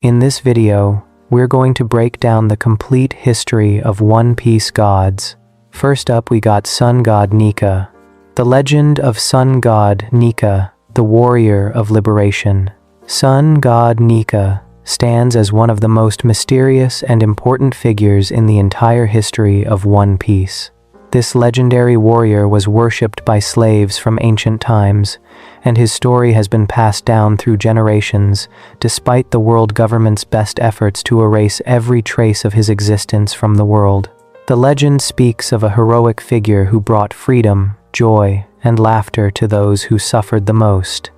In this video, we're going to break down the complete history of One Piece gods. First up, we got Sun God Nika. The legend of Sun God Nika, the warrior of liberation. Sun God Nika stands as one of the most mysterious and important figures in the entire history of One Piece. This legendary warrior was worshipped by slaves from ancient times, and his story has been passed down through generations, despite the world government's best efforts to erase every trace of his existence from the world. The legend speaks of a heroic figure who brought freedom, joy, and laughter to those who suffered the most,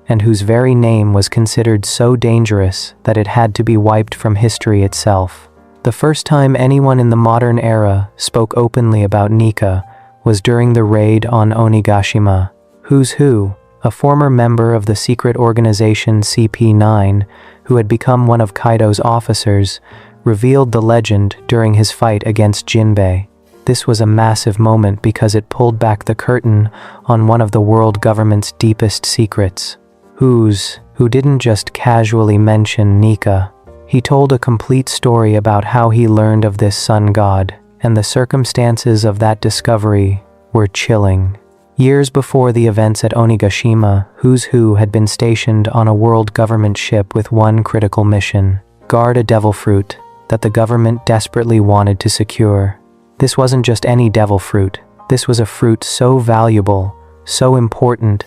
and whose very name was considered so dangerous that it had to be wiped from history itself. The first time anyone in the modern era spoke openly about Nika was during the raid on Onigashima. Who's Who, a former member of the secret organization CP9 who had become one of Kaido's officers, revealed the legend during his fight against Jinbei. This was a massive moment because it pulled back the curtain on one of the world government's deepest secrets. Who didn't just casually mention Nika. He told a complete story about how he learned of this sun god, and the circumstances of that discovery were chilling. Years before the events at Onigashima, Who's Who had been stationed on a world government ship with one critical mission: guard a devil fruit that the government desperately wanted to secure. This wasn't just any devil fruit. This was a fruit so valuable, so important,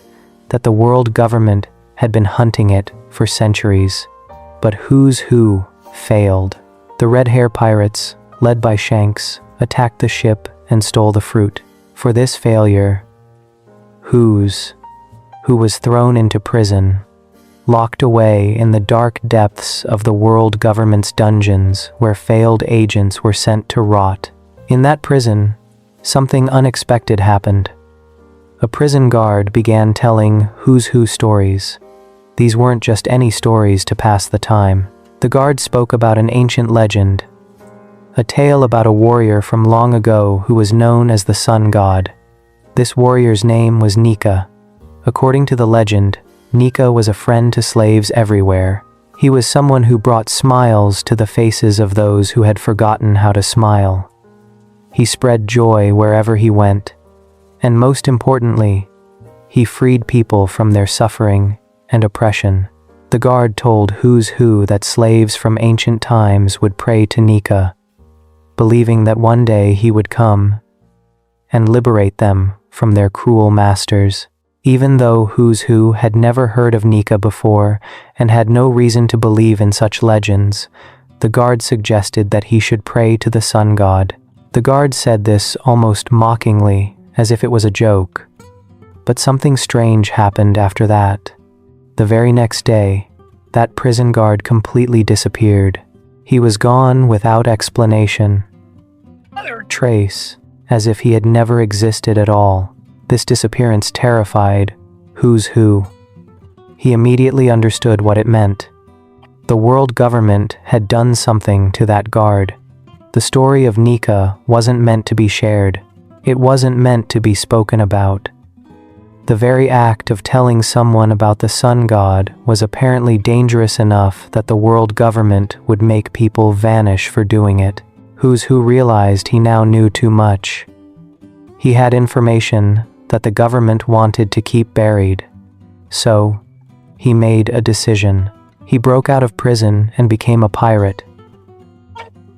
that the world government had been hunting it for centuries. But Who's Who failed. The Red Hair Pirates, led by Shanks, attacked the ship and stole the fruit. For this failure, Who was thrown into prison, locked away in the dark depths of the world government's dungeons where failed agents were sent to rot. In that prison, something unexpected happened. A prison guard began telling Who's Who stories. These weren't just any stories to pass the time. The guard spoke about an ancient legend, a tale about a warrior from long ago who was known as the Sun God. This warrior's name was Nika. According to the legend, Nika was a friend to slaves everywhere. He was someone who brought smiles to the faces of those who had forgotten how to smile. He spread joy wherever he went, and most importantly, he freed people from their suffering and oppression. The guard told Who's Who that slaves from ancient times would pray to Nika, believing that one day he would come and liberate them from their cruel masters. Even though Who's Who had never heard of Nika before and had no reason to believe in such legends, the guard suggested that he should pray to the sun god. The guard said this almost mockingly, as if it was a joke. But something strange happened after that. The very next day, that prison guard completely disappeared. He was gone without explanation, trace, as if he had never existed at all. This disappearance terrified Who's Who. He immediately understood what it meant. The world government had done something to that guard. The story of Nika wasn't meant to be shared. It wasn't meant to be spoken about. The very act of telling someone about the sun god was apparently dangerous enough that the world government would make people vanish for doing it. Who's Who realized he now knew too much. He had information that the government wanted to keep buried. So, he made a decision. He broke out of prison and became a pirate,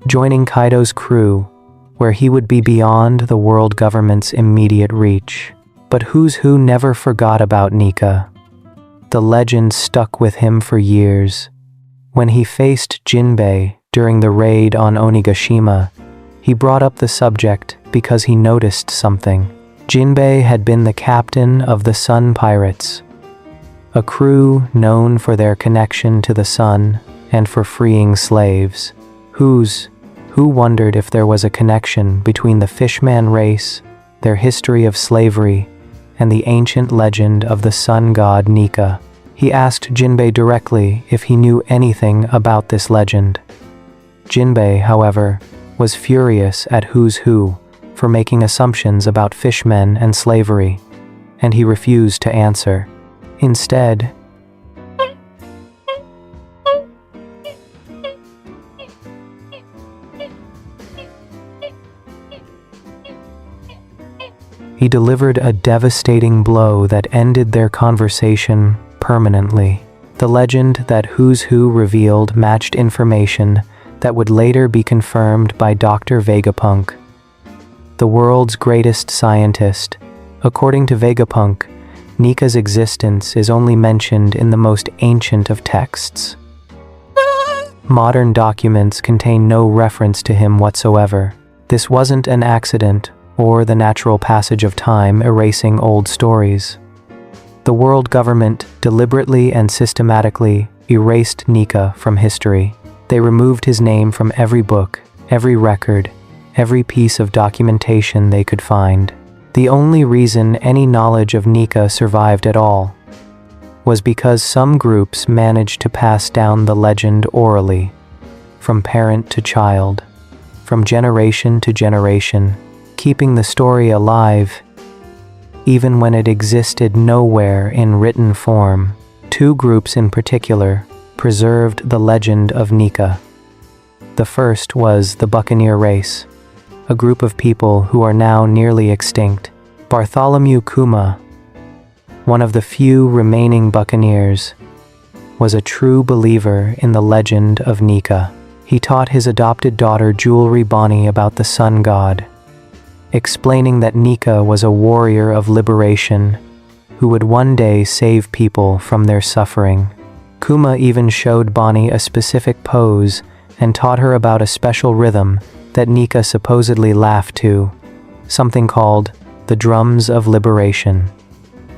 joining Kaido's crew, where he would be beyond the world government's immediate reach. But Who's Who never forgot about Nika. The legend stuck with him for years. When he faced Jinbei during the raid on Onigashima, he brought up the subject because he noticed something. Jinbei had been the captain of the Sun Pirates, a crew known for their connection to the sun and for freeing slaves. Who's Who wondered if there was a connection between the Fishman race, their history of slavery, and the ancient legend of the sun god Nika. He asked Jinbei directly if he knew anything about this legend. Jinbei, however, was furious at Who's Who for making assumptions about fishmen and slavery, and he refused to answer. Instead, He delivered a devastating blow that ended their conversation permanently. The legend that Who's Who revealed matched information that would later be confirmed by Dr. Vegapunk, the world's greatest scientist. According to Vegapunk, Nika's existence is only mentioned in the most ancient of texts. Modern documents contain no reference to him whatsoever. This wasn't an accident or the natural passage of time erasing old stories. The world government deliberately and systematically erased Nika from history. They removed his name from every book, every record, every piece of documentation they could find. The only reason any knowledge of Nika survived at all was because some groups managed to pass down the legend orally, from parent to child, from generation to generation, keeping the story alive even when it existed nowhere in written form. Two groups in particular preserved the legend of Nika. The first was the Buccaneer race, a group of people who are now nearly extinct. Bartholomew Kuma, one of the few remaining buccaneers, was a true believer in the legend of Nika. He taught his adopted daughter Jewelry Bonnie about the sun god, explaining that Nika was a warrior of liberation who would one day save people from their suffering. Kuma even showed Bonnie a specific pose and taught her about a special rhythm that Nika supposedly laughed to, something called the Drums of Liberation.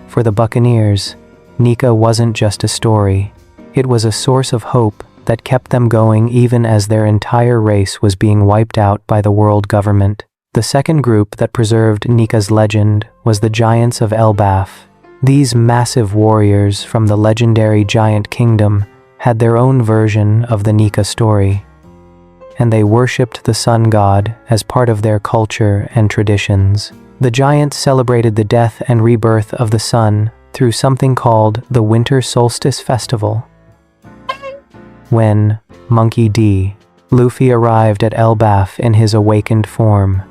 For the Buccaneers, Nika wasn't just a story. It was a source of hope that kept them going even as their entire race was being wiped out by the world government. The second group that preserved Nika's legend was the Giants of Elbaf. These massive warriors from the legendary Giant Kingdom had their own version of the Nika story, and they worshipped the sun god as part of their culture and traditions. The Giants celebrated the death and rebirth of the sun through something called the Winter Solstice Festival. When Monkey D. Luffy arrived at Elbaf in his awakened form,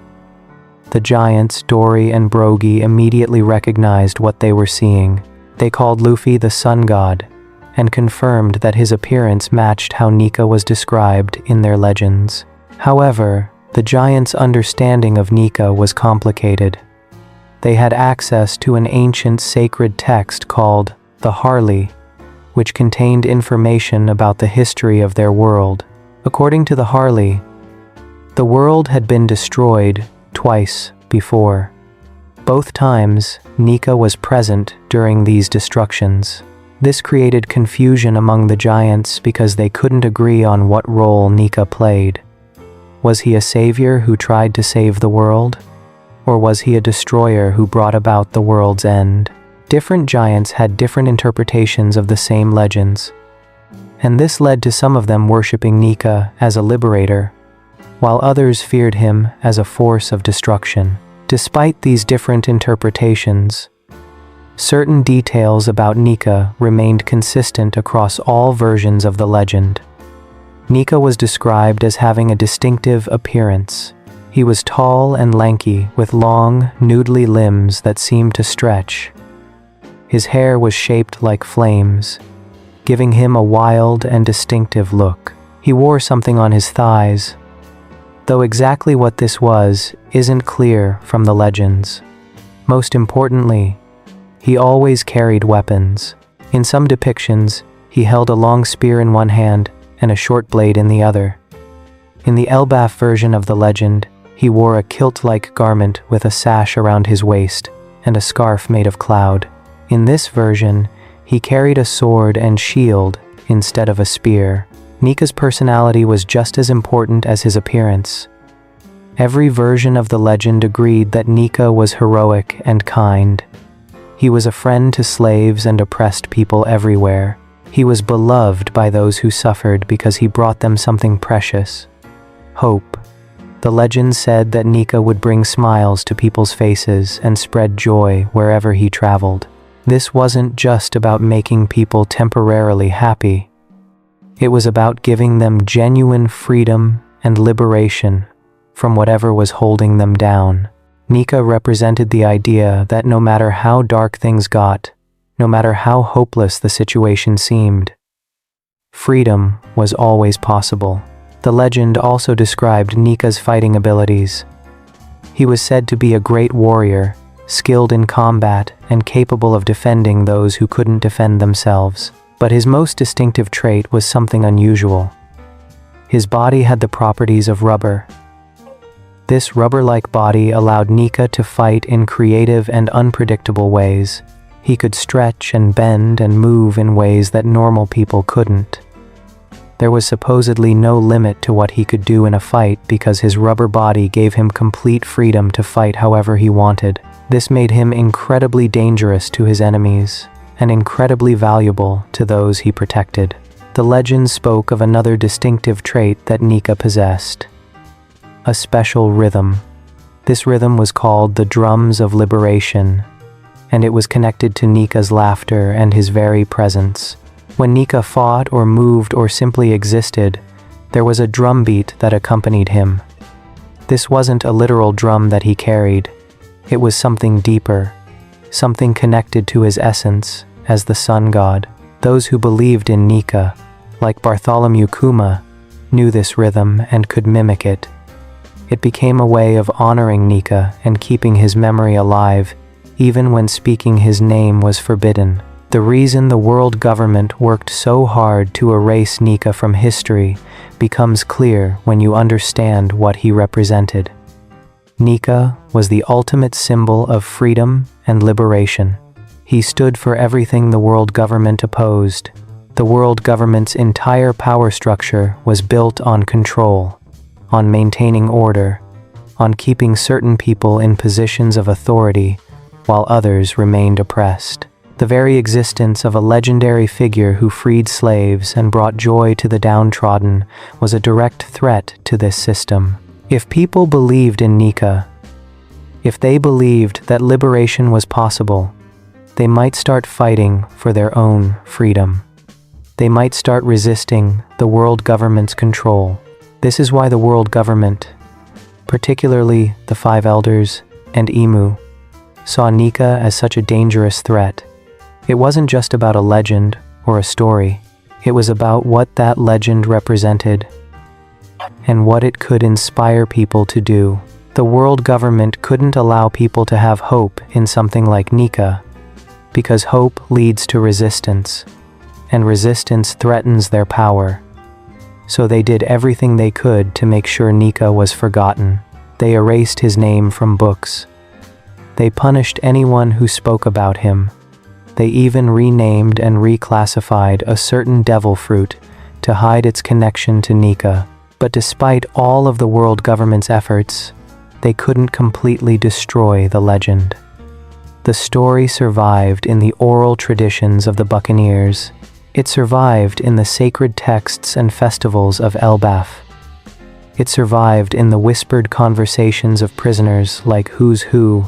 the giants Dory and Brogy immediately recognized what they were seeing. They called Luffy the sun god and confirmed that his appearance matched how Nika was described in their legends. However, the giants' understanding of Nika was complicated. They had access to an ancient sacred text called the Harley, which contained information about the history of their world. According to the Harley, the world had been destroyed twice before. Both times, Nika was present during these destructions. This created confusion among the giants because they couldn't agree on what role Nika played. Was he a savior who tried to save the world? Or was he a destroyer who brought about the world's end? Different giants had different interpretations of the same legends, and this led to some of them worshipping Nika as a liberator, while others feared him as a force of destruction. Despite these different interpretations, certain details about Nika remained consistent across all versions of the legend. Nika was described as having a distinctive appearance. He was tall and lanky, with long, noodly limbs that seemed to stretch. His hair was shaped like flames, giving him a wild and distinctive look. He wore something on his thighs, though exactly what this was isn't clear from the legends. Most importantly, he always carried weapons. In some depictions, he held a long spear in one hand and a short blade in the other. In the Elbaf version of the legend, he wore a kilt-like garment with a sash around his waist and a scarf made of cloud. In this version, he carried a sword and shield instead of a spear. Nika's personality was just as important as his appearance. Every version of the legend agreed that Nika was heroic and kind. He was a friend to slaves and oppressed people everywhere. He was beloved by those who suffered because he brought them something precious: hope. The legend said that Nika would bring smiles to people's faces and spread joy wherever he traveled. This wasn't just about making people temporarily happy. It was about giving them genuine freedom and liberation from whatever was holding them down. Nika represented the idea that no matter how dark things got, no matter how hopeless the situation seemed, freedom was always possible. The legend also described Nika's fighting abilities. He was said to be a great warrior, skilled in combat and capable of defending those who couldn't defend themselves. But his most distinctive trait was something unusual. His body had the properties of rubber. This rubber-like body allowed Nika to fight in creative and unpredictable ways. He could stretch and bend and move in ways that normal people couldn't. There was supposedly no limit to what he could do in a fight because his rubber body gave him complete freedom to fight however he wanted. This made him incredibly dangerous to his enemies and incredibly valuable to those he protected. The legend spoke of another distinctive trait that Nika possessed: a special rhythm. This rhythm was called the Drums of Liberation, and it was connected to Nika's laughter and his very presence. When Nika fought or moved or simply existed, there was a drum beat that accompanied him. This wasn't a literal drum that he carried. It was something deeper, something connected to his essence as the sun god. Those who believed in Nika, like Bartholomew Kuma, knew this rhythm and could mimic it. It became a way of honoring Nika and keeping his memory alive, even when speaking his name was forbidden. The reason the world government worked so hard to erase Nika from history becomes clear when you understand what he represented. Nika was the ultimate symbol of freedom and liberation. He stood for everything the world government opposed. The world government's entire power structure was built on control, on maintaining order, on keeping certain people in positions of authority while others remained oppressed. The very existence of a legendary figure who freed slaves and brought joy to the downtrodden was a direct threat to this system. If people believed in Nika, if they believed that liberation was possible, they might start fighting for their own freedom. They might start resisting the world government's control. This is why the world government, particularly the Five Elders and Imu, saw Nika as such a dangerous threat. It wasn't just about a legend or a story. It was about what that legend represented and what it could inspire people to do. The world government couldn't allow people to have hope in something like Nika, because hope leads to resistance, and resistance threatens their power. So they did everything they could to make sure Nika was forgotten. They erased his name from books. They punished anyone who spoke about him. They even renamed and reclassified a certain devil fruit to hide its connection to Nika. But despite all of the world government's efforts, they couldn't completely destroy the legend. The story survived in the oral traditions of the Buccaneers. It survived in the sacred texts and festivals of Elbaf. It survived in the whispered conversations of prisoners like Who's Who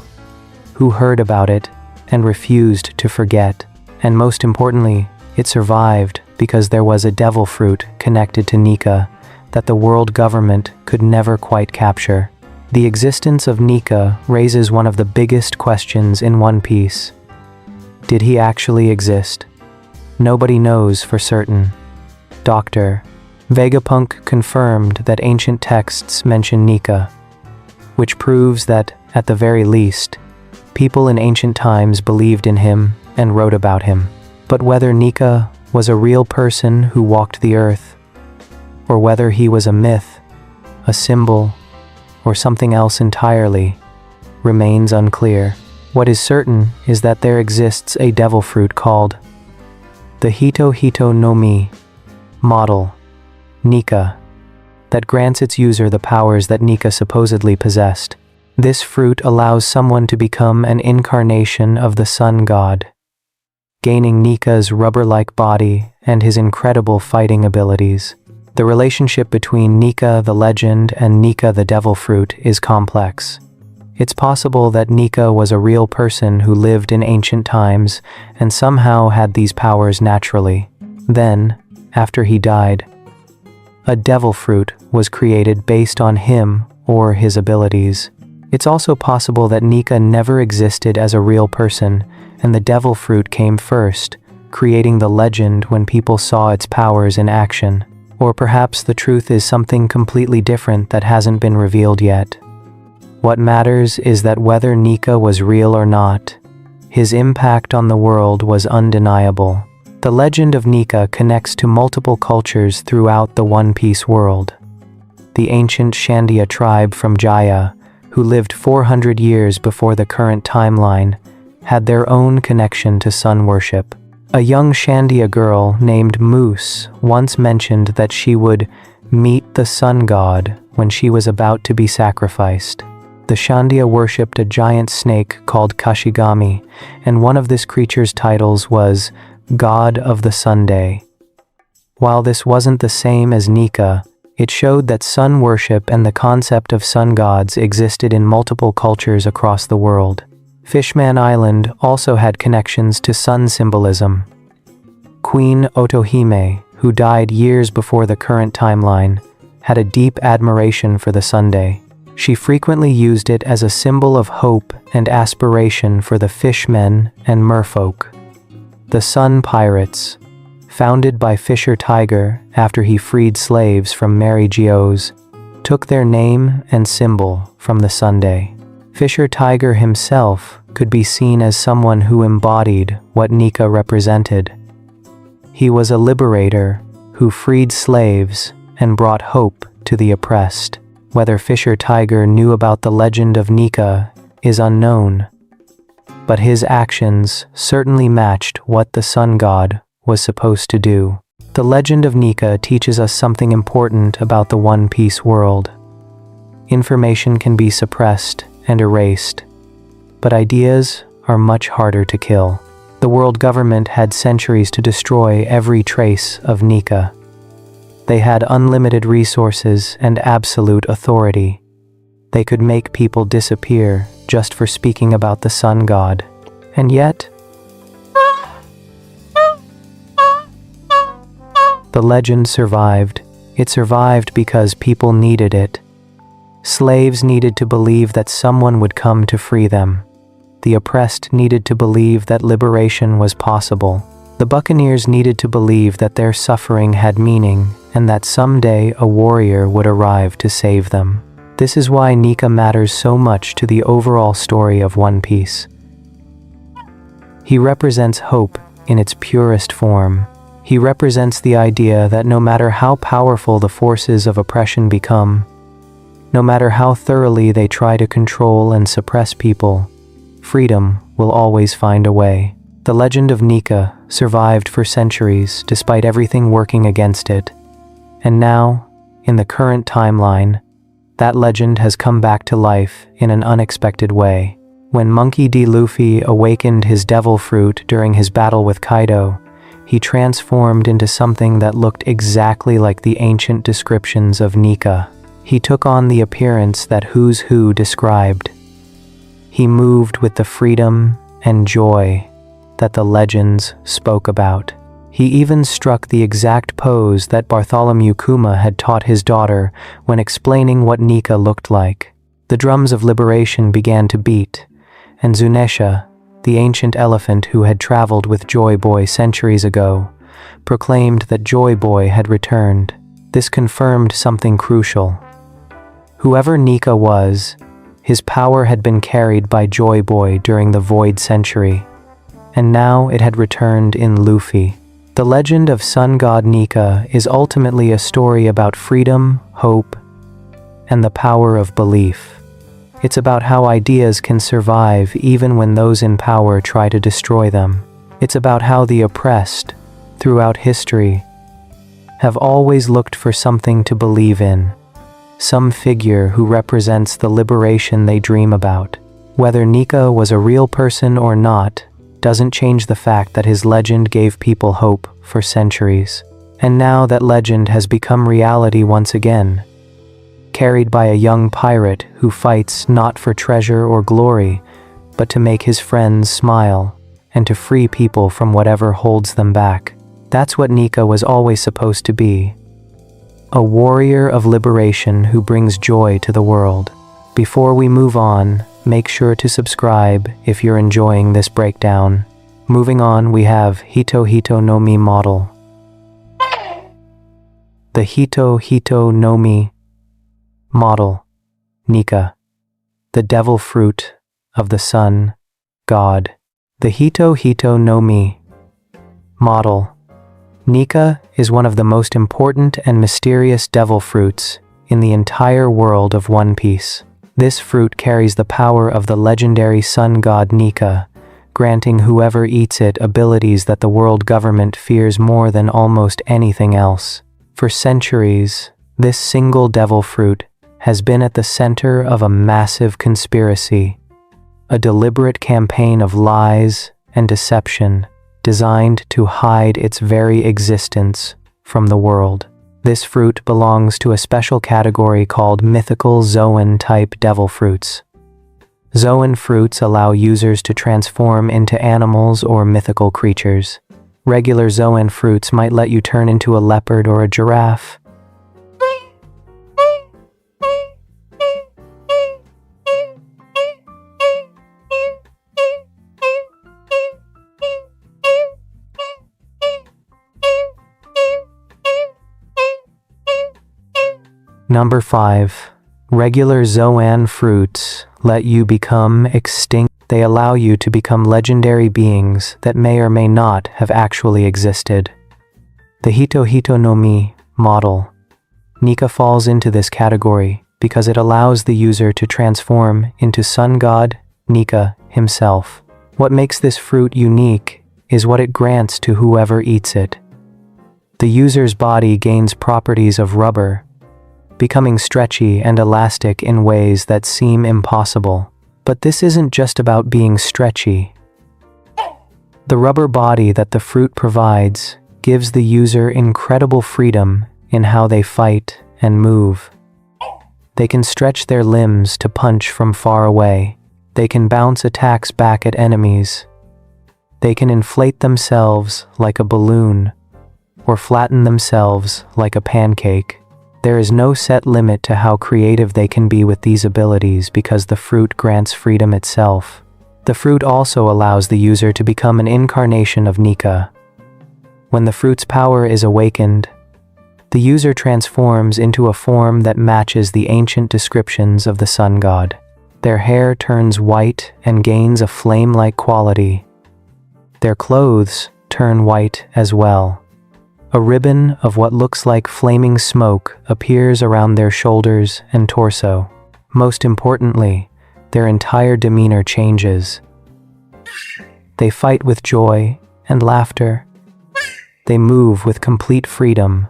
heard about it and refused to forget. And most importantly, it survived because there was a devil fruit connected to Nika that the world government could never quite capture. The existence of Nika raises one of the biggest questions in One Piece. Did he actually exist? Nobody knows for certain. Dr. Vegapunk confirmed that ancient texts mention Nika, which proves that, at the very least, people in ancient times believed in him and wrote about him. But whether Nika was a real person who walked the earth, or whether he was a myth, a symbol, or something else entirely, remains unclear. What is certain is that there exists a devil fruit called the Hito Hito no Mi model, Nika, that grants its user the powers that Nika supposedly possessed. This fruit allows someone to become an incarnation of the sun god, gaining Nika's rubber-like body and his incredible fighting abilities. The relationship between Nika the legend and Nika the devil fruit is complex. It's possible that Nika was a real person who lived in ancient times and somehow had these powers naturally. Then, after he died, a devil fruit was created based on him or his abilities. It's also possible that Nika never existed as a real person, and the devil fruit came first, creating the legend when people saw its powers in action. Or perhaps the truth is something completely different that hasn't been revealed yet. What matters is that whether Nika was real or not, his impact on the world was undeniable. The legend of Nika connects to multiple cultures throughout the One Piece world. The ancient Shandia tribe from Jaya, who lived 400 years before the current timeline, had their own connection to sun worship. A young Shandia girl named Moose once mentioned that she would meet the sun god when she was about to be sacrificed. The Shandia worshipped a giant snake called Kashigami, and one of this creature's titles was God of the Sunday. While this wasn't the same as Nika, it showed that sun worship and the concept of sun gods existed in multiple cultures across the world. Fishman Island also had connections to sun symbolism. Queen Otohime, who died years before the current timeline, had a deep admiration for the Sunday. She frequently used it as a symbol of hope and aspiration for the fishmen and merfolk. The Sun Pirates, founded by Fisher Tiger after he freed slaves from Mary Geoz, took their name and symbol from the Sunday. Fisher Tiger himself could be seen as someone who embodied what Nika represented. He was a liberator who freed slaves and brought hope to the oppressed. Whether Fisher Tiger knew about the legend of Nika is unknown, but his actions certainly matched what the sun god was supposed to do. The legend of Nika teaches us something important about the One Piece world. Information can be suppressed and erased, but ideas are much harder to kill. The world government had centuries to destroy every trace of Nika. They had unlimited resources and absolute authority. They could make people disappear just for speaking about the sun god. And yet, the legend survived. It survived because people needed it. Slaves needed to believe that someone would come to free them. The oppressed needed to believe that liberation was possible. The buccaneers needed to believe that their suffering had meaning and that someday a warrior would arrive to save them. This is why Nika matters so much to the overall story of One Piece. He represents hope in its purest form. He represents the idea that no matter how powerful the forces of oppression become, no matter how thoroughly they try to control and suppress people, freedom will always find a way. The legend of Nika survived for centuries despite everything working against it. And now, in the current timeline, that legend has come back to life in an unexpected way. When Monkey D. Luffy awakened his devil fruit during his battle with Kaido, he transformed into something that looked exactly like the ancient descriptions of Nika. He took on the appearance that Who's Who described. He moved with the freedom and joy that the legends spoke about. He even struck the exact pose that Bartholomew Kuma had taught his daughter when explaining what Nika looked like. The drums of liberation began to beat, and Zunesha, the ancient elephant who had traveled with Joy Boy centuries ago, proclaimed that Joy Boy had returned. This confirmed something crucial. Whoever Nika was, his power had been carried by Joy Boy during the Void Century, and now it had returned in Luffy. The legend of Sun God Nika is ultimately a story about freedom, hope, and the power of belief. It's about how ideas can survive even when those in power try to destroy them. It's about how the oppressed, throughout history, have always looked for something to believe in, some figure who represents the liberation they dream about. Whether Nika was a real person or not doesn't change the fact that his legend gave people hope for centuries. And now that legend has become reality once again, carried by a young pirate who fights not for treasure or glory, but to make his friends smile and to free people from whatever holds them back. That's what Nika was always supposed to be. A warrior of liberation who brings joy to the world. Before we move on, make sure to subscribe if you're enjoying this breakdown. Moving on, we have Hito Hito no Mi model. The Hito Hito no Mi model, Nika, the devil fruit of the sun god. The Hito Hito no Mi model, Nika, is one of the most important and mysterious devil fruits in the entire world of One Piece. This fruit carries the power of the legendary sun god Nika, granting whoever eats it abilities that the world government fears more than almost anything else. For centuries, this single devil fruit has been at the center of a massive conspiracy, a deliberate campaign of lies and deception designed to hide its very existence from the world. This fruit belongs to a special category called mythical Zoan-type devil fruits. Zoan fruits allow users to transform into animals or mythical creatures. Regular Zoan fruits might let you turn into a leopard or a giraffe. Number 5. Regular Zoan fruits let you become extinct. They allow you to become legendary beings that may or may not have actually existed. The Hito Hito no Mi model, Nika, falls into this category because it allows the user to transform into sun god Nika himself. What makes this fruit unique is what it grants to whoever eats it. The user's body gains properties of rubber, becoming stretchy and elastic in ways that seem impossible. But this isn't just about being stretchy. The rubber body that the fruit provides gives the user incredible freedom in how they fight and move. They can stretch their limbs to punch from far away. They can bounce attacks back at enemies. They can inflate themselves like a balloon or flatten themselves like a pancake. There is no set limit to how creative they can be with these abilities because the fruit grants freedom itself. The fruit also allows the user to become an incarnation of Nika. When the fruit's power is awakened, the user transforms into a form that matches the ancient descriptions of the sun god. Their hair turns white and gains a flame-like quality. Their clothes turn white as well. A ribbon of what looks like flaming smoke appears around their shoulders and torso. Most importantly, their entire demeanor changes. They fight with joy and laughter. They move with complete freedom,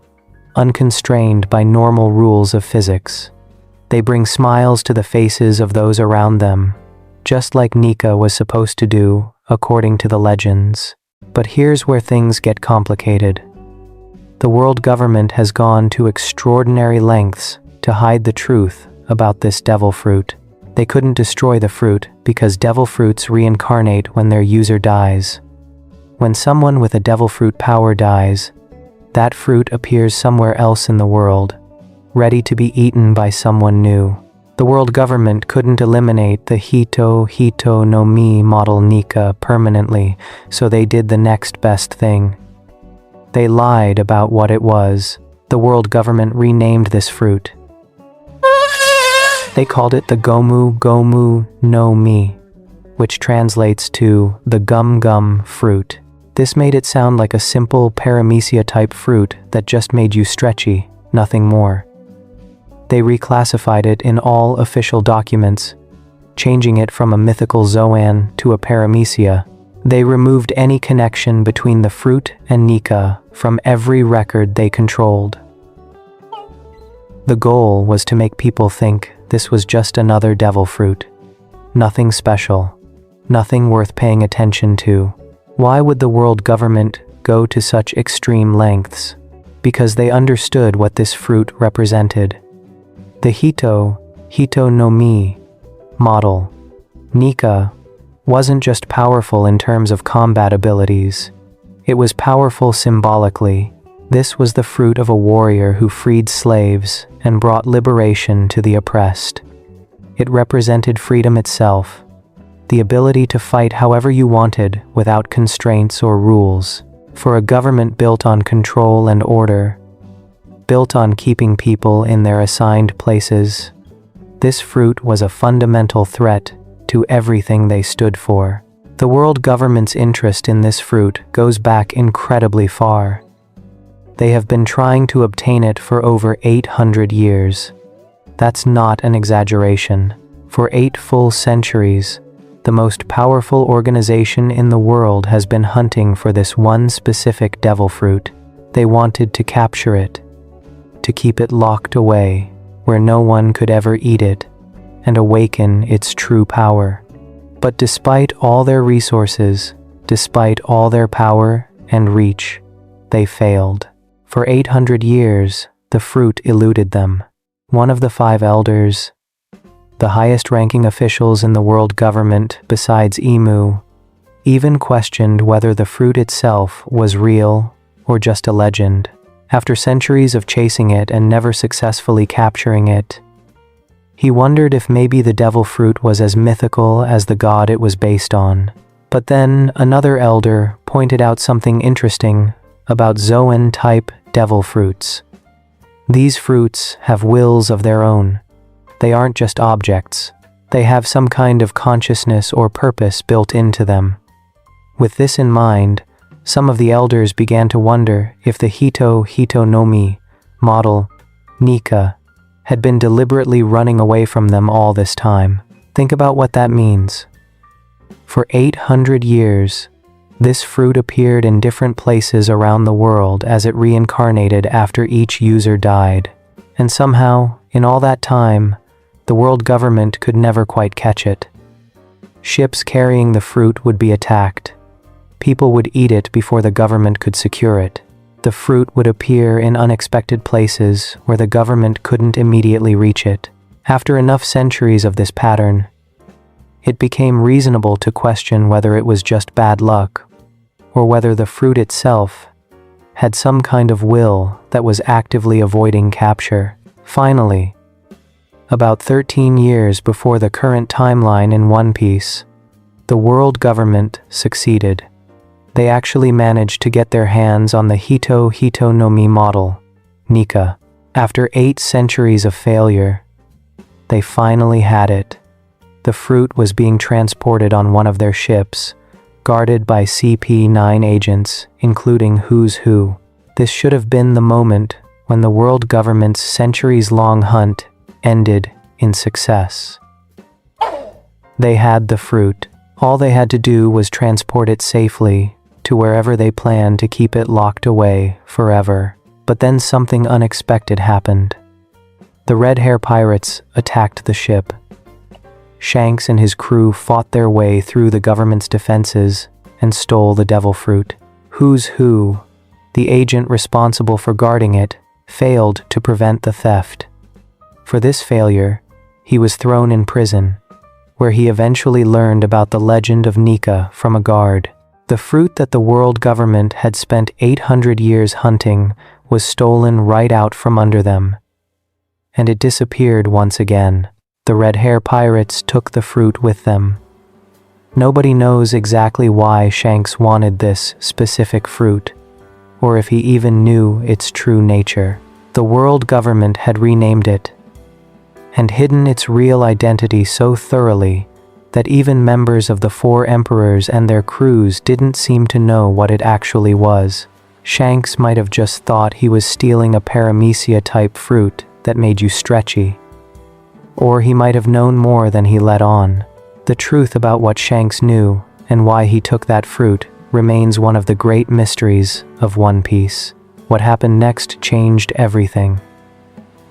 unconstrained by normal rules of physics. They bring smiles to the faces of those around them, just like Nika was supposed to do, according to the legends. But here's where things get complicated. The world government has gone to extraordinary lengths to hide the truth about this devil fruit. They couldn't destroy the fruit because devil fruits reincarnate when their user dies. When someone with a devil fruit power dies, that fruit appears somewhere else in the world, ready to be eaten by someone new. The world government couldn't eliminate the Hito Hito no Mi model Nika permanently, so they did the next best thing. They lied about what it was. The world government renamed this fruit. They called it the Gomu Gomu no Mi, which translates to the Gum Gum fruit. This made it sound like a simple paramecia-type fruit that just made you stretchy, nothing more. They reclassified it in all official documents, changing it from a mythical Zoan to a paramecia. They removed any connection between the fruit and Nika from every record they controlled. The goal was to make people think this was just another devil fruit. Nothing special, nothing worth paying attention to. Why would the world government go to such extreme lengths? Because they understood what this fruit represented. The Hito Hito no Mi model, Nika, wasn't just powerful in terms of combat abilities. It was powerful symbolically. This was the fruit of a warrior who freed slaves and brought liberation to the oppressed. It represented freedom itself, the ability to fight however you wanted without constraints or rules. For a government built on control and order, built on keeping people in their assigned places, this fruit was a fundamental threat to everything they stood for. The world government's interest in this fruit goes back incredibly far. They have been trying to obtain it for over 800 years. That's not an exaggeration. For 8 full centuries, the most powerful organization in the world has been hunting for this one specific devil fruit. They wanted to capture it, to keep it locked away where no one could ever eat it, and awaken its true power. But despite all their resources, despite all their power and reach, they failed. For 800 years, the fruit eluded them. One of the 5 elders, the highest-ranking officials in the world government besides Emu, even questioned whether the fruit itself was real or just a legend. After centuries of chasing it and never successfully capturing it, he wondered if maybe the devil fruit was as mythical as the god it was based on. But then another elder pointed out something interesting about Zoan-type devil fruits. These fruits have wills of their own. They aren't just objects. They have some kind of consciousness or purpose built into them. With this in mind, some of the elders began to wonder if the Hito-Hitonomi model, Nika, had been deliberately running away from them all this time. Think about what that means. For 800 years, this fruit appeared in different places around the world as it reincarnated after each user died. And somehow, in all that time, the world government could never quite catch it. Ships carrying the fruit would be attacked. People would eat it before the government could secure it. The fruit would appear in unexpected places where the government couldn't immediately reach it. After enough centuries of this pattern, it became reasonable to question whether it was just bad luck, or whether the fruit itself had some kind of will that was actively avoiding capture. Finally, about 13 years before the current timeline in One Piece, the world government succeeded. They actually managed to get their hands on the Hito-Hitonomi model, Nika. After 8 centuries of failure, they finally had it. The fruit was being transported on one of their ships, guarded by CP9 agents, including Who's Who. This should have been the moment when the world government's centuries-long hunt ended in success. They had the fruit. All they had to do was transport it safely to wherever they planned to keep it locked away forever. But then something unexpected happened. The Red Hair Pirates attacked the ship. Shanks and his crew fought their way through the government's defenses and stole the devil fruit. Who's Who, the agent responsible for guarding it, failed to prevent the theft. For this failure, he was thrown in prison, where he eventually learned about the legend of Nika from a guard. The fruit that the world government had spent 800 years hunting was stolen right out from under them, and it disappeared once again. The Red Hair Pirates took the fruit with them. Nobody knows exactly why Shanks wanted this specific fruit, or if he even knew its true nature. The world government had renamed it, and hidden its real identity so thoroughly that even members of the 4 emperors and their crews didn't seem to know what it actually was. Shanks might have just thought he was stealing a paramecia-type fruit that made you stretchy. Or he might have known more than he let on. The truth about what Shanks knew and why he took that fruit remains one of the great mysteries of One Piece. What happened next changed everything.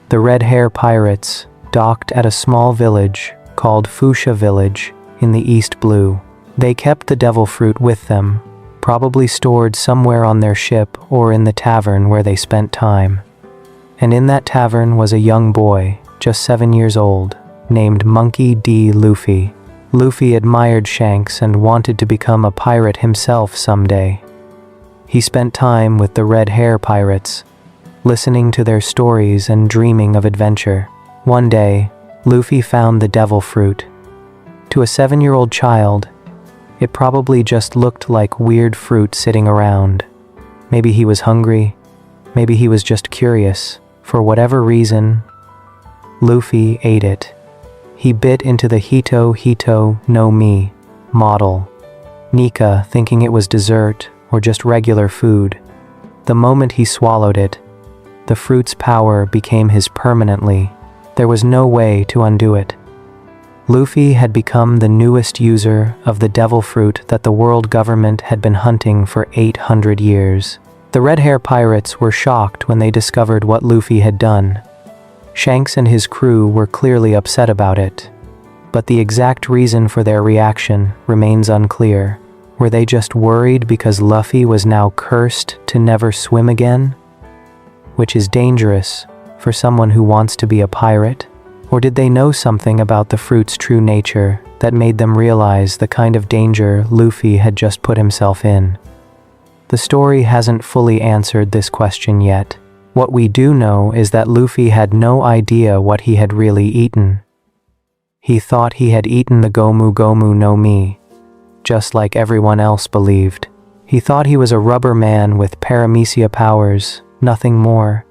The Red Hair Pirates docked at a small village called Fuchsia Village in the East Blue. They kept the devil fruit with them, probably stored somewhere on their ship or in the tavern where they spent time. And in that tavern was a young boy, just 7 years old, named Monkey D. Luffy. Luffy admired Shanks and wanted to become a pirate himself someday. He spent time with the Red Hair Pirates, listening to their stories and dreaming of adventure. One day, Luffy found the devil fruit. To a 7-year-old child, it probably just looked like weird fruit sitting around. Maybe he was hungry, maybe he was just curious. For whatever reason, Luffy ate it. He bit into the Hito Hito no Mi model, Nika thinking it was dessert or just regular food. The moment he swallowed it, the fruit's power became his permanently. There was no way to undo it. Luffy had become the newest user of the devil fruit that the world government had been hunting for 800 years. The Red Hair Pirates were shocked when they discovered what Luffy had done. Shanks and his crew were clearly upset about it, but the exact reason for their reaction remains unclear. Were they just worried because Luffy was now cursed to never swim again? Which is dangerous for someone who wants to be a pirate? Or did they know something about the fruit's true nature that made them realize the kind of danger Luffy had just put himself in? The story hasn't fully answered this question yet. What we do know is that Luffy had no idea what he had really eaten. He thought he had eaten the Gomu Gomu no Mi, just like everyone else believed. He thought he was a rubber man with paramecia powers, nothing more.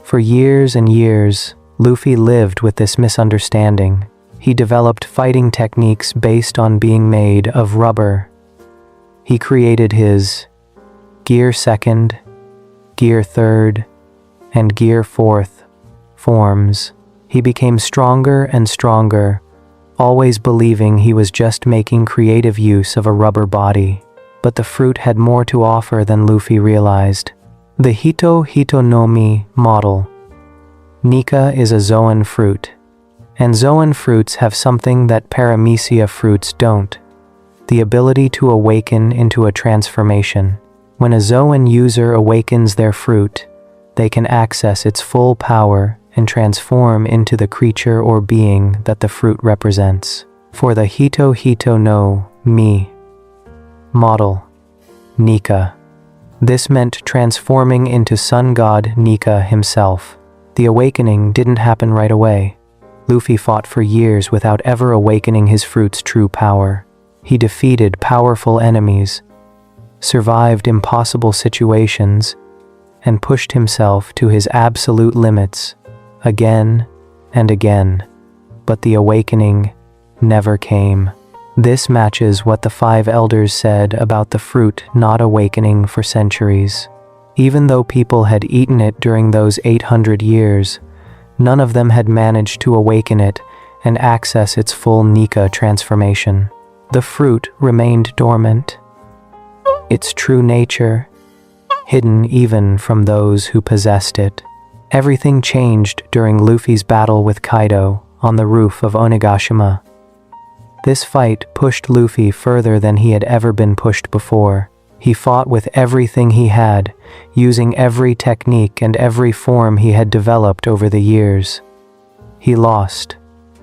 For years and years, Luffy lived with this misunderstanding. He developed fighting techniques based on being made of rubber. He created his Gear 2nd, Gear 3rd, and Gear 4th forms. He became stronger and stronger, always believing he was just making creative use of a rubber body. But the fruit had more to offer than Luffy realized. The Hito Hito no Mi model. Nika is a Zoan fruit, and Zoan fruits have something that Paramecia fruits don't: the ability to awaken into a transformation. When a Zoan user awakens their fruit, they can access its full power and transform into the creature or being that the fruit represents. For the Hito Hito no Mi model, Nika, this meant transforming into sun god Nika himself. The awakening didn't happen right away. Luffy fought for years without ever awakening his fruit's true power. He defeated powerful enemies, survived impossible situations, and pushed himself to his absolute limits again and again. But the awakening never came. This matches what the 5 elders said about the fruit not awakening for centuries. Even though people had eaten it during those 800 years, none of them had managed to awaken it and access its full Nika transformation. The fruit remained dormant, its true nature hidden even from those who possessed it. Everything changed during Luffy's battle with Kaido on the roof of Onigashima. This fight pushed Luffy further than he had ever been pushed before. He fought with everything he had, using every technique and every form he had developed over the years. He lost.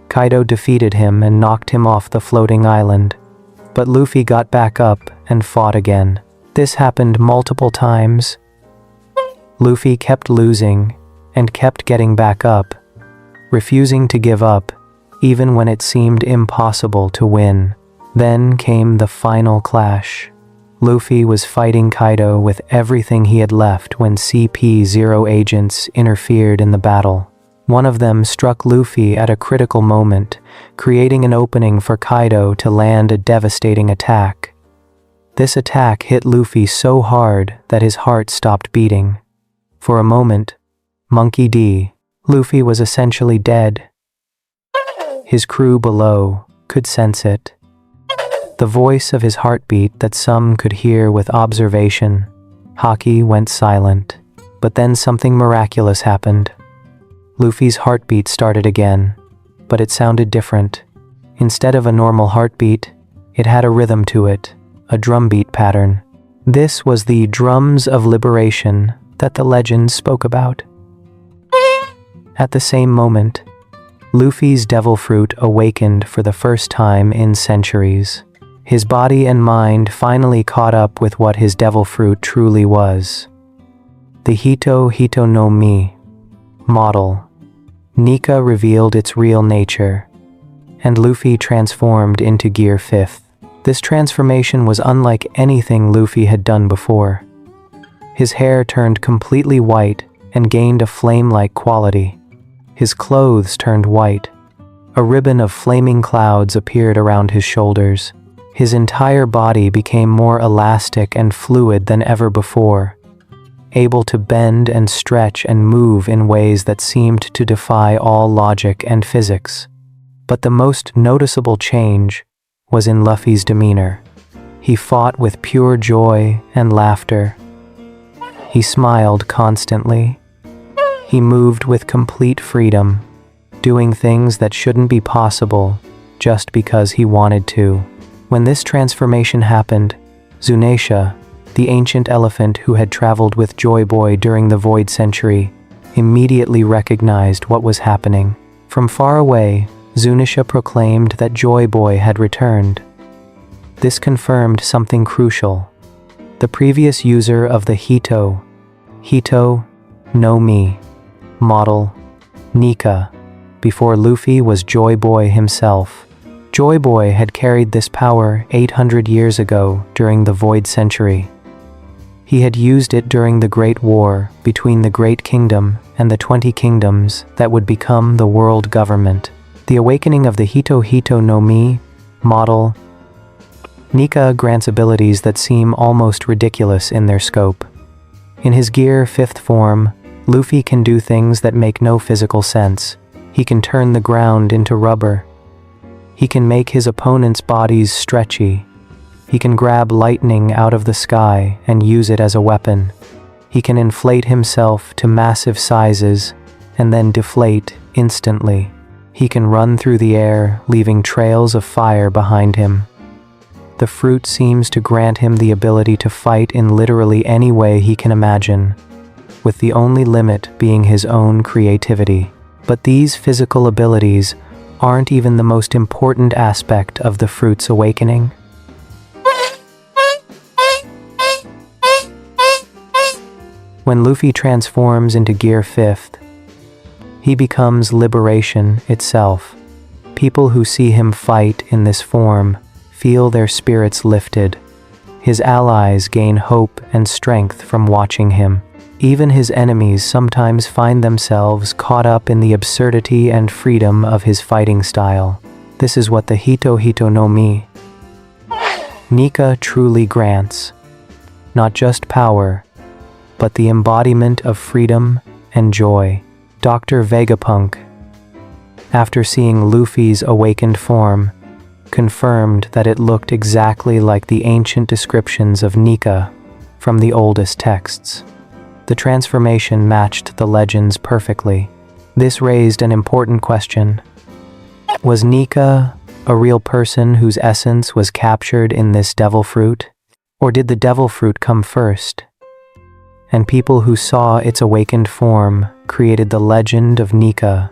Kaido defeated him and knocked him off the floating island. But Luffy got back up and fought again. This happened multiple times. Luffy kept losing and kept getting back up, refusing to give up even when it seemed impossible to win. Then came the final clash. Luffy was fighting Kaido with everything he had left when CP0 agents interfered in the battle. One of them struck Luffy at a critical moment, creating an opening for Kaido to land a devastating attack. This attack hit Luffy so hard that his heart stopped beating. For a moment, Monkey D, Luffy was essentially dead. His crew below could sense it. The voice of his heartbeat that some could hear with observation. Haki went silent, but then something miraculous happened. Luffy's heartbeat started again, but it sounded different. Instead of a normal heartbeat, it had a rhythm to it, a drumbeat pattern. This was the drums of liberation that the legends spoke about. At the same moment, Luffy's devil fruit awakened for the first time in centuries. His body and mind finally caught up with what his devil fruit truly was. The Hito Hito no Mi model, Nika revealed its real nature, and Luffy transformed into Gear 5th. This transformation was unlike anything Luffy had done before. His hair turned completely white and gained a flame-like quality. His clothes turned white. A ribbon of flaming clouds appeared around his shoulders. His entire body became more elastic and fluid than ever before, able to bend and stretch and move in ways that seemed to defy all logic and physics. But the most noticeable change was in Luffy's demeanor. He fought with pure joy and laughter. He smiled constantly. He moved with complete freedom, doing things that shouldn't be possible just because he wanted to. When this transformation happened, Zunisha, the ancient elephant who had traveled with Joy Boy during the Void Century, immediately recognized what was happening. From far away, Zunisha proclaimed that Joy Boy had returned. This confirmed something crucial. The previous user of the Hito no Mi model, Nika, before Luffy was Joy Boy himself. Joy Boy had carried this power 800 years ago during the Void Century. He had used it during the Great War between the Great Kingdom and the 20 kingdoms that would become the world government. The awakening of the Hito no Mi model, Nika grants abilities that seem almost ridiculous in their scope. In his Gear 5th form, Luffy can do things that make no physical sense. He can turn the ground into rubber. He can make his opponent's bodies stretchy. He can grab lightning out of the sky and use it as a weapon. He can inflate himself to massive sizes and then deflate instantly. He can run through the air, leaving trails of fire behind him. The fruit seems to grant him the ability to fight in literally any way he can imagine, with the only limit being his own creativity. But these physical abilities aren't even the most important aspect of the fruit's awakening. When Luffy transforms into Gear 5th, he becomes liberation itself. People who see him fight in this form feel their spirits lifted. His allies gain hope and strength from watching him. Even his enemies sometimes find themselves caught up in the absurdity and freedom of his fighting style. This is what the Hito no Mi Nika truly grants. Not just power, but the embodiment of freedom and joy. Dr. Vegapunk, after seeing Luffy's awakened form, confirmed that it looked exactly like the ancient descriptions of Nika from the oldest texts. The transformation matched the legends perfectly. This raised an important question. Was Nika a real person whose essence was captured in this devil fruit? Or did the devil fruit come first? And people who saw its awakened form created the legend of Nika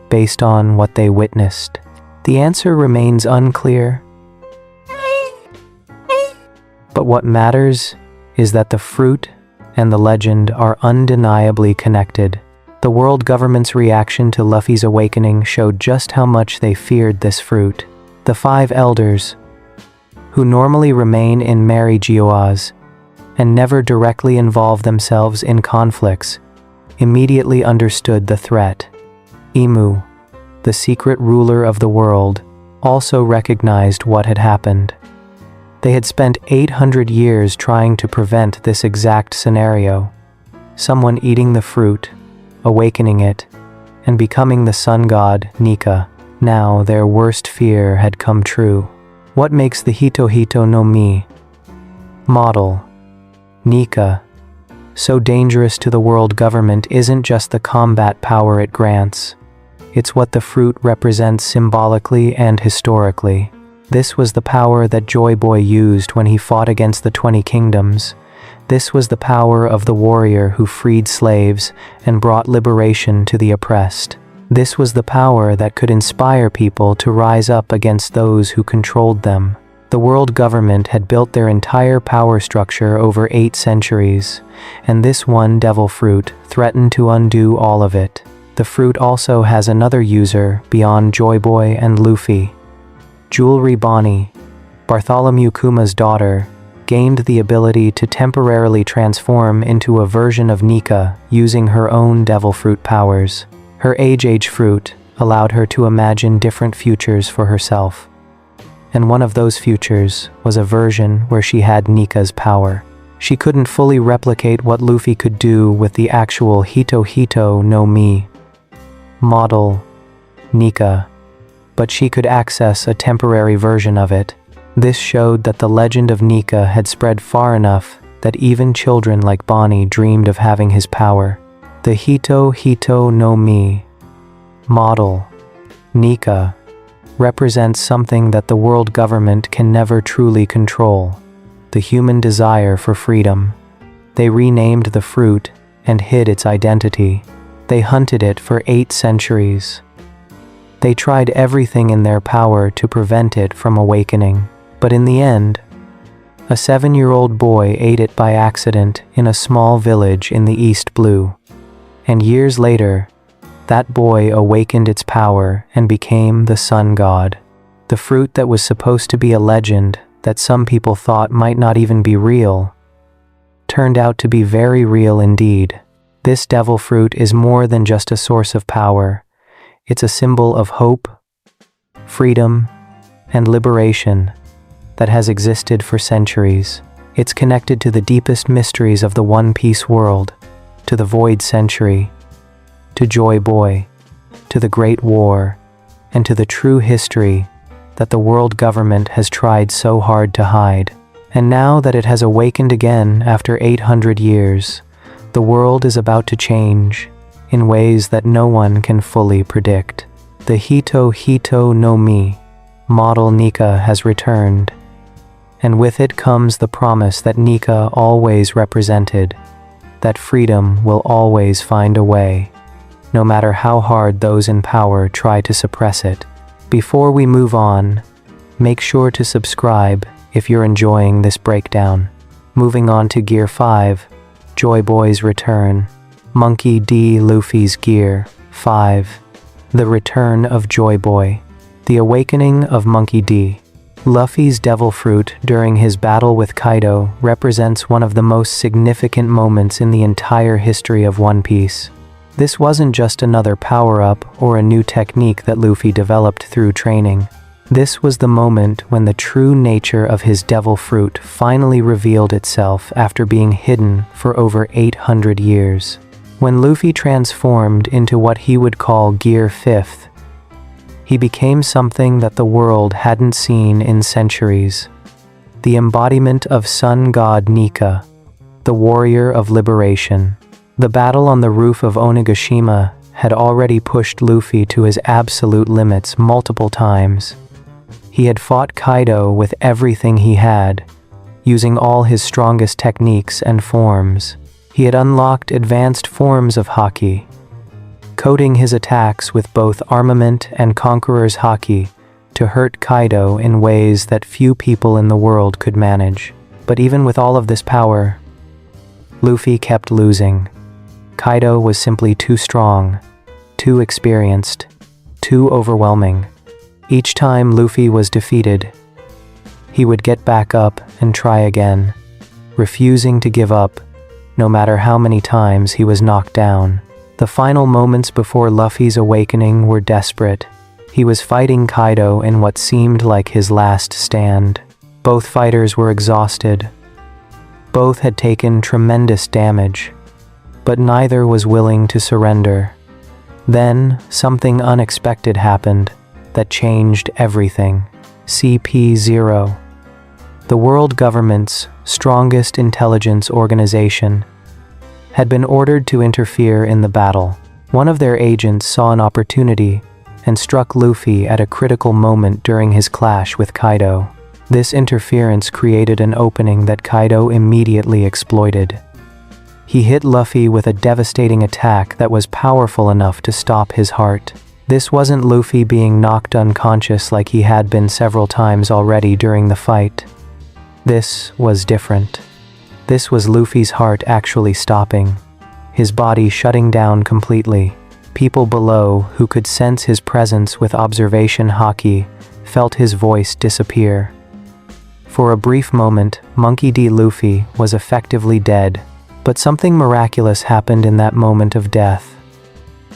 based on what they witnessed. The answer remains unclear. But what matters is that the fruit and the legend are undeniably connected. The world government's reaction to Luffy's awakening showed just how much they feared this fruit. The 5 elders, who normally remain in Mery-Geoise and never directly involve themselves in conflicts, immediately understood the threat. Imu, the secret ruler of the world, also recognized what had happened. They had spent 800 years trying to prevent this exact scenario. Someone eating the fruit, awakening it, and becoming the sun god, Nika. Now their worst fear had come true. What makes the Hito no Mi model, Nika, so dangerous to the world government isn't just the combat power it grants. It's what the fruit represents symbolically and historically. This was the power that Joy Boy used when he fought against the 20 kingdoms. This was the power of the warrior who freed slaves and brought liberation to the oppressed. This was the power that could inspire people to rise up against those who controlled them. The world government had built their entire power structure over 8 centuries, and this one devil fruit threatened to undo all of it. The fruit also has another user beyond Joy Boy and Luffy. Jewelry Bonnie, Bartholomew Kuma's daughter, gained the ability to temporarily transform into a version of Nika using her own devil fruit powers. Her age fruit allowed her to imagine different futures for herself. And one of those futures was a version where she had Nika's power. She couldn't fully replicate what Luffy could do with the actual Hito Hito no Mi model Nika, but she could access a temporary version of it. This showed that the legend of Nika had spread far enough that even children like Bonnie dreamed of having his power. The Hito Hito no Mi model Nika represents something that the world government can never truly control: the human desire for freedom. They renamed the fruit and hid its identity. They hunted it for 8 centuries. They tried everything in their power to prevent it from awakening. But in the end, a 7-year-old boy ate it by accident in a small village in the East Blue. And years later, that boy awakened its power and became the sun god. The fruit that was supposed to be a legend that some people thought might not even be real turned out to be very real indeed. This devil fruit is more than just a source of power. It's a symbol of hope, freedom, and liberation that has existed for centuries. It's connected to the deepest mysteries of the One Piece world, to the Void Century, to Joy Boy, to the Great War, and to the true history that the world government has tried so hard to hide. And now that it has awakened again after 800 years, the world is about to change in ways that no one can fully predict. The Hito Hito no Mi model Nika has returned, and with it comes the promise that Nika always represented, that freedom will always find a way, no matter how hard those in power try to suppress it. Before we move on, make sure to subscribe if you're enjoying this breakdown. Moving on to Gear 5, Joy Boy's Return. Monkey D. Luffy's Gear 5. The Return of Joy Boy. The Awakening of Monkey D. Luffy's devil fruit during his battle with Kaido represents one of the most significant moments in the entire history of One Piece. This wasn't just another power-up or a new technique that Luffy developed through training. This was the moment when the true nature of his devil fruit finally revealed itself after being hidden for over 800 years. When Luffy transformed into what he would call Gear 5th, he became something that the world hadn't seen in centuries. The embodiment of Sun God Nika, the warrior of liberation. The battle on the roof of Onigashima had already pushed Luffy to his absolute limits multiple times. He had fought Kaido with everything he had, using all his strongest techniques and forms. He had unlocked advanced forms of Haki, coating his attacks with both armament and Conqueror's Haki to hurt Kaido in ways that few people in the world could manage. But even with all of this power, Luffy kept losing. Kaido was simply too strong, too experienced, too overwhelming. Each time Luffy was defeated, he would get back up and try again, refusing to give up, no matter how many times he was knocked down. The final moments before Luffy's awakening were desperate. He was fighting Kaido in what seemed like his last stand. Both fighters were exhausted. Both had taken tremendous damage, but neither was willing to surrender. Then, something unexpected happened that changed everything. CP0, the world government's strongest intelligence organization, had been ordered to interfere in the battle. One of their agents saw an opportunity and struck Luffy at a critical moment during his clash with Kaido. This interference created an opening that Kaido immediately exploited. He hit Luffy with a devastating attack that was powerful enough to stop his heart. This wasn't Luffy being knocked unconscious like he had been several times already during the fight. This was different. This was Luffy's heart actually stopping, his body shutting down completely. People below, who could sense his presence with observation haki, felt his voice disappear. For a brief moment, Monkey D. Luffy was effectively dead, but something miraculous happened in that moment of death.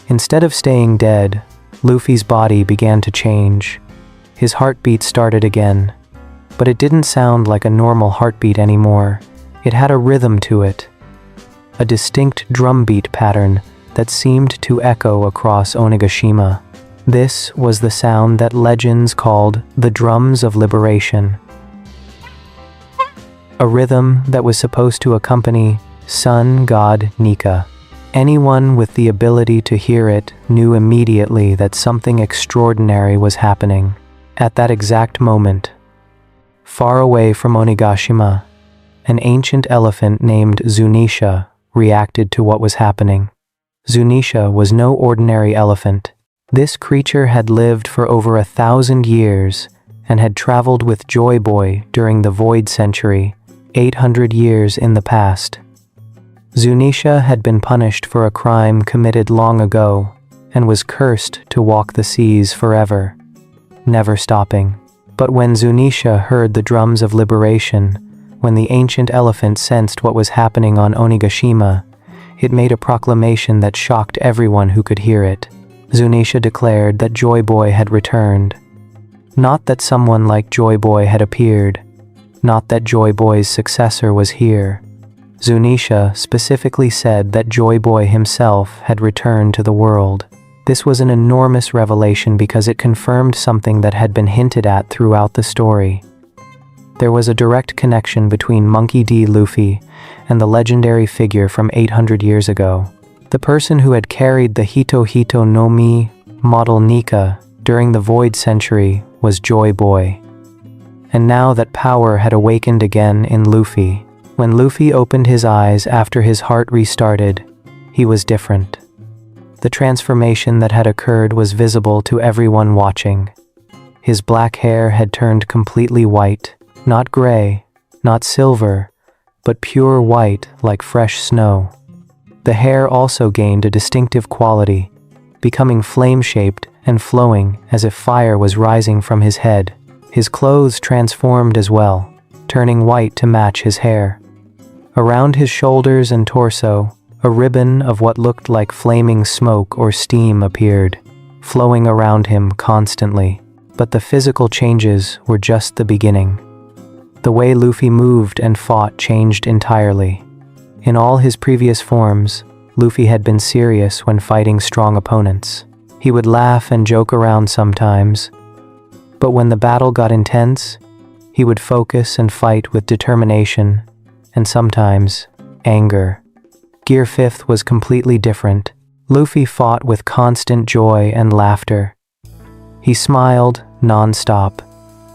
Instead of staying dead, Luffy's body began to change. His heartbeat started again, but it didn't sound like a normal heartbeat anymore. It had a rhythm to it, a distinct drumbeat pattern that seemed to echo across Onigashima. This was the sound that legends called the Drums of Liberation. A rhythm that was supposed to accompany Sun God Nika. Anyone with the ability to hear it knew immediately that something extraordinary was happening. At that exact moment, far away from Onigashima, an ancient elephant named Zunisha reacted to what was happening. Zunisha was no ordinary elephant. This creature had lived for over 1,000 years and had traveled with Joy Boy during the Void Century, 800 years in the past. Zunisha had been punished for a crime committed long ago and was cursed to walk the seas forever, never stopping. But when Zunisha heard the drums of liberation, when the ancient elephant sensed what was happening on Onigashima, it made a proclamation that shocked everyone who could hear it. Zunisha declared that Joy Boy had returned. Not that someone like Joy Boy had appeared. Not that Joy Boy's successor was here. Zunisha specifically said that Joy Boy himself had returned to the world. This was an enormous revelation because it confirmed something that had been hinted at throughout the story. There was a direct connection between Monkey D. Luffy and the legendary figure from 800 years ago. The person who had carried the Hito Hito no Mi model Nika during the Void Century was Joy Boy. And now that power had awakened again in Luffy. When Luffy opened his eyes after his heart restarted, he was different. The transformation that had occurred was visible to everyone watching. His black hair had turned completely white, not gray, not silver, but pure white like fresh snow. The hair also gained a distinctive quality, becoming flame-shaped and flowing as if fire was rising from his head. His clothes transformed as well, turning white to match his hair. Around his shoulders and torso, a ribbon of what looked like flaming smoke or steam appeared, flowing around him constantly. But the physical changes were just the beginning. The way Luffy moved and fought changed entirely. In all his previous forms, Luffy had been serious when fighting strong opponents. He would laugh and joke around sometimes, but when the battle got intense, he would focus and fight with determination and sometimes anger. Gear 5th was completely different. Luffy fought with constant joy and laughter. He smiled non-stop.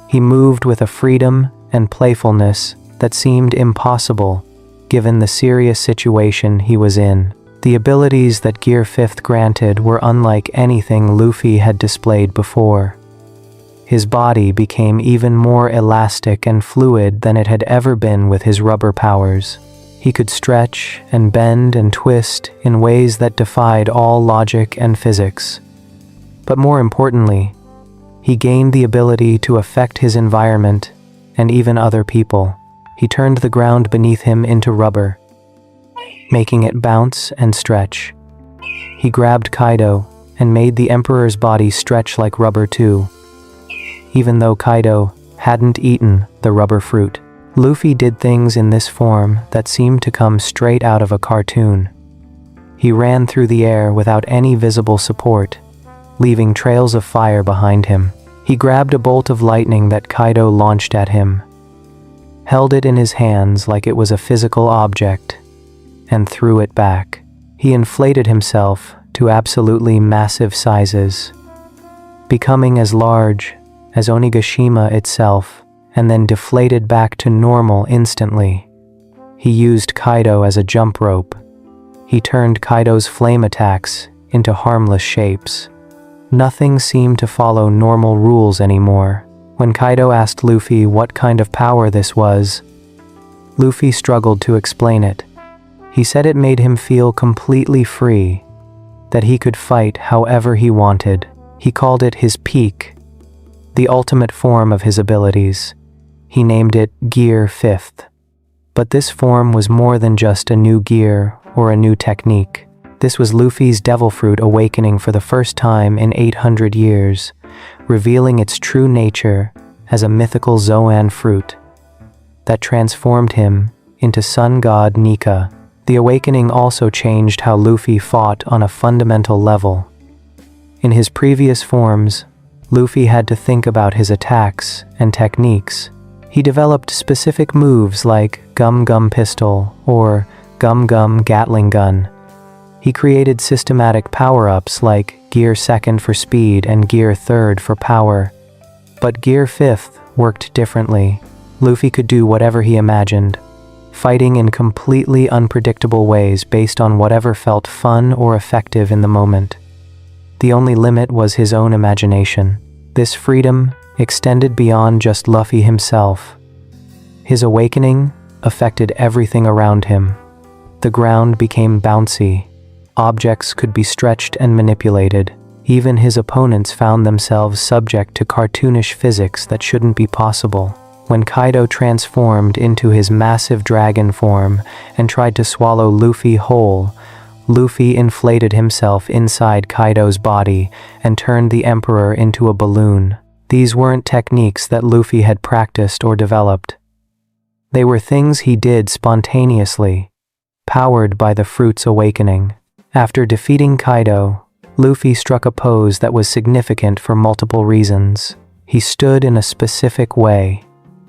He moved with a freedom and playfulness that seemed impossible given the serious situation he was in. The abilities that Gear 5th granted were unlike anything Luffy had displayed before. His body became even more elastic and fluid than it had ever been with his rubber powers. He could stretch and bend and twist in ways that defied all logic and physics. But more importantly, he gained the ability to affect his environment and even other people. He turned the ground beneath him into rubber, making it bounce and stretch. He grabbed Kaido and made the Emperor's body stretch like rubber too, even though Kaido hadn't eaten the rubber fruit. Luffy did things in this form that seemed to come straight out of a cartoon. He ran through the air without any visible support, leaving trails of fire behind him. He grabbed a bolt of lightning that Kaido launched at him, held it in his hands like it was a physical object, and threw it back. He inflated himself to absolutely massive sizes, becoming as large as Onigashima itself, and then deflated back to normal instantly. He used Kaido as a jump rope. He turned Kaido's flame attacks into harmless shapes. Nothing seemed to follow normal rules anymore. When Kaido asked Luffy what kind of power this was, Luffy struggled to explain it. He said it made him feel completely free, that he could fight however he wanted. He called it his peak, the ultimate form of his abilities. He named it Gear 5th. But this form was more than just a new gear or a new technique. This was Luffy's Devil Fruit awakening for the first time in 800 years, revealing its true nature as a mythical Zoan fruit that transformed him into Sun God Nika. The awakening also changed how Luffy fought on a fundamental level. In his previous forms, Luffy had to think about his attacks and techniques. He developed specific moves like Gum Gum Pistol or Gum Gum Gatling Gun. He created systematic power-ups like Gear 2nd for speed and Gear 3rd for power. But Gear 5th worked differently. Luffy could do whatever he imagined, fighting in completely unpredictable ways based on whatever felt fun or effective in the moment. The only limit was his own imagination. This freedom extended beyond just Luffy himself. His awakening affected everything around him. The ground became bouncy. Objects could be stretched and manipulated. Even his opponents found themselves subject to cartoonish physics that shouldn't be possible. When Kaido transformed into his massive dragon form and tried to swallow Luffy whole, Luffy inflated himself inside Kaido's body and turned the Emperor into a balloon. These weren't techniques that Luffy had practiced or developed. They were things he did spontaneously, powered by the fruit's awakening. After defeating Kaido, Luffy struck a pose that was significant for multiple reasons. He stood in a specific way,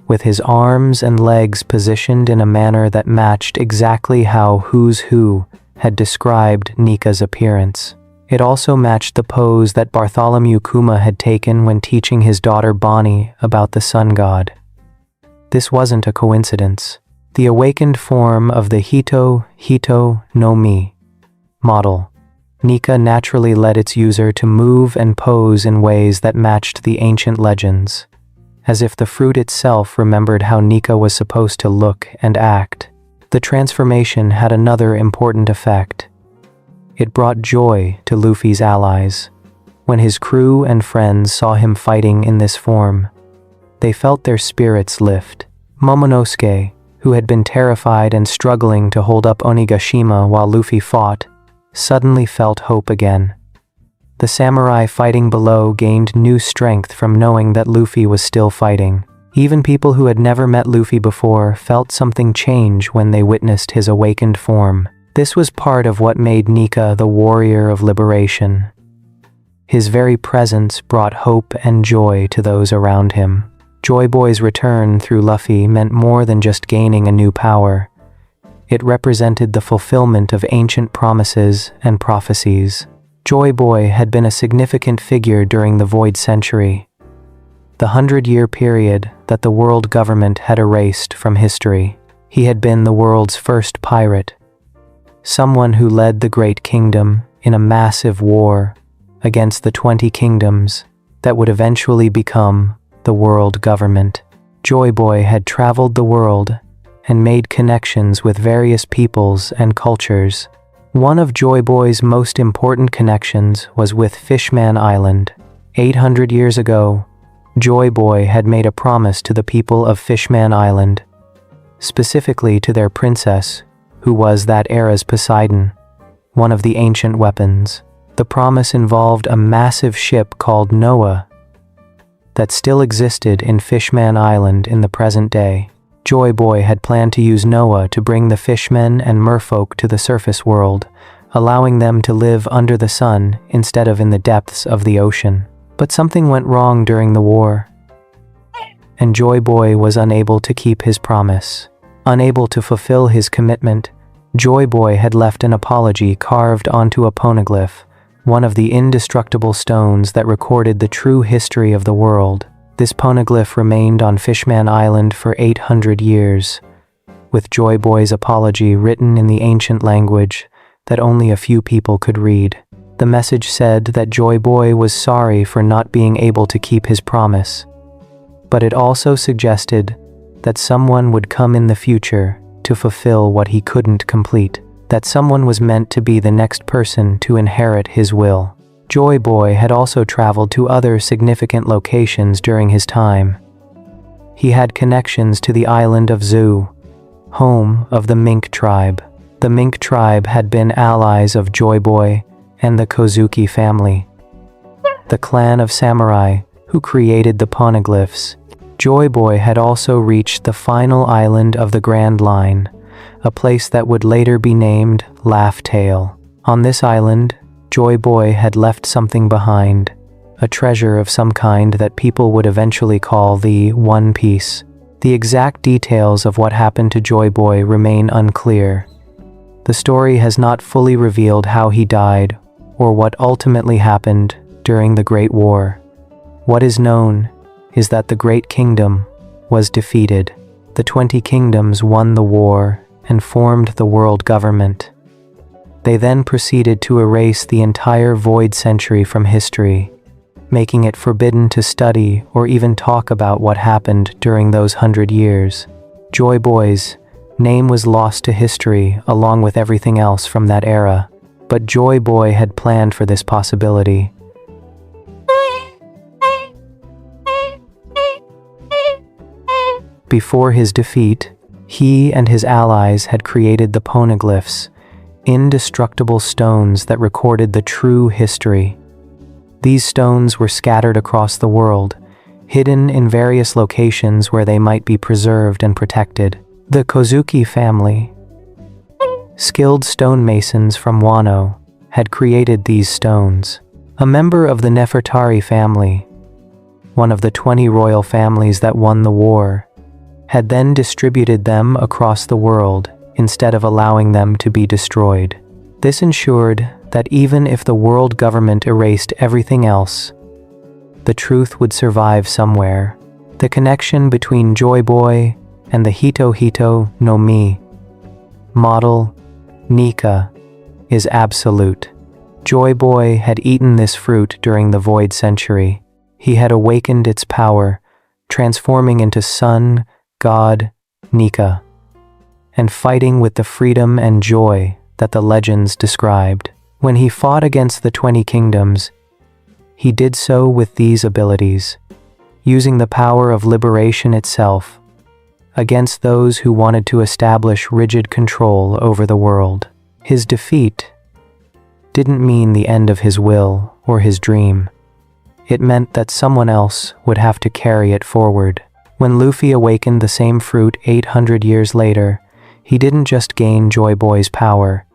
with his arms and legs positioned in a manner that matched exactly how Who's Who had described Nika's appearance. It also matched the pose that Bartholomew Kuma had taken when teaching his daughter Bonnie about the sun god. This wasn't a coincidence. The awakened form of the Hito no Mi model, Nika naturally led its user to move and pose in ways that matched the ancient legends, as if the fruit itself remembered how Nika was supposed to look and act. The transformation had another important effect. It brought joy to Luffy's allies. When his crew and friends saw him fighting in this form, they felt their spirits lift. Momonosuke, who had been terrified and struggling to hold up Onigashima while Luffy fought, suddenly felt hope again. The samurai fighting below gained new strength from knowing that Luffy was still fighting. Even people who had never met Luffy before felt something change when they witnessed his awakened form. This was part of what made Nika the warrior of liberation. His very presence brought hope and joy to those around him. Joy Boy's return through Luffy meant more than just gaining a new power. It represented the fulfillment of ancient promises and prophecies. Joy Boy had been a significant figure during the Void Century, the 100-year period that the world government had erased from history. He had been the world's first pirate, someone who led the Great Kingdom in a massive war against the 20 kingdoms that would eventually become the world government. Joy Boy had traveled the world and made connections with various peoples and cultures. One of Joy Boy's most important connections was with Fishman Island. 800 years ago, Joy Boy had made a promise to the people of Fishman Island, specifically to their princess, who was that era's Poseidon, one of the ancient weapons. The promise involved a massive ship called Noah that still existed in Fishman Island in the present day. Joy Boy had planned to use Noah to bring the fishmen and merfolk to the surface world, allowing them to live under the sun instead of in the depths of the ocean. But something went wrong during the war, and Joy Boy was unable to keep his promise. Unable to fulfill his commitment, Joy Boy had left an apology carved onto a poneglyph, one of the indestructible stones that recorded the true history of the world. This poneglyph remained on Fishman Island for 800 years, with Joy Boy's apology written in the ancient language that only a few people could read. The message said that Joy Boy was sorry for not being able to keep his promise, but it also suggested that someone would come in the future to fulfill what he couldn't complete. that someone was meant to be the next person to inherit his will. Joy Boy had also traveled to other significant locations during his time. He had connections to the island of Zu, home of the Mink tribe. The Mink tribe had been allies of Joy Boy and the Kozuki family, the clan of samurai who created the poneglyphs. Joy Boy had also reached the final island of the Grand Line, a place that would later be named Laugh Tale. On this island, Joy Boy had left something behind, a treasure of some kind that people would eventually call the One Piece. The exact details of what happened to Joy Boy remain unclear. The story has not fully revealed how he died or what ultimately happened during the Great War. What is known is that the Great Kingdom was defeated. The 20 kingdoms won the war and formed the world government. They then proceeded to erase the entire Void Century from history, making it forbidden to study or even talk about what happened during those 100 years. Joy Boy's name was lost to history along with everything else from that era, but Joy Boy had planned for this possibility. Before his defeat, he and his allies had created the poneglyphs, indestructible stones that recorded the true history. These stones were scattered across the world, hidden in various locations where they might be preserved and protected. The Kozuki family, skilled stonemasons from Wano, had created these stones. A member of the Nefertari family, one of the 20 royal families that won the war, had then distributed them across the world instead of allowing them to be destroyed. This ensured that even if the world government erased everything else, the truth would survive somewhere. The connection between Joy Boy and the Hito Hito no Mi model, Nika, is absolute. Joy Boy had eaten this fruit during the Void Century. He had awakened its power, transforming into Sun God Nika, and fighting with the freedom and joy that the legends described. When he fought against the 20 kingdoms, he did so with these abilities, using the power of liberation itself against those who wanted to establish rigid control over the world. His defeat didn't mean the end of his will or his dream. It meant that someone else would have to carry it forward. When Luffy awakened the same fruit 800 years later, he didn't just gain Joy Boy's power.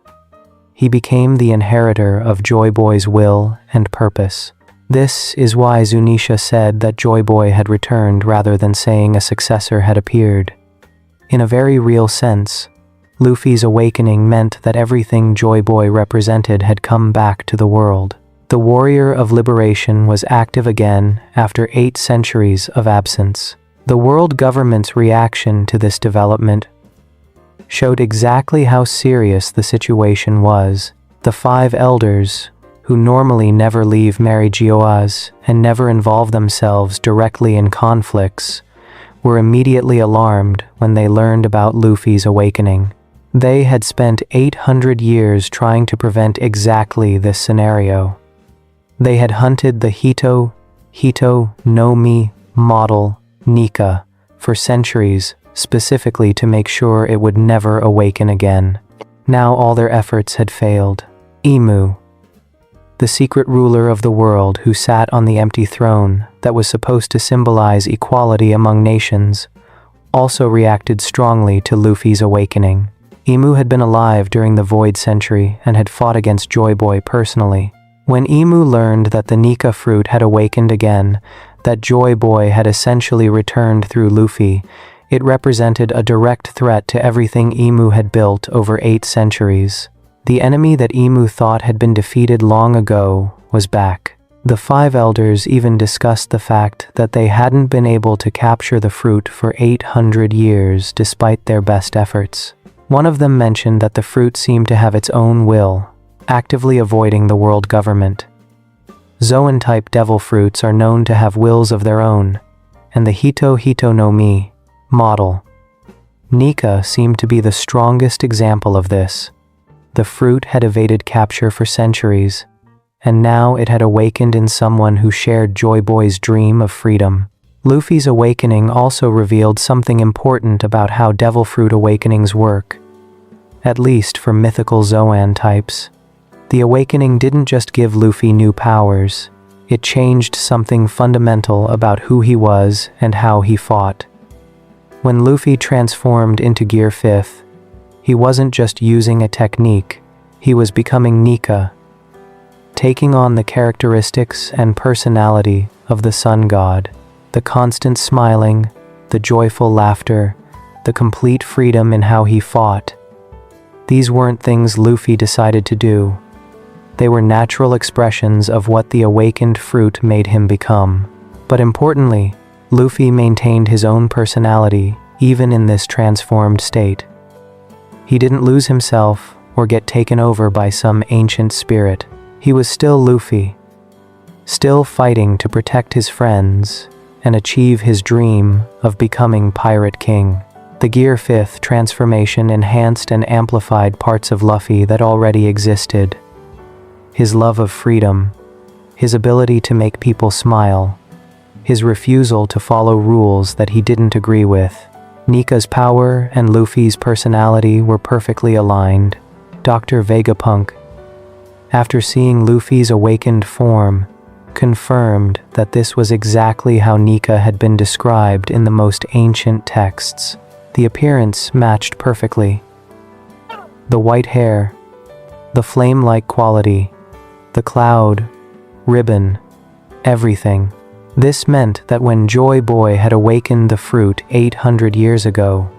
He became the inheritor of Joy Boy's will and purpose. This is why Zunisha said that Joy Boy had returned rather than saying a successor had appeared. In a very real sense, Luffy's awakening meant that everything Joy Boy represented had come back to the world. The warrior of liberation was active again after 8 centuries of absence. The world government's reaction to this development showed exactly how serious the situation was. The 5 elders, who normally never leave Merijioas and never involve themselves directly in conflicts, were immediately alarmed when they learned about Luffy's awakening. They had spent 800 years trying to prevent exactly this scenario. They had hunted the Hito no Mi model, Nika, for centuries, specifically to make sure it would never awaken again. Now all their efforts had failed. Imu, the secret ruler of the world who sat on the empty throne that was supposed to symbolize equality among nations, also reacted strongly to Luffy's awakening. Imu had been alive during the Void Century and had fought against Joy Boy personally. When Imu learned that the Nika fruit had awakened again, that Joy Boy had essentially returned through Luffy, it represented a direct threat to everything Imu had built over 8 centuries. The enemy that Imu thought had been defeated long ago was back. The 5 elders even discussed the fact that they hadn't been able to capture the fruit for 800 years despite their best efforts. One of them mentioned that the fruit seemed to have its own will, actively avoiding the world government. Zoan-type devil fruits are known to have wills of their own, and the Hito no Mi model, Nika, seemed to be the strongest example of this. The fruit had evaded capture for centuries, and now it had awakened in someone who shared Joy Boy's dream of freedom. Luffy's awakening also revealed something important about how devil fruit awakenings work, at least for mythical Zoan types. The awakening didn't just give Luffy new powers, it changed something fundamental about who he was and how he fought. When Luffy transformed into Gear 5th, he wasn't just using a technique, he was becoming Nika, taking on the characteristics and personality of the Sun God. The constant smiling, the joyful laughter, the complete freedom in how he fought. These weren't things Luffy decided to do. They were natural expressions of what the awakened fruit made him become. But importantly, Luffy maintained his own personality even in this transformed state. He didn't lose himself or get taken over by some ancient spirit. He was still Luffy, still fighting to protect his friends and achieve his dream of becoming Pirate King. The Gear 5th transformation enhanced and amplified parts of Luffy that already existed. His love of freedom, his ability to make people smile, his refusal to follow rules that he didn't agree with. Nika's power and Luffy's personality were perfectly aligned. Dr. Vegapunk, after seeing Luffy's awakened form, confirmed that this was exactly how Nika had been described in the most ancient texts. The appearance matched perfectly. The white hair, the flame-like quality, the cloud, ribbon, everything. This meant that when Joy Boy had awakened the fruit 800 years ago,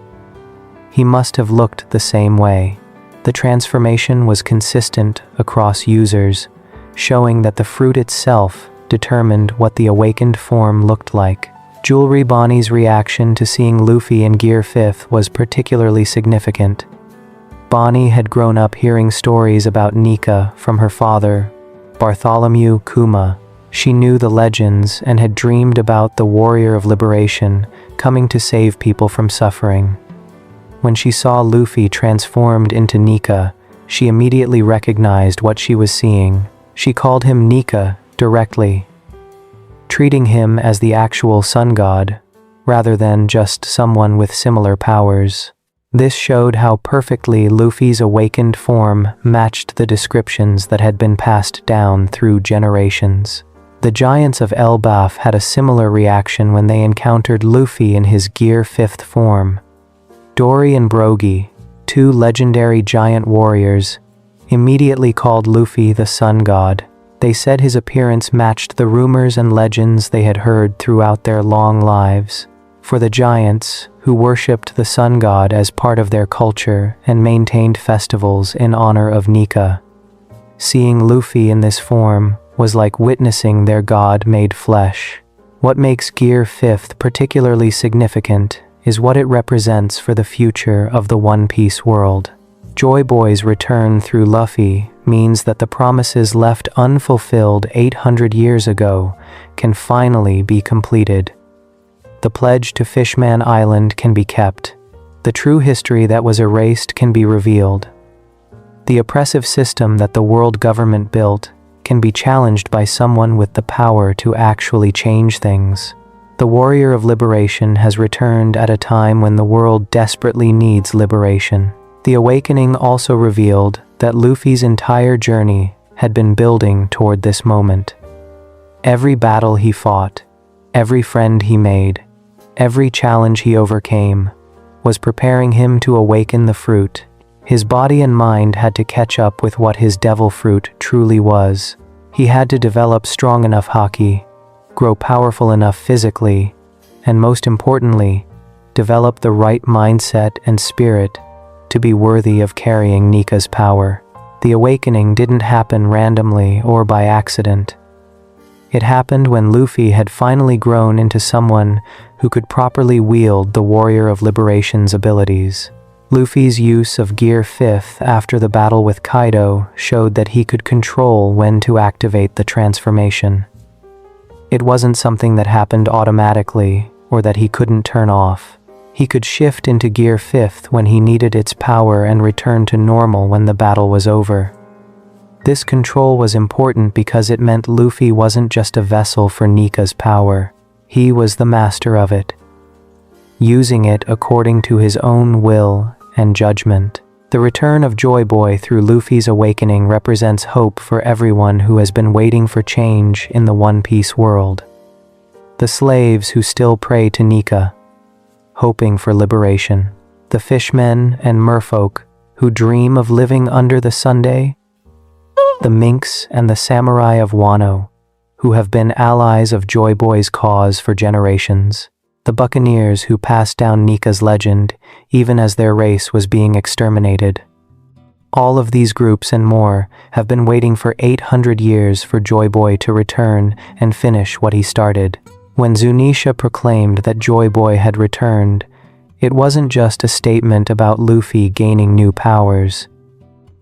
he must have looked the same way. The transformation was consistent across users, showing that the fruit itself determined what the awakened form looked like. Jewelry Bonnie's reaction to seeing Luffy in Gear 5th was particularly significant. Bonnie had grown up hearing stories about Nika from her father, Bartholomew Kuma. She knew the legends and had dreamed about the warrior of liberation coming to save people from suffering. When she saw Luffy transformed into Nika, she immediately recognized what she was seeing. She called him Nika directly, treating him as the actual sun god, rather than just someone with similar powers. This showed how perfectly Luffy's awakened form matched the descriptions that had been passed down through generations. The Giants of Elbaf had a similar reaction when they encountered Luffy in his Gear 5th form. Dory and Brogy, two legendary giant warriors, immediately called Luffy the Sun God. They said his appearance matched the rumors and legends they had heard throughout their long lives. For the Giants, who worshipped the Sun God as part of their culture and maintained festivals in honor of Nika, seeing Luffy in this form was like witnessing their god made flesh. What makes Gear 5th particularly significant is what it represents for the future of the One Piece world. Joy Boy's return through Luffy means that the promises left unfulfilled 800 years ago can finally be completed. The pledge to Fishman Island can be kept. The true history that was erased can be revealed. The oppressive system that the world government built can be challenged by someone with the power to actually change things. The warrior of liberation has returned at a time when the world desperately needs liberation. The awakening also revealed that Luffy's entire journey had been building toward this moment. Every battle he fought, every friend he made, every challenge he overcame, was preparing him to awaken the fruit. His body and mind had to catch up with what his devil fruit truly was. He had to develop strong enough haki, grow powerful enough physically, and most importantly, develop the right mindset and spirit to be worthy of carrying Nika's power. The awakening didn't happen randomly or by accident. It happened when Luffy had finally grown into someone who could properly wield the Warrior of Liberation's abilities. Luffy's use of Gear 5th after the battle with Kaido showed that he could control when to activate the transformation. It wasn't something that happened automatically or that he couldn't turn off. He could shift into gear 5th when he needed its power and return to normal when the battle was over. This control was important because it meant Luffy wasn't just a vessel for Nika's power. He was the master of it, using it according to his own will and judgment. The return of Joy Boy through Luffy's awakening represents hope for everyone who has been waiting for change in the One Piece world. The slaves who still pray to Nika, hoping for liberation. The fishmen and merfolk who dream of living under the Sunday. The minks and the samurai of Wano, who have been allies of Joy Boy's cause for generations. The buccaneers who passed down Nika's legend, even as their race was being exterminated. All of these groups and more have been waiting for 800 years for Joy Boy to return and finish what he started. When Zunisha proclaimed that Joy Boy had returned, it wasn't just a statement about Luffy gaining new powers.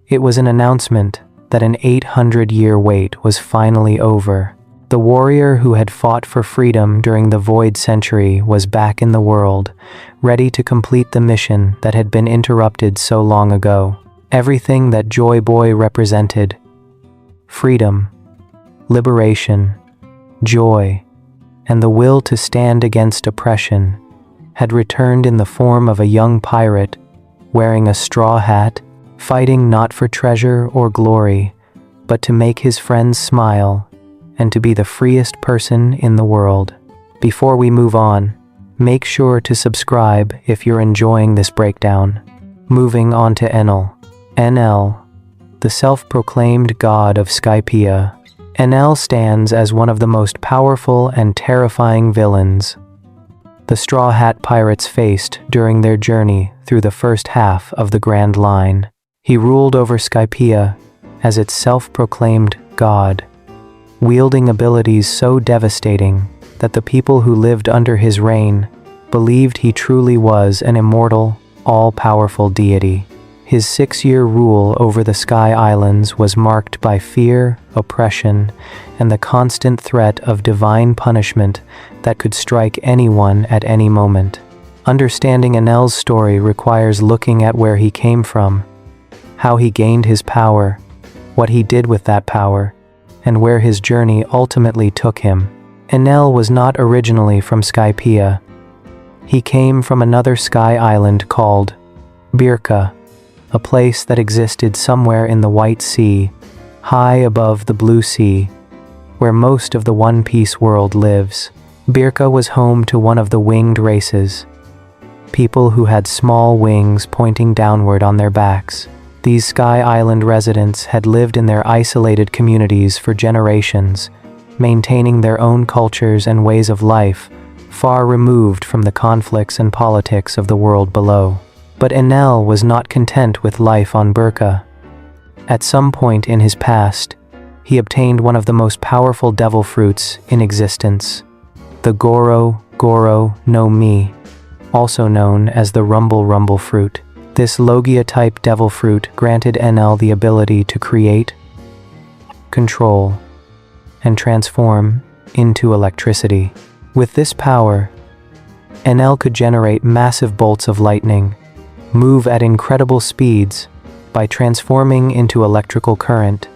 It was an announcement that an 800-year wait was finally over. The warrior who had fought for freedom during the Void Century was back in the world, ready to complete the mission that had been interrupted so long ago. Everything that Joy Boy represented, freedom, liberation, joy, and the will to stand against oppression, had returned in the form of a young pirate, wearing a straw hat, fighting not for treasure or glory, but to make his friends smile and to be the freest person in the world. Before we move on, make sure to subscribe if you're enjoying this breakdown. Moving on to Enel. Enel, the self-proclaimed god of Skypiea. Enel stands as one of the most powerful and terrifying villains the Straw Hat Pirates faced during their journey through the first half of the Grand Line. He ruled over Skypiea as its self-proclaimed god, wielding abilities so devastating that the people who lived under his reign believed he truly was an immortal, all-powerful deity. His 6-year rule over the Sky Islands was marked by fear, oppression, and the constant threat of divine punishment that could strike anyone at any moment. Understanding Enel's story requires looking at where he came from, how he gained his power, what he did with that power, and where his journey ultimately took him. Enel was not originally from Skypiea. He came from another sky island called Birka, a place that existed somewhere in the White Sea, high above the Blue Sea, where most of the One Piece world lives. Birka was home to one of the winged races, people who had small wings pointing downward on their backs. These Sky Island residents had lived in their isolated communities for generations, maintaining their own cultures and ways of life, far removed from the conflicts and politics of the world below. But Enel was not content with life on Birka. At some point in his past, he obtained one of the most powerful devil fruits in existence, the Goro Goro no Mi, also known as the Rumble Rumble fruit. This Logia-type devil fruit granted Enel the ability to create, control, and transform into electricity. With this power, Enel could generate massive bolts of lightning, move at incredible speeds by transforming into electrical current,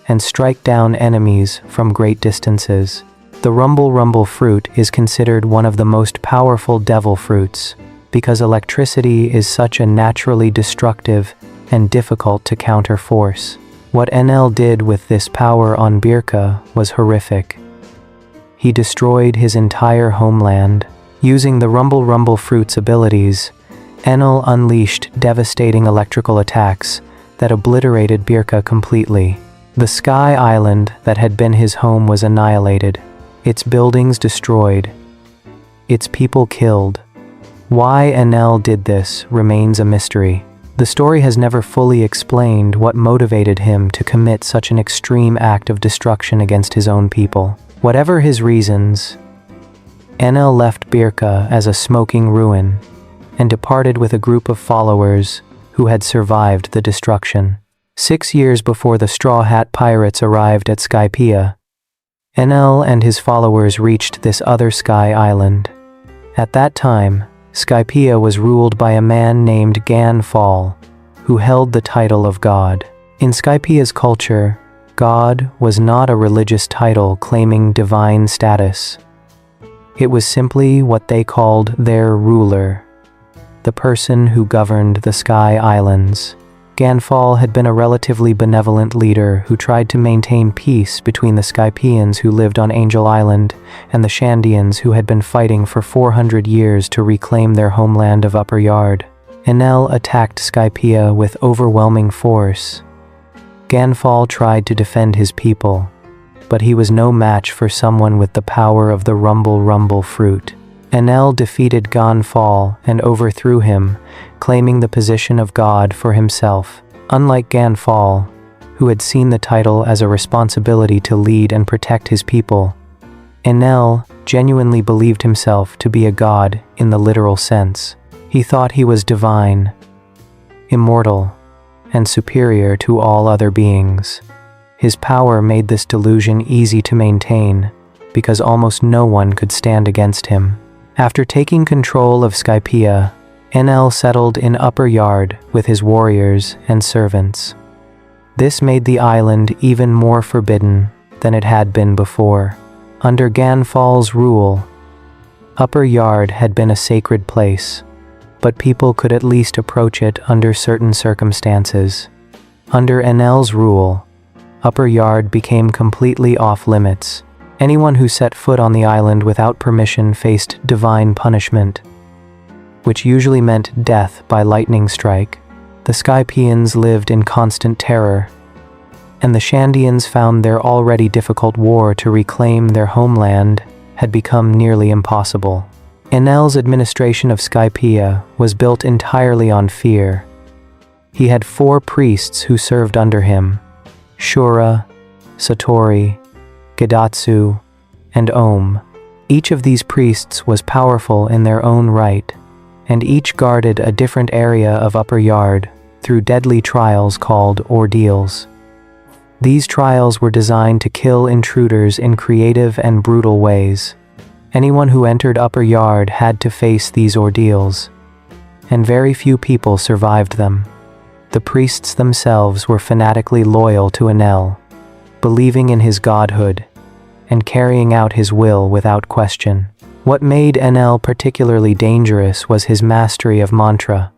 and strike down enemies from great distances. The Rumble Rumble fruit is considered one of the most powerful devil fruits because electricity is such a naturally destructive and difficult to counter force. What Enel did with this power on Birka was horrific. He destroyed his entire homeland. Using the Rumble Rumble fruit's abilities, Enel unleashed devastating electrical attacks that obliterated Birka completely. The Sky Island that had been his home was annihilated, its buildings destroyed, its people killed. Why Enel did this remains a mystery. The story has never fully explained what motivated him to commit such an extreme act of destruction against his own people. Whatever his reasons, Enel left Birka as a smoking ruin and departed with a group of followers who had survived the destruction. 6 years before the Straw Hat Pirates arrived at Skypiea, Enel and his followers reached this other sky island. At that time, Skypiea was ruled by a man named Ganfall, who held the title of god. In Skypiea's culture, God was not a religious title claiming divine status. It was simply what they called their ruler, the person who governed the Sky Islands. Ganfall had been a relatively benevolent leader who tried to maintain peace between the Skypieans who lived on Angel Island and the Shandians who had been fighting for 400 years to reclaim their homeland of Upper Yard. Enel attacked Skypiea with overwhelming force. Ganfall tried to defend his people, but he was no match for someone with the power of the Rumble fruit. Enel defeated Ganfall and overthrew him, claiming the position of god for himself. Unlike Ganfall, who had seen the title as a responsibility to lead and protect his people, Enel genuinely believed himself to be a god in the literal sense. He thought he was divine, immortal, and superior to all other beings. His power made this delusion easy to maintain, because almost no one could stand against him. After taking control of Skypiea, Enel settled in Upper Yard with his warriors and servants. This made the island even more forbidden than it had been before. Under Ganfall's rule, Upper Yard had been a sacred place, but people could at least approach it under certain circumstances. Under Enel's rule, Upper Yard became completely off-limits. Anyone who set foot on the island without permission faced divine punishment, which usually meant death by lightning strike. The Skypieans lived in constant terror, and the Shandians found their already difficult war to reclaim their homeland had become nearly impossible. Enel's administration of Skypiea was built entirely on fear. He had 4 priests who served under him: Shura, Satori, Gidatsu, and Om. Each of these priests was powerful in their own right, and each guarded a different area of Upper Yard through deadly trials called ordeals. These trials were designed to kill intruders in creative and brutal ways. Anyone who entered Upper Yard had to face these ordeals, and very few people survived them. The priests themselves were fanatically loyal to Enel, believing in his godhood and carrying out his will without question. What made Enel particularly dangerous was his mastery of mantra.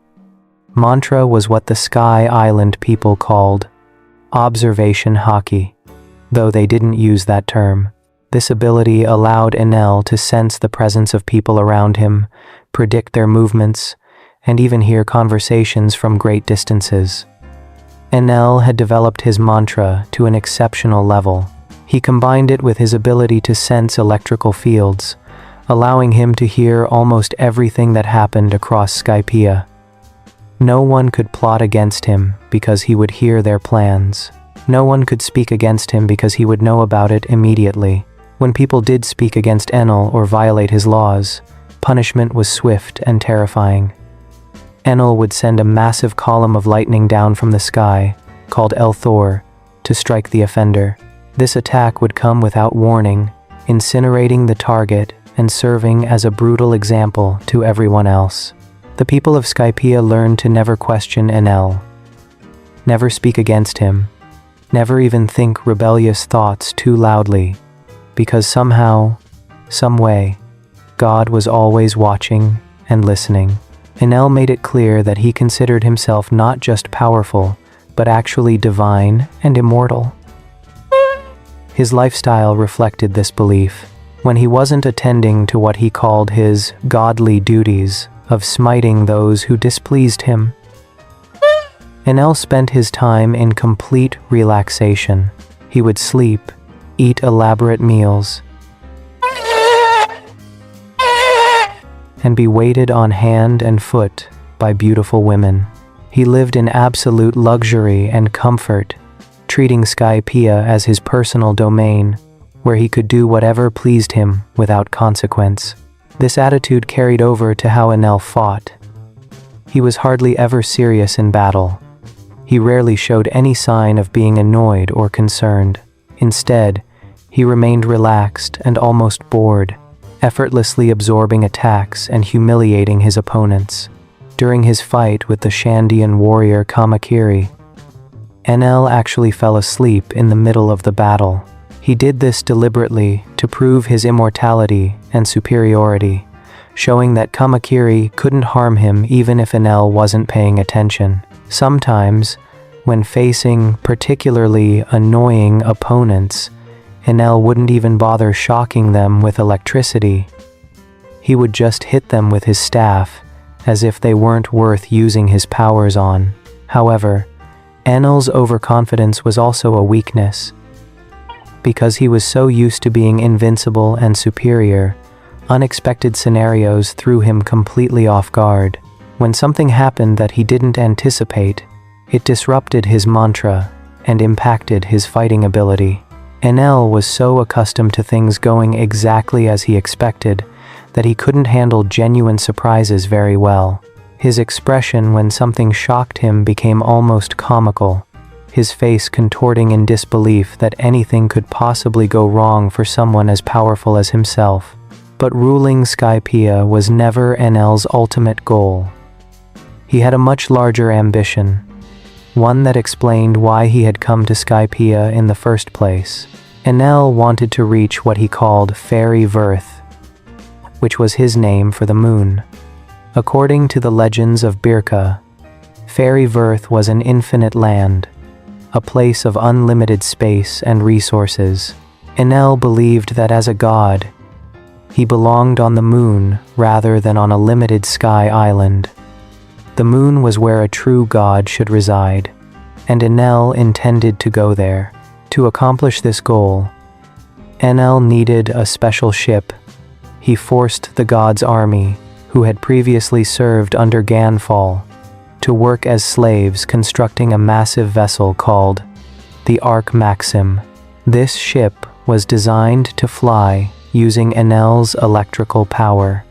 Mantra was what the Sky Island people called observation haki, though they didn't use that term. This ability allowed Enel to sense the presence of people around him, predict their movements, and even hear conversations from great distances. Enel had developed his mantra to an exceptional level. He combined it with his ability to sense electrical fields, allowing him to hear almost everything that happened across Skypiea. No one could plot against him because he would hear their plans. No one could speak against him because he would know about it immediately. When people did speak against Enel or violate his laws, punishment was swift and terrifying. Enel would send a massive column of lightning down from the sky, called El Thor, to strike the offender. This attack would come without warning, incinerating the target and serving as a brutal example to everyone else. The people of Skypiea learned to never question Enel, never speak against him, never even think rebellious thoughts too loudly, because somehow, some way, God was always watching and listening. Enel made it clear that he considered himself not just powerful, but actually divine and immortal. His lifestyle reflected this belief. When he wasn't attending to what he called his godly duties of smiting those who displeased him, Enel spent his time in complete relaxation. He would sleep, eat elaborate meals, and be waited on hand and foot by beautiful women. He lived in absolute luxury and comfort, treating Skypiea as his personal domain, where he could do whatever pleased him without consequence. This attitude carried over to how Enel fought. He was hardly ever serious in battle. He rarely showed any sign of being annoyed or concerned. Instead, he remained relaxed and almost bored, effortlessly absorbing attacks and humiliating his opponents. During his fight with the Shandian warrior Kamakiri, Enel actually fell asleep in the middle of the battle. He did this deliberately to prove his immortality and superiority, showing that Kamakiri couldn't harm him even if Enel wasn't paying attention. Sometimes, when facing particularly annoying opponents, Enel wouldn't even bother shocking them with electricity. He would just hit them with his staff, as if they weren't worth using his powers on. However, Enel's overconfidence was also a weakness. Because he was so used to being invincible and superior, unexpected scenarios threw him completely off guard. When something happened that he didn't anticipate, it disrupted his mantra and impacted his fighting ability. Enel was so accustomed to things going exactly as he expected that he couldn't handle genuine surprises very well. His expression when something shocked him became almost comical, his face contorting in disbelief that anything could possibly go wrong for someone as powerful as himself. But ruling Skypiea was never Enel's ultimate goal. He had a much larger ambition, one that explained why he had come to Skypiea in the first place. Enel wanted to reach what he called Fairy Verth, which was his name for the moon. According to the legends of Birka, Fairy Verth was an infinite land, a place of unlimited space and resources. Enel believed that as a god, he belonged on the moon rather than on a limited sky island. The moon was where a true god should reside, and Enel intended to go there. To accomplish this goal, Enel needed a special ship. He forced the god's army, who had previously served under Ganfall, to work as slaves constructing a massive vessel called the Ark Maxim. This ship was designed to fly using Enel's electrical power.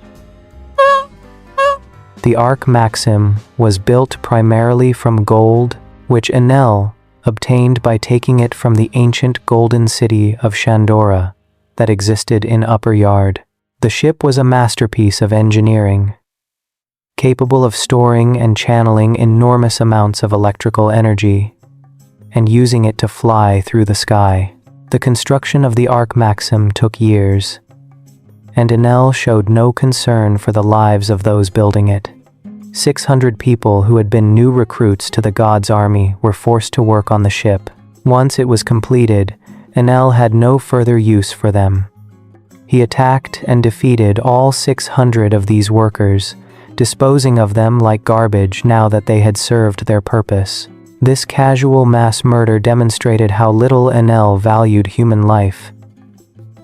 The Ark Maxim was built primarily from gold, which Enel obtained by taking it from the ancient golden city of Shandora that existed in Upper Yard. The ship was a masterpiece of engineering, capable of storing and channeling enormous amounts of electrical energy and using it to fly through the sky. The construction of the Ark Maxim took years, and Enel showed no concern for the lives of those building it. 600 people who had been new recruits to the god's army were forced to work on the ship. Once it was completed, Enel had no further use for them. He attacked and defeated all 600 of these workers, disposing of them like garbage now that they had served their purpose. This casual mass murder demonstrated how little Enel valued human life,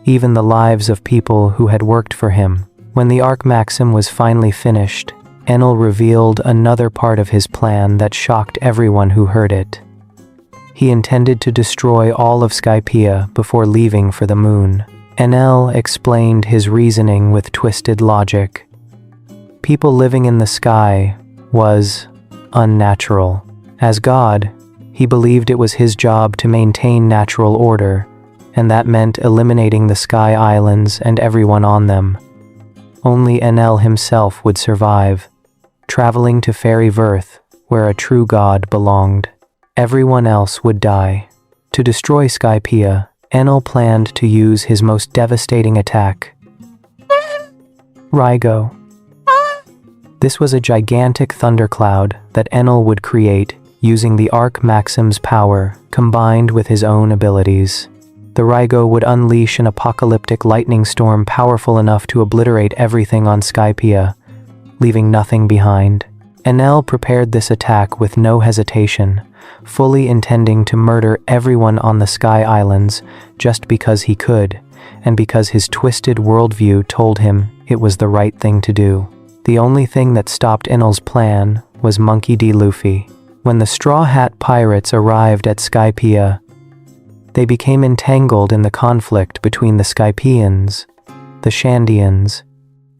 even the lives of people who had worked for him. When the Ark Maxim was finally finished, Enel revealed another part of his plan that shocked everyone who heard it. He intended to destroy all of Skypiea before leaving for the moon. Enel explained his reasoning with twisted logic. People living in the sky was unnatural. As God, he believed it was his job to maintain natural order, and that meant eliminating the sky islands and everyone on them. Only Enel himself would survive, traveling to Fairy Verth, where a true god belonged. Everyone else would die. To destroy Skypiea, Enel planned to use his most devastating attack, Rygo. This was a gigantic thundercloud that Enel would create using the Ark Maxim's power combined with his own abilities. The Rygo would unleash an apocalyptic lightning storm powerful enough to obliterate everything on Skypiea, leaving nothing behind. Enel prepared this attack with no hesitation, fully intending to murder everyone on the Sky Islands just because he could, and because his twisted worldview told him it was the right thing to do. The only thing that stopped Enel's plan was Monkey D. Luffy. When the Straw Hat Pirates arrived at Skypiea, they became entangled in the conflict between the Skypieans, the Shandians,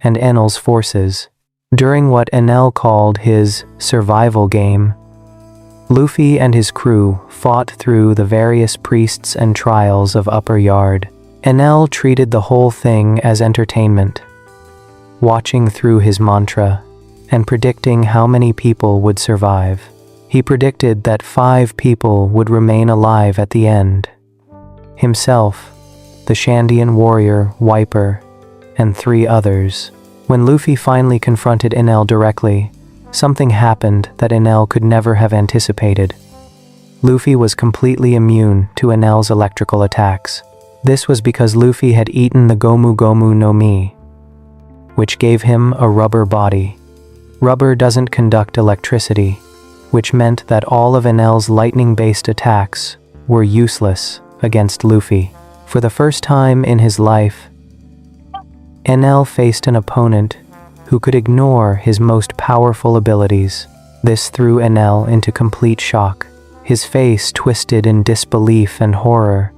and Enel's forces. During what Enel called his survival game, Luffy and his crew fought through the various priests and trials of Upper Yard. Enel treated the whole thing as entertainment, watching through his mantra and predicting how many people would survive. He predicted that 5 people would remain alive at the end: himself, the Shandian warrior Wiper, and 3 others. When Luffy finally confronted Enel directly, something happened that Enel could never have anticipated. Luffy was completely immune to Enel's electrical attacks. This was because Luffy had eaten the Gomu Gomu no Mi, which gave him a rubber body. Rubber doesn't conduct electricity, which meant that all of Enel's lightning-based attacks were useless against Luffy. For the first time in his life, Enel faced an opponent who could ignore his most powerful abilities. This threw Enel into complete shock. His face twisted in disbelief and horror.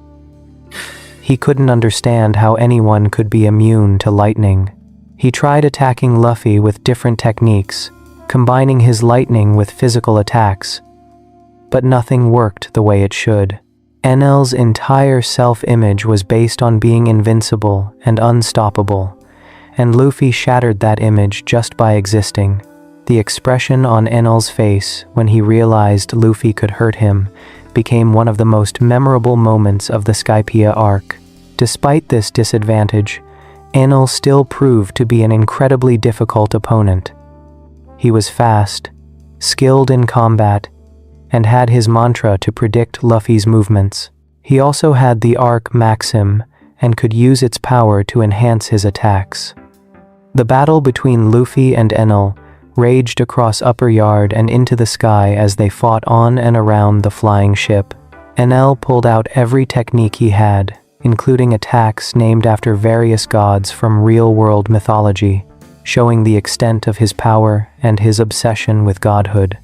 He couldn't understand how anyone could be immune to lightning. He tried attacking Luffy with different techniques, combining his lightning with physical attacks, but nothing worked the way it should. Enel's entire self-image was based on being invincible and unstoppable, and Luffy shattered that image just by existing. The expression on Enel's face when he realized Luffy could hurt him became one of the most memorable moments of the Skypiea arc. Despite this disadvantage, Enel still proved to be an incredibly difficult opponent. He was fast, skilled in combat, and had his mantra to predict Luffy's movements. He also had the Arc Maxim and could use its power to enhance his attacks. The battle between Luffy and Enel raged across Upper Yard and into the sky as they fought on and around the flying ship. Enel pulled out every technique he had, including attacks named after various gods from real-world mythology, showing the extent of his power and his obsession with godhood.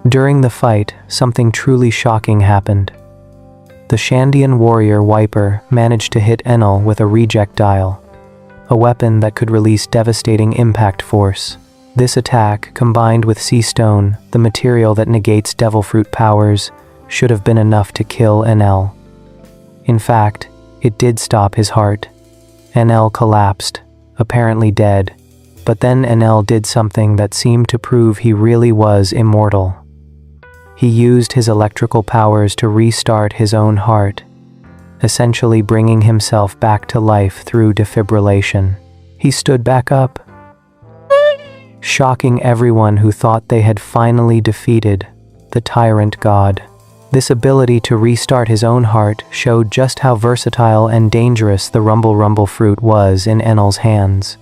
During the fight, something truly shocking happened. The Shandian warrior Wiper managed to hit Enel with a rejectile, a weapon that could release devastating impact force. This attack, combined with Sea Stone, the material that negates Devil Fruit powers, should have been enough to kill Enel. In fact, it did stop his heart. Enel collapsed, apparently dead, but then Enel did something that seemed to prove he really was immortal. He used his electrical powers to restart his own heart, essentially bringing himself back to life through defibrillation. He stood back up, shocking everyone who thought they had finally defeated the tyrant god. This ability to restart his own heart showed just how versatile and dangerous the Rumble Rumble fruit was in Enel's hands.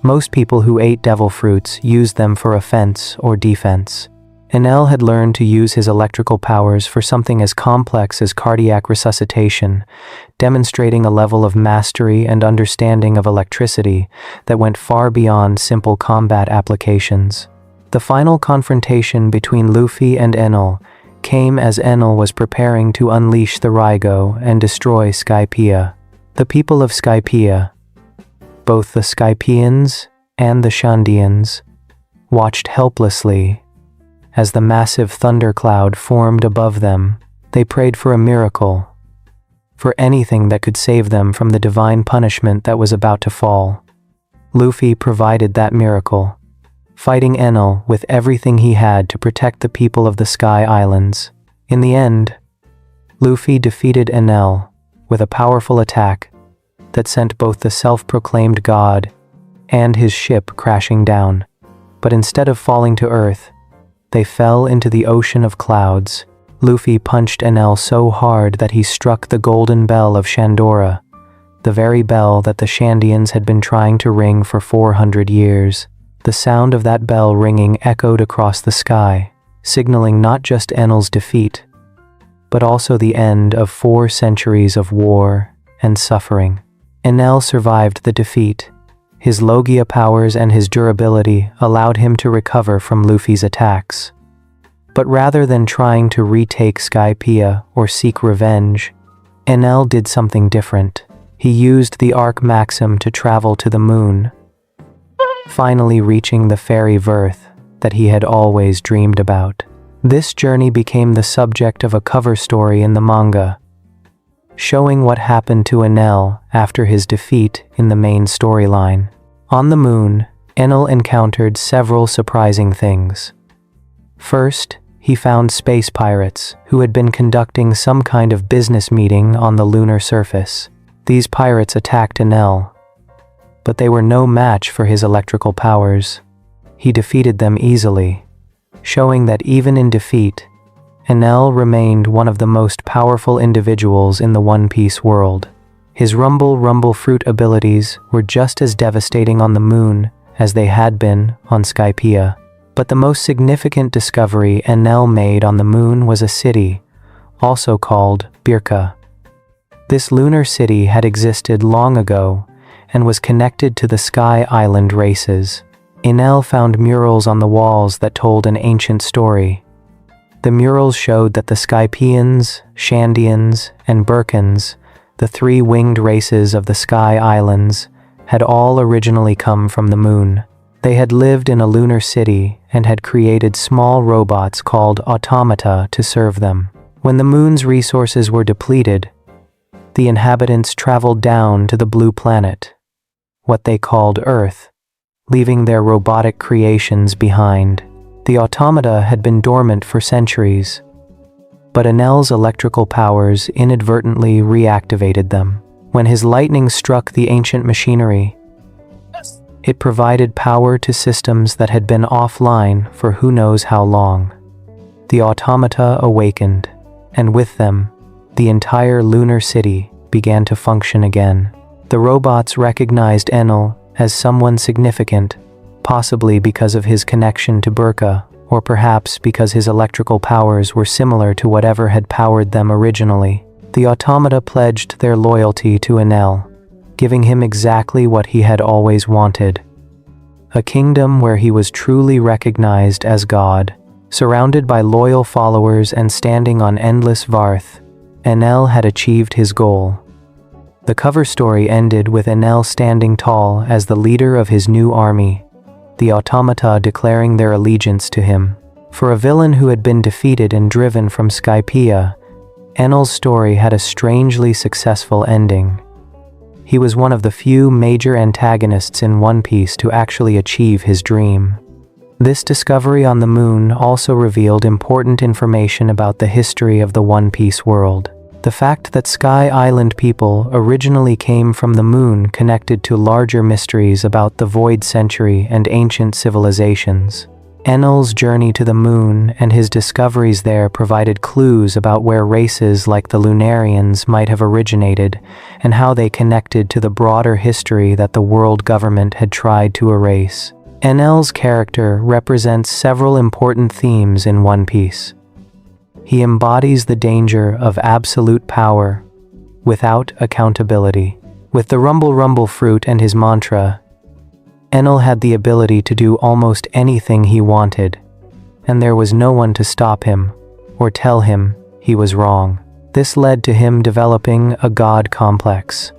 Most people who ate devil fruits used them for offense or defense. Enel had learned to use his electrical powers for something as complex as cardiac resuscitation, demonstrating a level of mastery and understanding of electricity that went far beyond simple combat applications. The final confrontation between Luffy and Enel came as Enel was preparing to unleash the Raigo and destroy Skypiea. The people of Skypiea, both the Skypieans and the Shandians, watched helplessly as the massive thundercloud formed above them. They prayed for a miracle, for anything that could save them from the divine punishment that was about to fall. Luffy provided that miracle, fighting Enel with everything he had to protect the people of the Sky Islands. In the end, Luffy defeated Enel with a powerful attack that sent both the self-proclaimed god and his ship crashing down. But instead of falling to Earth, they fell into the ocean of clouds. Luffy punched Enel so hard that he struck the golden bell of Shandora, the very bell that the Shandians had been trying to ring for 400 years. The sound of that bell ringing echoed across the sky, signaling not just Enel's defeat, but also the end of 4 centuries of war and suffering. Enel survived the defeat. His Logia powers and his durability allowed him to recover from Luffy's attacks. But rather than trying to retake Skypiea or seek revenge, Enel did something different. He used the Arc Maxim to travel to the moon, finally reaching the fairy Verth that he had always dreamed about. This journey became the subject of a cover story in the manga, showing what happened to Enel after his defeat in the main storyline. On the moon, Enel encountered several surprising things. First, he found space pirates who had been conducting some kind of business meeting on the lunar surface. These pirates attacked Enel, but they were no match for his electrical powers. He defeated them easily, showing that even in defeat, Enel remained one of the most powerful individuals in the One Piece world. His Rumble Fruit abilities were just as devastating on the moon as they had been on Skypiea. But the most significant discovery Enel made on the moon was a city, also called Birka. This lunar city had existed long ago and was connected to the Sky Island races. Enel found murals on the walls that told an ancient story. The murals showed that the Skypieans, Shandians, and Birkans, the three winged races of the Sky Islands, had all originally come from the moon. They had lived in a lunar city and had created small robots called automata to serve them. When the moon's resources were depleted, the inhabitants traveled down to the blue planet, what they called Earth, leaving their robotic creations behind. The automata had been dormant for centuries, but Enel's electrical powers inadvertently reactivated them. When his lightning struck the ancient machinery, it provided power to systems that had been offline for who knows how long. The automata awakened, and with them, the entire lunar city began to function again. The robots recognized Enel as someone significant, possibly because of his connection to Birka, or perhaps because his electrical powers were similar to whatever had powered them originally. The automata pledged their loyalty to Enel, giving him exactly what he had always wanted: a kingdom where he was truly recognized as God. Surrounded by loyal followers and standing on endless Varth, Enel had achieved his goal. The cover story ended with Enel standing tall as the leader of his new army, the automata declaring their allegiance to him. For a villain who had been defeated and driven from Skypiea, Enel's story had a strangely successful ending. He was one of the few major antagonists in One Piece to actually achieve his dream. This discovery on the moon also revealed important information about the history of the One Piece world. The fact that Sky Island people originally came from the moon connected to larger mysteries about the Void Century and ancient civilizations. Enel's journey to the moon and his discoveries there provided clues about where races like the Lunarians might have originated and how they connected to the broader history that the world government had tried to erase. Enel's character represents several important themes in One Piece. He embodies the danger of absolute power without accountability. With the Rumble Fruit and his mantra, Enel had the ability to do almost anything he wanted, and there was no one to stop him or tell him he was wrong. This led to him developing a god complex,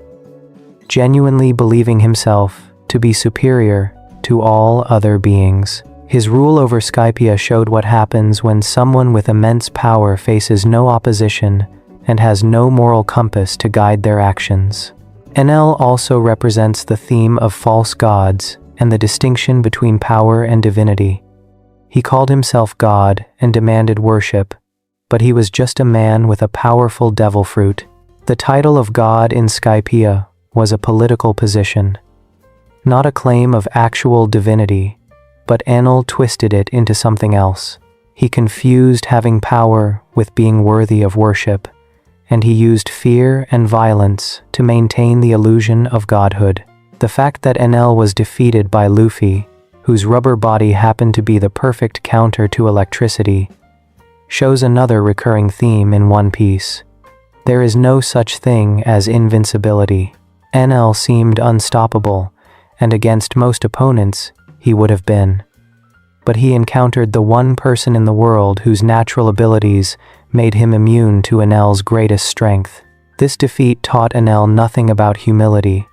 genuinely believing himself to be superior to all other beings. His rule over Skypiea showed what happens when someone with immense power faces no opposition and has no moral compass to guide their actions. Enel also represents the theme of false gods and the distinction between power and divinity. He called himself God and demanded worship, but he was just a man with a powerful devil fruit. The title of God in Skypiea was a political position, not a claim of actual divinity, but Enel twisted it into something else. He confused having power with being worthy of worship, and he used fear and violence to maintain the illusion of godhood. The fact that Enel was defeated by Luffy, whose rubber body happened to be the perfect counter to electricity, shows another recurring theme in One Piece. There is no such thing as invincibility. Enel seemed unstoppable, and against most opponents, he would have been. But he encountered the one person in the world whose natural abilities made him immune to Enel's greatest strength. This defeat taught Enel nothing about humility,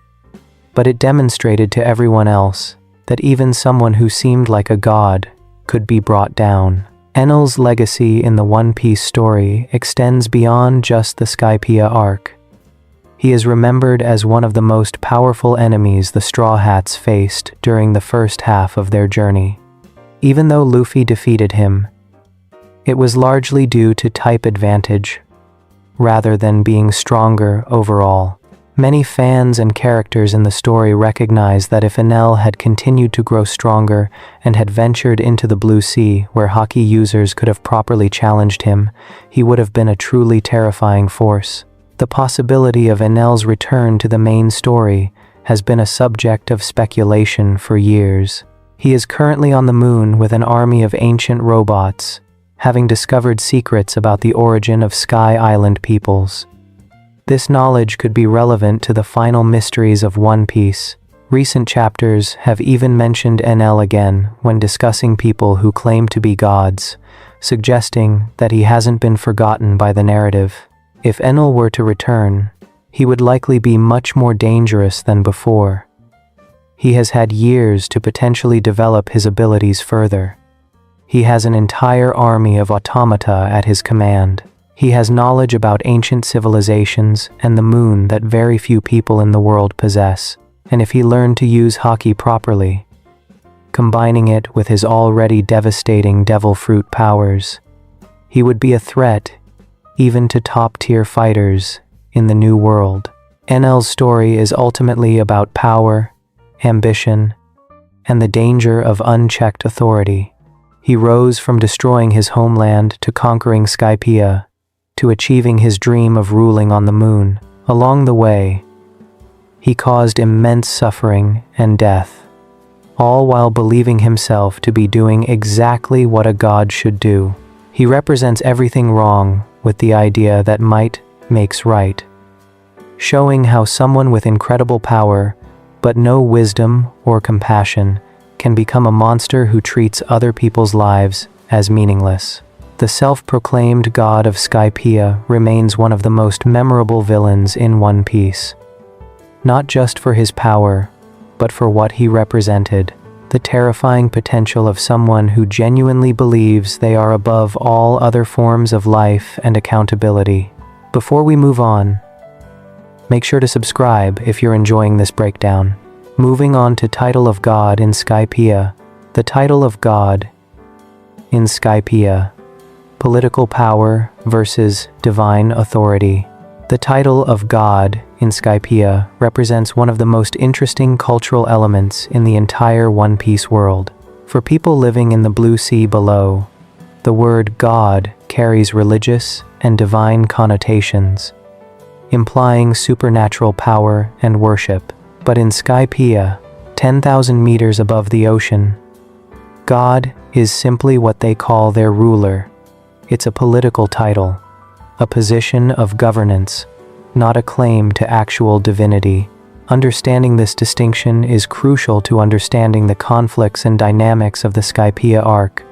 but it demonstrated to everyone else that even someone who seemed like a god could be brought down. Enel's legacy in the One Piece story extends beyond just the Skypiea arc. He is remembered as one of the most powerful enemies the Straw Hats faced during the first half of their journey. Even though Luffy defeated him, it was largely due to type advantage, rather than being stronger overall. Many fans and characters in the story recognize that if Enel had continued to grow stronger and had ventured into the Blue Sea, where Haki users could have properly challenged him, he would have been a truly terrifying force. The possibility of Enel's return to the main story has been a subject of speculation for years. He is currently on the moon with an army of ancient robots, having discovered secrets about the origin of Sky Island peoples. This knowledge could be relevant to the final mysteries of One Piece. Recent chapters have even mentioned Enel again when discussing people who claim to be gods, suggesting that he hasn't been forgotten by the narrative. If Enel were to return, he would likely be much more dangerous than before. He has had years to potentially develop his abilities further. He has an entire army of automata at his command. He has knowledge about ancient civilizations and the moon that very few people in the world possess. And if he learned to use Haki properly, combining it with his already devastating devil fruit powers, he would be a threat even to top-tier fighters in the New World. Enel's story is ultimately about power, ambition, and the danger of unchecked authority. He rose from destroying his homeland to conquering Skypiea, to achieving his dream of ruling on the moon. Along the way, he caused immense suffering and death, all while believing himself to be doing exactly what a god should do. He represents everything wrong with the idea that might makes right, showing how someone with incredible power but no wisdom or compassion can become a monster who treats other people's lives as meaningless. The self-proclaimed god of Skypiea remains one of the most memorable villains in One Piece. Not just for his power, but for what he represented, the terrifying potential of someone who genuinely believes they are above all other forms of life and accountability. Before we move on, make sure to subscribe if you're enjoying this breakdown. Moving on to Title of God in Skypiea. The Title of God in Skypiea. Political power versus divine authority. The title of God in Skypiea represents one of the most interesting cultural elements in the entire One Piece world. For people living in the Blue Sea below, the word God carries religious and divine connotations, implying supernatural power and worship. But in Skypiea, 10,000 meters above the ocean, God is simply what they call their ruler. It's a political title, a position of governance, not a claim to actual divinity. Understanding this distinction is crucial to understanding the conflicts and dynamics of the Skypiea arc,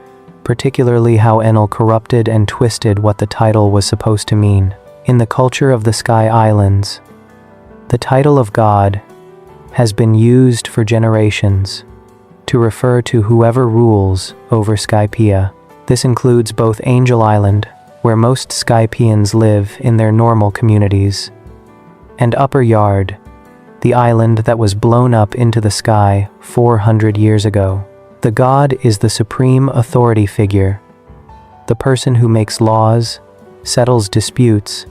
particularly how Enel corrupted and twisted what the title was supposed to mean. In the culture of the Sky Islands, the title of God has been used for generations to refer to whoever rules over Skypiea. This includes both Angel Island, where most Skypieans live in their normal communities, and Upper Yard, the island that was blown up into the sky 400 years ago. The god is the supreme authority figure, the person who makes laws, settles disputes,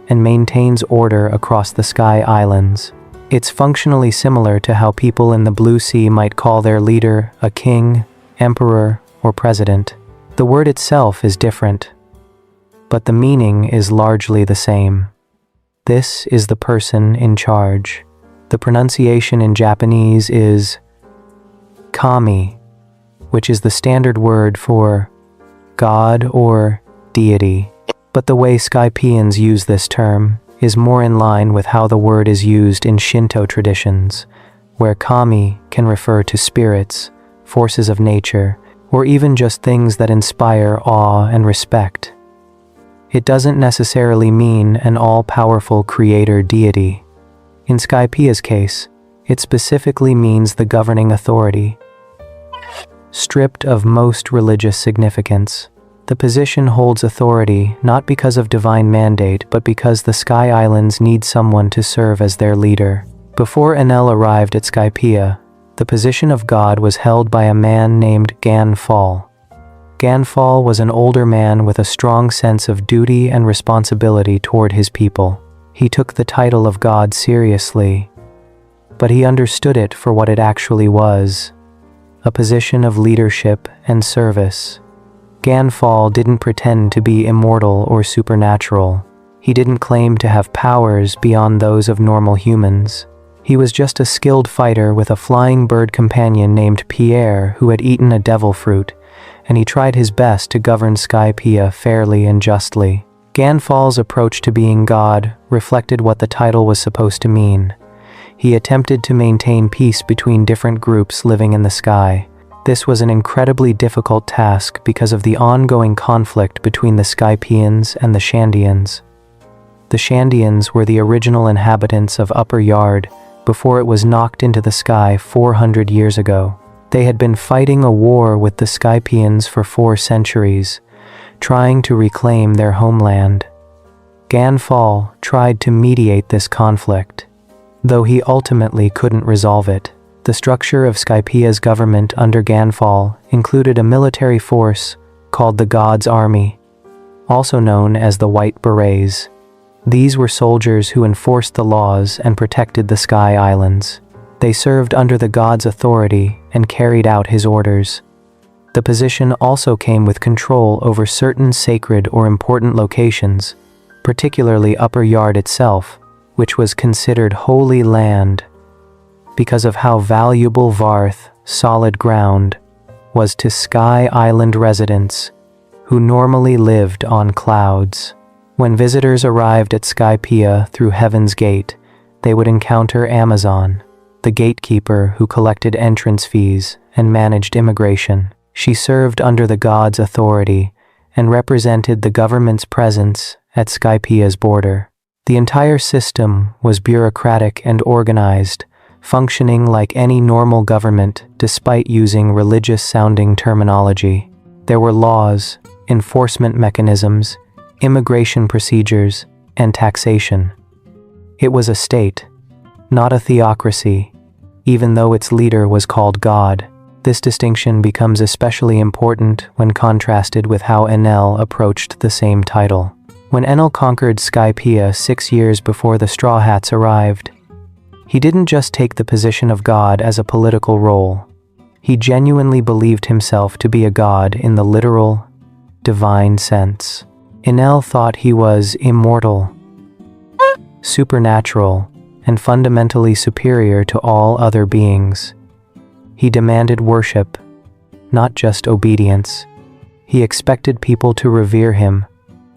and maintains order across the Sky Islands. It's functionally similar to how people in the Blue Sea might call their leader a king, emperor, or president. The word itself is different, but the meaning is largely the same. This is the person in charge. The pronunciation in Japanese is kami, which is the standard word for god or deity. But the way Skypieans use this term is more in line with how the word is used in Shinto traditions, where kami can refer to spirits, forces of nature, or even just things that inspire awe and respect. It doesn't necessarily mean an all-powerful creator deity. In Skypiea's case, it specifically means the governing authority. Stripped of most religious significance, The position holds authority not because of divine mandate but because the Sky Islands need someone to serve as their leader. Before Enel arrived at Skypiea, the position of God was held by a man named Ganfall. Ganfall was an older man with a strong sense of duty and responsibility toward his people. He took the title of God seriously, but he understood it for what it actually was, a position of leadership and service. Ganfall didn't pretend to be immortal or supernatural. He didn't claim to have powers beyond those of normal humans. He was just a skilled fighter with a flying bird companion named Pierre who had eaten a devil fruit, and he tried his best to govern Skypiea fairly and justly. Ganfall's approach to being God reflected what the title was supposed to mean. He attempted to maintain peace between different groups living in the sky. This was an incredibly difficult task because of the ongoing conflict between the Skypieans and the Shandians. The Shandians were the original inhabitants of Upper Yard before it was knocked into the sky 400 years ago. They had been fighting a war with the Skypieans for 4 centuries, trying to reclaim their homeland. Ganfall tried to mediate this conflict, though he ultimately couldn't resolve it. The structure of Skypiea's government under Ganfall included a military force called the God's Army, also known as the White Berets. These were soldiers who enforced the laws and protected the Sky Islands. They served under the God's authority and carried out his orders. The position also came with control over certain sacred or important locations, particularly Upper Yard itself, which was considered holy land because of how valuable Varth, solid ground, was to Sky Island residents who normally lived on clouds. When visitors arrived at Skypiea through Heaven's Gate, they would encounter Amazon, the gatekeeper who collected entrance fees and managed immigration. She served under the God's authority and represented the government's presence at Skypiea's border. The entire system was bureaucratic and organized, functioning like any normal government despite using religious-sounding terminology. There were laws, enforcement mechanisms, immigration procedures, and taxation. It was a state, not a theocracy, even though its leader was called God. This distinction becomes especially important when contrasted with how Enel approached the same title. When Enel conquered Skypiea 6 years before the Straw Hats arrived, he didn't just take the position of God as a political role. He genuinely believed himself to be a god in the literal, divine sense. Enel thought he was immortal, supernatural, and fundamentally superior to all other beings. He demanded worship, not just obedience. He expected people to revere him,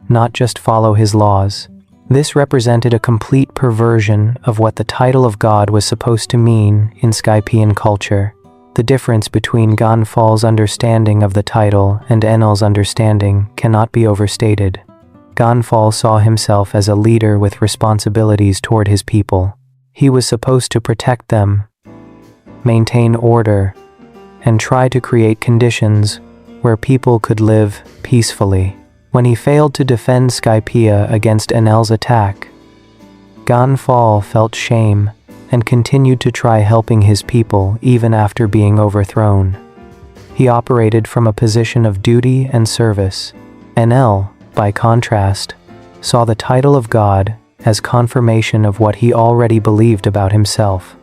not just follow his laws. This represented a complete perversion of what the title of God was supposed to mean in Skypiean culture. The difference between Ganfall's understanding of the title and Enel's understanding cannot be overstated. Ganfall saw himself as a leader with responsibilities toward his people. He was supposed to protect them, maintain order, and try to create conditions where people could live peacefully. When he failed to defend Skypiea against Enel's attack, Ganfall felt shame and continued to try helping his people even after being overthrown. He operated from a position of duty and service. Enel, by contrast, saw the title of God as confirmation of what he already believed about himself,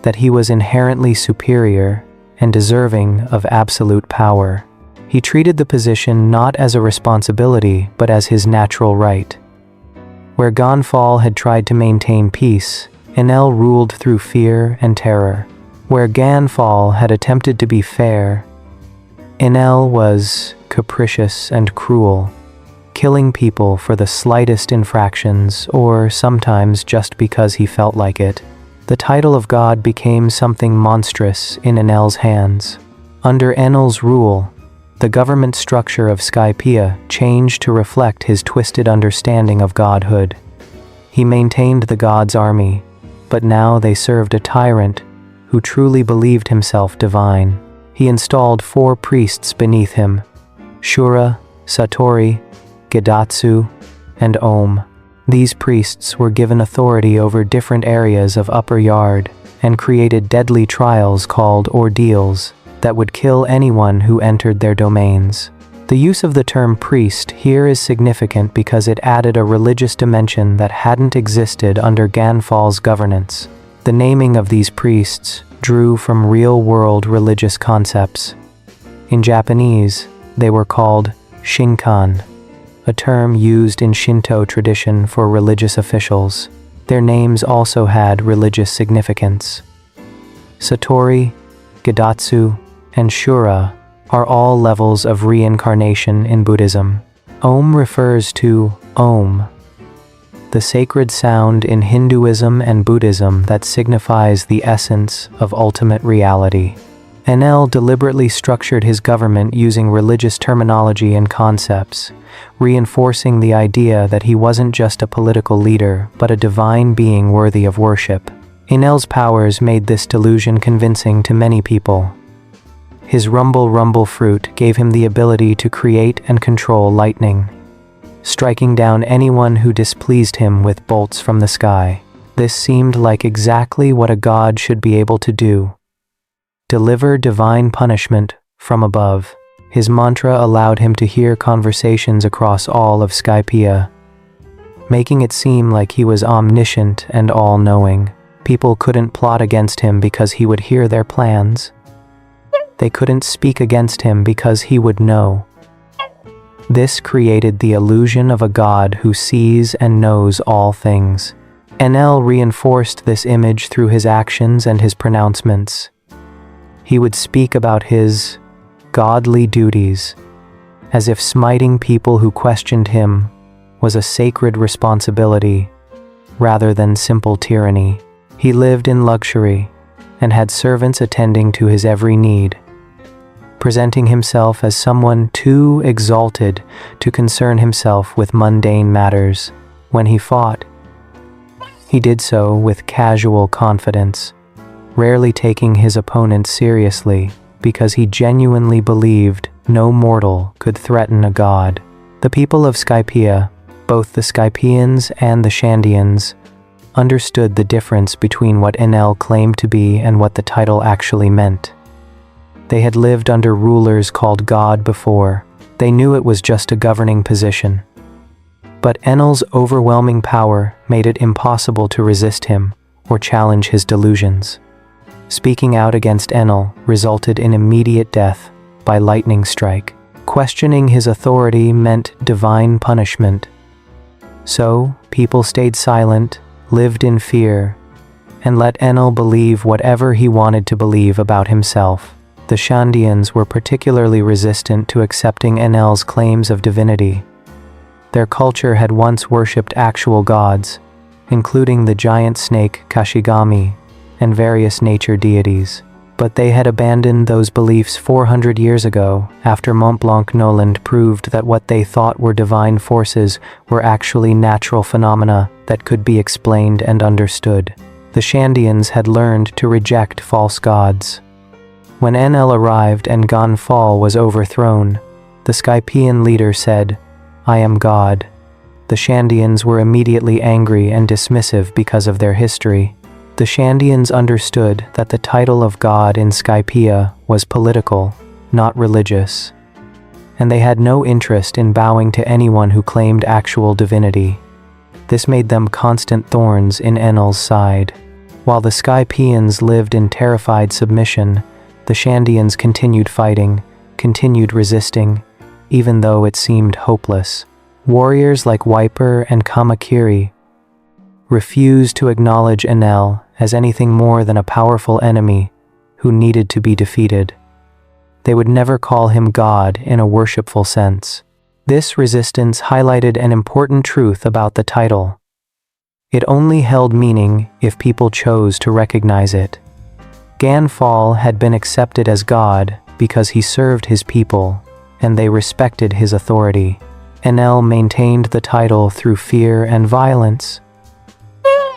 that he was inherently superior and deserving of absolute power. He treated the position not as a responsibility but as his natural right. Where Ganfall had tried to maintain peace, Enel ruled through fear and terror. Where Ganfall had attempted to be fair, Enel was capricious and cruel, killing people for the slightest infractions or sometimes just because he felt like it. The title of God became something monstrous in Enel's hands. Under Enel's rule, the government structure of Skypiea changed to reflect his twisted understanding of godhood. He maintained the God's army, but now they served a tyrant who truly believed himself divine. He installed 4 priests beneath him: Shura, Satori, Gidatsu, and Om. These priests were given authority over different areas of Upper Yard and created deadly trials called ordeals that would kill anyone who entered their domains. The use of the term priest here is significant because it added a religious dimension that hadn't existed under Ganfal's governance. The naming of these priests drew from real-world religious concepts. In Japanese, they were called Shinkan, a term used in Shinto tradition for religious officials. Their names also had religious significance. Satori, Gidatsu, and Shura are all levels of reincarnation in Buddhism. Om refers to Om, the sacred sound in Hinduism and Buddhism that signifies the essence of ultimate reality. Enlil deliberately structured his government using religious terminology and concepts, reinforcing the idea that he wasn't just a political leader, but a divine being worthy of worship. Enlil's powers made this delusion convincing to many people. His rumble fruit gave him the ability to create and control lightning, striking down anyone who displeased him with bolts from the sky. This seemed like exactly what a god should be able to do: deliver divine punishment from above. His mantra allowed him to hear conversations across all of Skypiea, making it seem like he was omniscient and all-knowing. People couldn't plot against him because he would hear their plans. They couldn't speak against him because he would know. This created the illusion of a god who sees and knows all things. Enlil reinforced this image through his actions and his pronouncements. He would speak about his godly duties, as if smiting people who questioned him was a sacred responsibility rather than simple tyranny. He lived in luxury and had servants attending to his every need, presenting himself as someone too exalted to concern himself with mundane matters. When he fought, he did so with casual confidence, rarely taking his opponents seriously because he genuinely believed no mortal could threaten a god. The people of Skypiea, both the Skypieans and the Shandians, understood the difference between what Enlil claimed to be and what the title actually meant. They had lived under rulers called God before. They knew it was just a governing position. But Enlil's overwhelming power made it impossible to resist him or challenge his delusions. Speaking out against Enlil resulted in immediate death by lightning strike. Questioning his authority meant divine punishment. So, people stayed silent, lived in fear, and let Enlil believe whatever he wanted to believe about himself. The Shandians were particularly resistant to accepting Enlil's claims of divinity. Their culture had once worshipped actual gods, including the giant snake Kashigami and various nature deities. But they had abandoned those beliefs 400 years ago after Mont Blanc Noland proved that what they thought were divine forces were actually natural phenomena that could be explained and understood. The Shandians had learned to reject false gods. When Enlil arrived and Ganfal was overthrown, the Skypian leader said, "I am God." The Shandians were immediately angry and dismissive because of their history. The Shandians understood that the title of God in Skypiea was political, not religious, and they had no interest in bowing to anyone who claimed actual divinity. This made them constant thorns in Enlil's side. While the Skypians lived in terrified submission, the Shandians continued fighting, continued resisting, even though it seemed hopeless. Warriors like Wiper and Kamakiri refused to acknowledge Enlil as anything more than a powerful enemy who needed to be defeated. They would never call him God in a worshipful sense. This resistance highlighted an important truth about the title. It only held meaning if people chose to recognize it. Ganfal had been accepted as God because he served his people, and they respected his authority. Enlil maintained the title through fear and violence,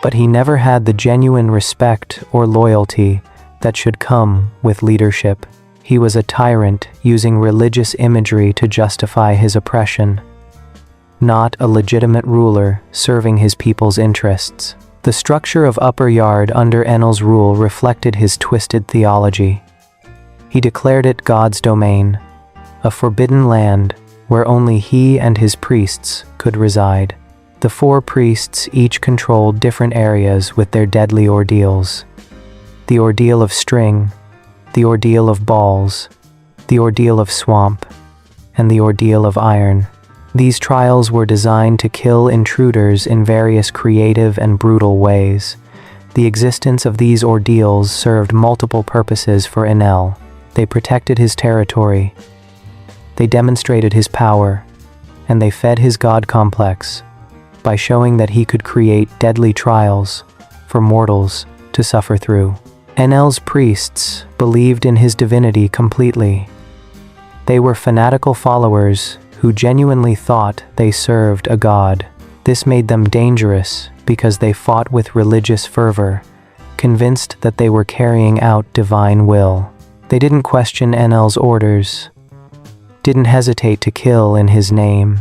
but he never had the genuine respect or loyalty that should come with leadership. He was a tyrant using religious imagery to justify his oppression, not a legitimate ruler serving his people's interests. The structure of Upper Yard under Enlil's rule reflected his twisted theology. He declared it God's domain, a forbidden land where only he and his priests could reside. The 4 priests each controlled different areas with their deadly ordeals. The ordeal of string, the ordeal of balls, the ordeal of swamp, and the ordeal of iron. These trials were designed to kill intruders in various creative and brutal ways. The existence of these ordeals served multiple purposes for Enlil. They protected his territory, they demonstrated his power, and they fed his god complex by showing that he could create deadly trials for mortals to suffer through. Enlil's priests believed in his divinity completely. They were fanatical followers who genuinely thought they served a god. This made them dangerous because they fought with religious fervor, convinced that they were carrying out divine will. They didn't question Enlil's orders, didn't hesitate to kill in his name,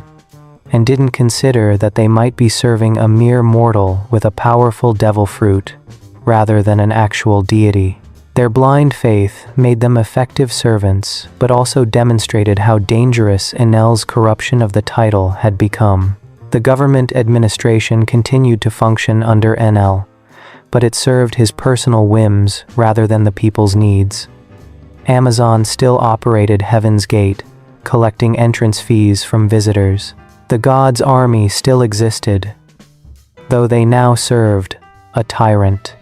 and didn't consider that they might be serving a mere mortal with a powerful devil fruit rather than an actual deity. Their blind faith made them effective servants, but also demonstrated how dangerous Enlil's corruption of the title had become. The government administration continued to function under Enlil, but it served his personal whims rather than the people's needs. Amazon still operated Heaven's Gate, collecting entrance fees from visitors. The gods' army still existed, though they now served a tyrant.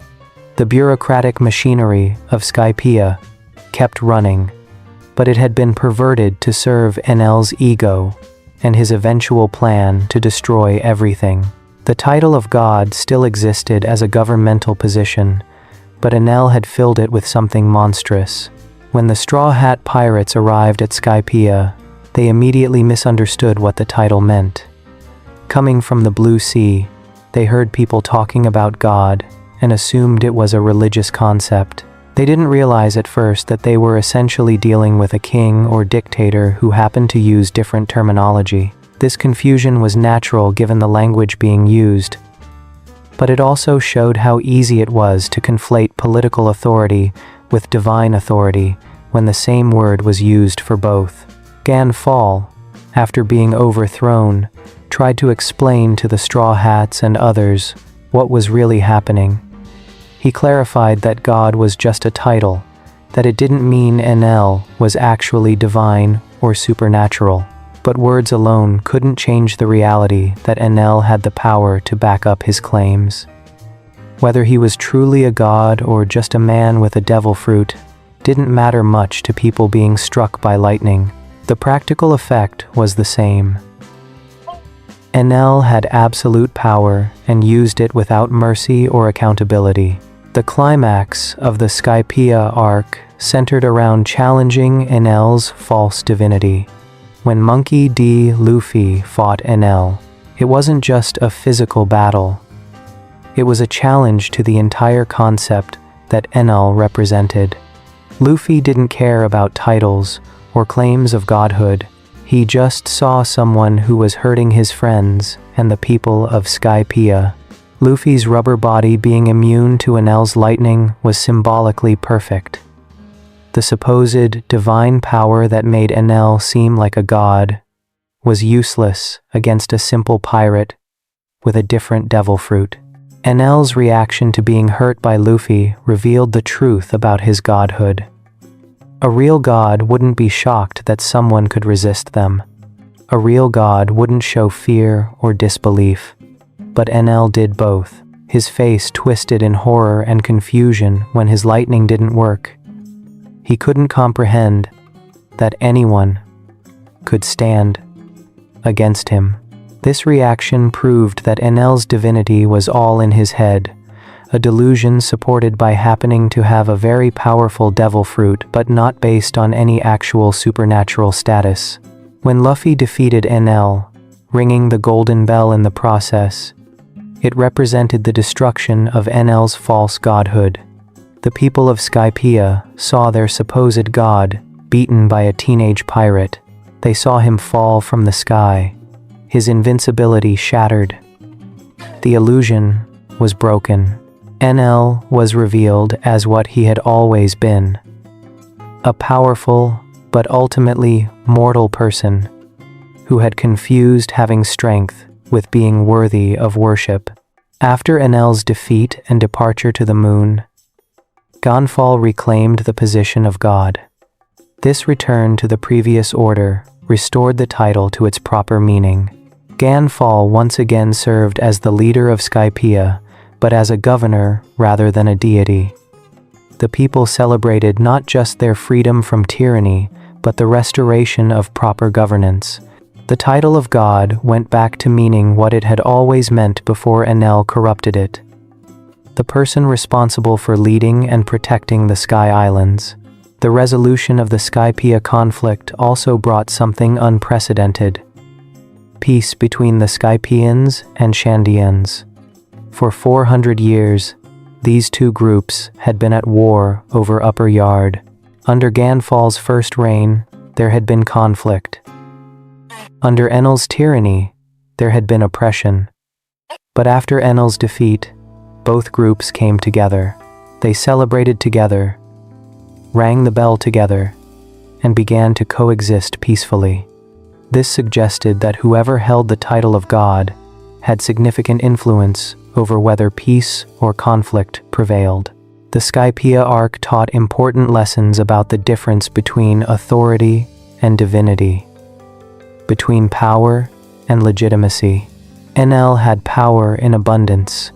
The bureaucratic machinery of Skypiea kept running, but it had been perverted to serve Enlil's ego and his eventual plan to destroy everything. The title of God still existed as a governmental position, but Enlil had filled it with something monstrous. When the Straw Hat Pirates arrived at Skypiea, they immediately misunderstood what the title meant. Coming from the Blue Sea, they heard people talking about God and assumed it was a religious concept. They didn't realize at first that they were essentially dealing with a king or dictator who happened to use different terminology. This confusion was natural given the language being used, but it also showed how easy it was to conflate political authority with divine authority when the same word was used for both. Gan Fall, after being overthrown, tried to explain to the Straw Hats and others what was really happening. He clarified that God was just a title, that it didn't mean Enlil was actually divine or supernatural. But words alone couldn't change the reality that Enlil had the power to back up his claims. Whether he was truly a god or just a man with a devil fruit didn't matter much to people being struck by lightning. The practical effect was the same. Enlil had absolute power and used it without mercy or accountability. The climax of the Skypiea arc centered around challenging Enlil's false divinity. When Monkey D. Luffy fought Enlil, it wasn't just a physical battle. It was a challenge to the entire concept that Enlil represented. Luffy didn't care about titles or claims of godhood. He just saw someone who was hurting his friends and the people of Skypiea. Luffy's rubber body being immune to Enlil's lightning was symbolically perfect. The supposed divine power that made Enlil seem like a god was useless against a simple pirate with a different devil fruit. Enlil's reaction to being hurt by Luffy revealed the truth about his godhood. A real god wouldn't be shocked that someone could resist them. A real god wouldn't show fear or disbelief. But Enlil did both. His face twisted in horror and confusion when his lightning didn't work. He couldn't comprehend that anyone could stand against him. This reaction proved that Enlil's divinity was all in his head, a delusion supported by happening to have a very powerful devil fruit but not based on any actual supernatural status. When Luffy defeated Enlil, ringing the golden bell in the process, it represented the destruction of Enlil's false godhood. The people of Skypiea saw their supposed god beaten by a teenage pirate. They saw him fall from the sky, his invincibility shattered. The illusion was broken. Enel was revealed as what he had always been, a powerful but ultimately mortal person who had confused having strength with being worthy of worship. After Enel's defeat and departure to the moon, Ganfall reclaimed the position of God. This return to the previous order restored the title to its proper meaning. Ganfall once again served as the leader of Skypiea, but as a governor rather than a deity. The people celebrated not just their freedom from tyranny, but the restoration of proper governance. The title of God went back to meaning what it had always meant before Enel corrupted it: the person responsible for leading and protecting the Sky Islands. The resolution of the Skypiea conflict also brought something unprecedented: peace between the Skypieans and Shandians. For 400 years, these two groups had been at war over Upper Yard. Under Ganfall's first reign, there had been conflict. Under Enel's tyranny, there had been oppression. But after Enel's defeat, both groups came together. They celebrated together, rang the bell together, and began to coexist peacefully. This suggested that whoever held the title of God had significant influence over whether peace or conflict prevailed. The Skypiea arc taught important lessons about the difference between authority and divinity, between power and legitimacy. Enel had power in abundance,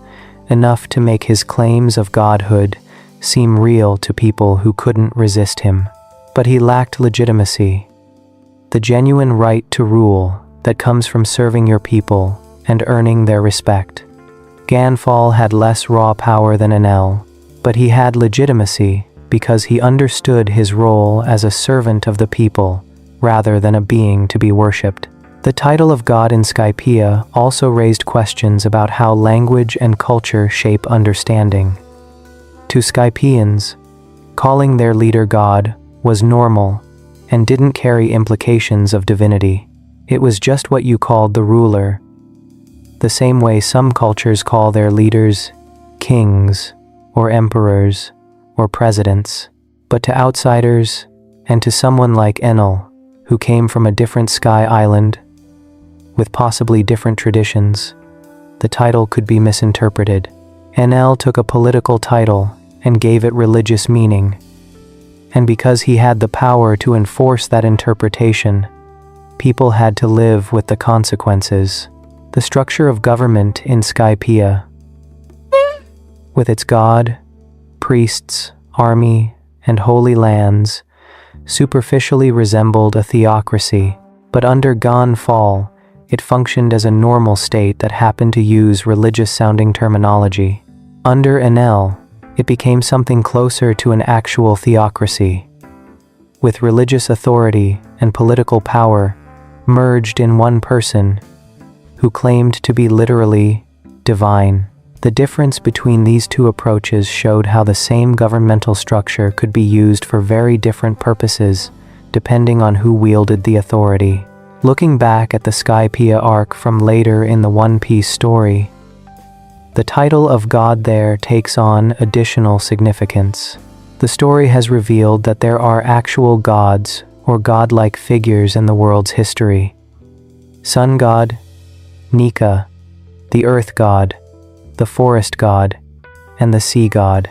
enough to make his claims of godhood seem real to people who couldn't resist him. But he lacked legitimacy, the genuine right to rule that comes from serving your people and earning their respect. Ganfall had less raw power than Enel, but he had legitimacy because he understood his role as a servant of the people rather than a being to be worshipped. The title of God in Skypiea also raised questions about how language and culture shape understanding. To Skypieans, calling their leader God was normal and didn't carry implications of divinity. It was just what you called the ruler, the same way some cultures call their leaders kings or emperors or presidents. But to outsiders, and to someone like Enel, who came from a different sky island with possibly different traditions, the title could be misinterpreted. Enel took a political title and gave it religious meaning, and because he had the power to enforce that interpretation, people had to live with the consequences. The structure of government in Skypiea, with its god, priests, army, and holy lands, superficially resembled a theocracy, but under Ganfall, it functioned as a normal state that happened to use religious-sounding terminology. Under Enel, it became something closer to an actual theocracy, with religious authority and political power merged in one person who claimed to be literally divine. The difference between these two approaches showed how the same governmental structure could be used for very different purposes, depending on who wielded the authority. Looking back at the Skypiea arc from later in the One Piece story, the title of God there takes on additional significance. The story has revealed that there are actual gods or godlike figures in the world's history. Sun God, Nika, the Earth God, the Forest God, and the Sea God.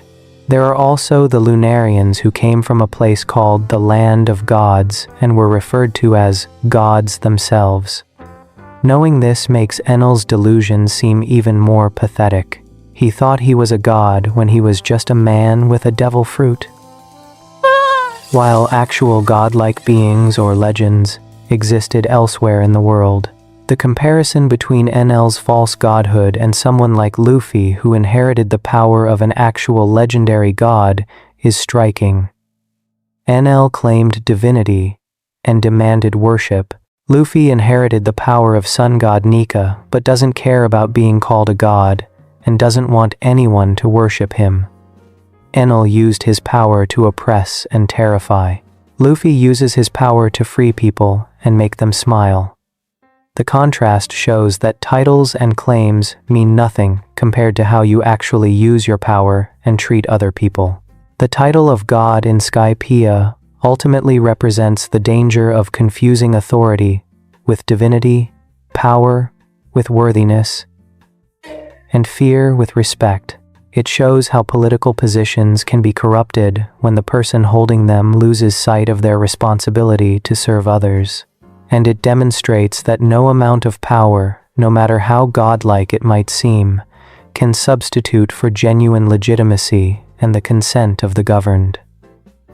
There are also the Lunarians who came from a place called the Land of Gods and were referred to as gods themselves. Knowing this makes Enel's delusion seem even more pathetic. He thought he was a god when he was just a man with a devil fruit. While actual godlike beings or legends existed elsewhere in the world. The comparison between Enel's false godhood and someone like Luffy, who inherited the power of an actual legendary god, is striking. Enel claimed divinity and demanded worship. Luffy inherited the power of sun god Nika, but doesn't care about being called a god and doesn't want anyone to worship him. Enel used his power to oppress and terrify. Luffy uses his power to free people and make them smile. The contrast shows that titles and claims mean nothing compared to how you actually use your power and treat other people. The title of God in Skypiea ultimately represents the danger of confusing authority with divinity, power with worthiness, and fear with respect. It shows how political positions can be corrupted when the person holding them loses sight of their responsibility to serve others. And it demonstrates that no amount of power, no matter how godlike it might seem, can substitute for genuine legitimacy and the consent of the governed.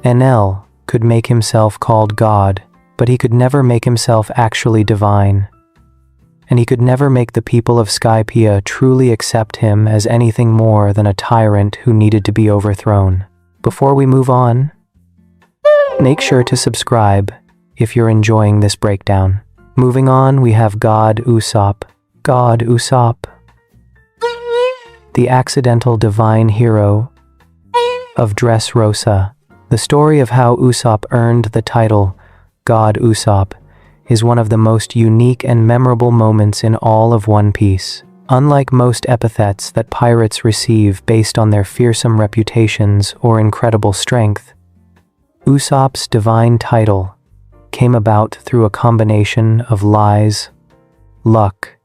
Enel could make himself called God, but he could never make himself actually divine. And he could never make the people of Skypiea truly accept him as anything more than a tyrant who needed to be overthrown. Before we move on, make sure to subscribe if you're enjoying this breakdown. Moving on, we have God Usopp. God Usopp, the accidental divine hero of Dressrosa. The story of how Usopp earned the title God Usopp is one of the most unique and memorable moments in all of One Piece. Unlike most epithets that pirates receive based on their fearsome reputations or incredible strength, Usopp's divine title came about through a combination of lies, luck,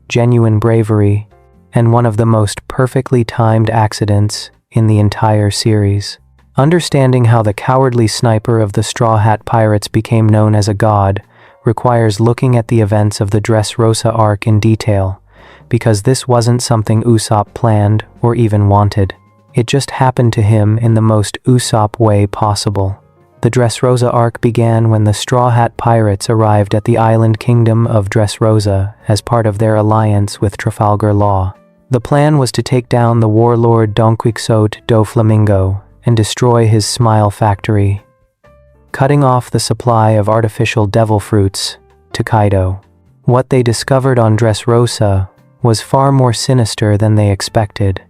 genuine bravery, and one of the most perfectly timed accidents in the entire series. Understanding how the cowardly sniper of the Straw Hat Pirates became known as a god requires looking at the events of the Dressrosa arc in detail, because this wasn't something Usopp planned or even wanted. It just happened to him in the most Usopp way possible. The Dressrosa arc began when the Straw Hat Pirates arrived at the island kingdom of Dressrosa as part of their alliance with Trafalgar Law. The plan was to take down the warlord Don Quixote do Flamingo and destroy his Smile Factory, cutting off the supply of artificial devil fruits to Kaido. What they discovered on Dressrosa was far more sinister than they expected.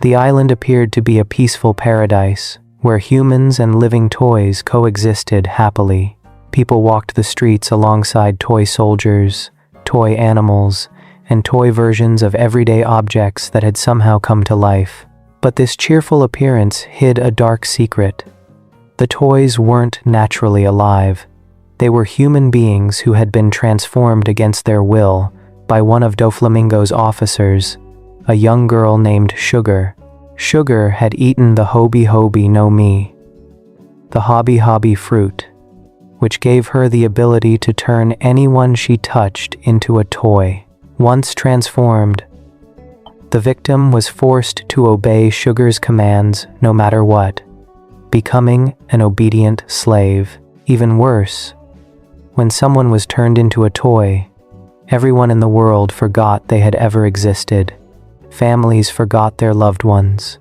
The island appeared to be a peaceful paradise, where humans and living toys coexisted happily. People walked the streets alongside toy soldiers, toy animals, and toy versions of everyday objects that had somehow come to life. But this cheerful appearance hid a dark secret. The toys weren't naturally alive. They were human beings who had been transformed against their will by one of Doflamingo's officers, a young girl named Sugar. Sugar had eaten the Hobi Hobi no Mi, the Hobby Hobby fruit, which gave her the ability to turn anyone she touched into a toy. Once transformed, the victim was forced to obey Sugar's commands no matter what, becoming an obedient slave. Even worse, when someone was turned into a toy, everyone in the world forgot they had ever existed. Families forgot their loved ones.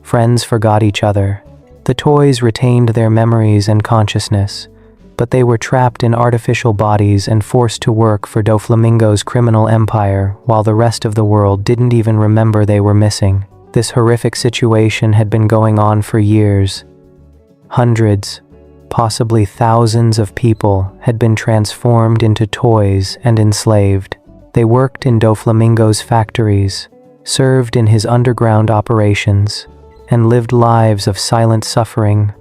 Friends forgot each other. The toys retained their memories and consciousness, but they were trapped in artificial bodies and forced to work for Doflamingo's criminal empire while the rest of the world didn't even remember they were missing. This horrific situation had been going on for years. Hundreds, possibly thousands of people had been transformed into toys and enslaved. They worked in Doflamingo's factories, served in his underground operations, and lived lives of silent suffering,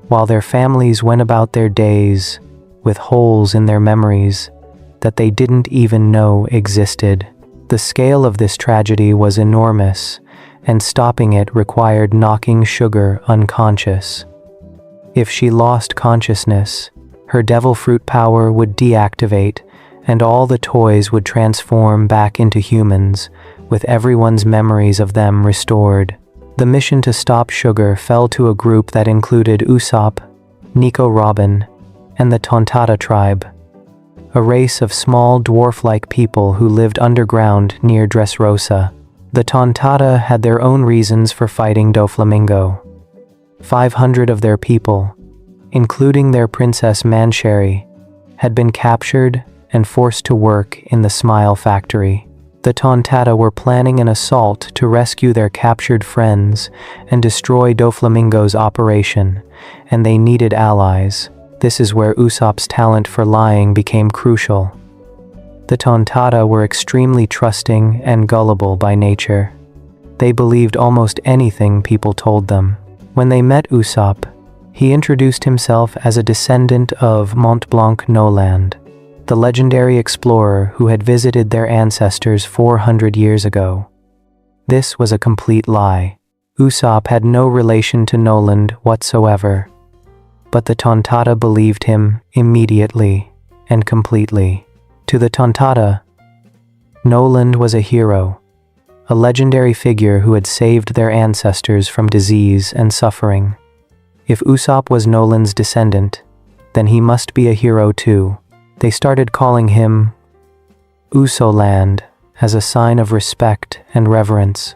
while their families went about their days with holes in their memories that they didn't even know existed. The scale of this tragedy was enormous, and stopping it required knocking Sugar unconscious. If she lost consciousness, her devil fruit power would deactivate, and all the toys would transform back into humans, with everyone's memories of them restored. The mission to stop Sugar fell to a group that included Usopp, Nico Robin, and the Tontatta tribe, a race of small dwarf-like people who lived underground near Dressrosa. The Tontatta had their own reasons for fighting Doflamingo. 500 of their people, including their princess Mancherry, had been captured and forced to work in the Smile Factory. The Tontatta were planning an assault to rescue their captured friends and destroy Doflamingo's operation, and they needed allies. This is where Usopp's talent for lying became crucial. The Tontatta were extremely trusting and gullible by nature. They believed almost anything people told them. When they met Usopp, he introduced himself as a descendant of Mont Blanc Noland, the legendary explorer who had visited their ancestors 400 years ago. This was a complete lie. Usopp had no relation to Noland whatsoever, but the Tontatta believed him immediately and completely. To the Tontatta, Noland was a hero, a legendary figure who had saved their ancestors from disease and suffering. If Usopp was Noland's descendant, then he must be a hero too. They started calling him Usoland as a sign of respect and reverence.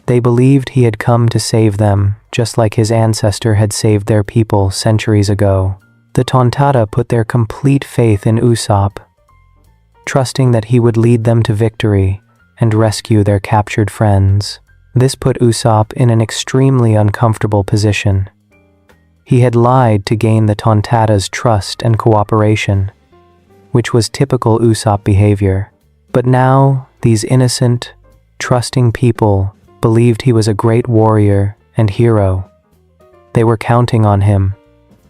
They believed he had come to save them, just like his ancestor had saved their people centuries ago. The Tontatta put their complete faith in Usopp, trusting that he would lead them to victory and rescue their captured friends. This put Usopp in an extremely uncomfortable position. He had lied to gain the Tontatta's trust and cooperation, which was typical Usopp behavior. But now, these innocent, trusting people believed he was a great warrior and hero. They were counting on him.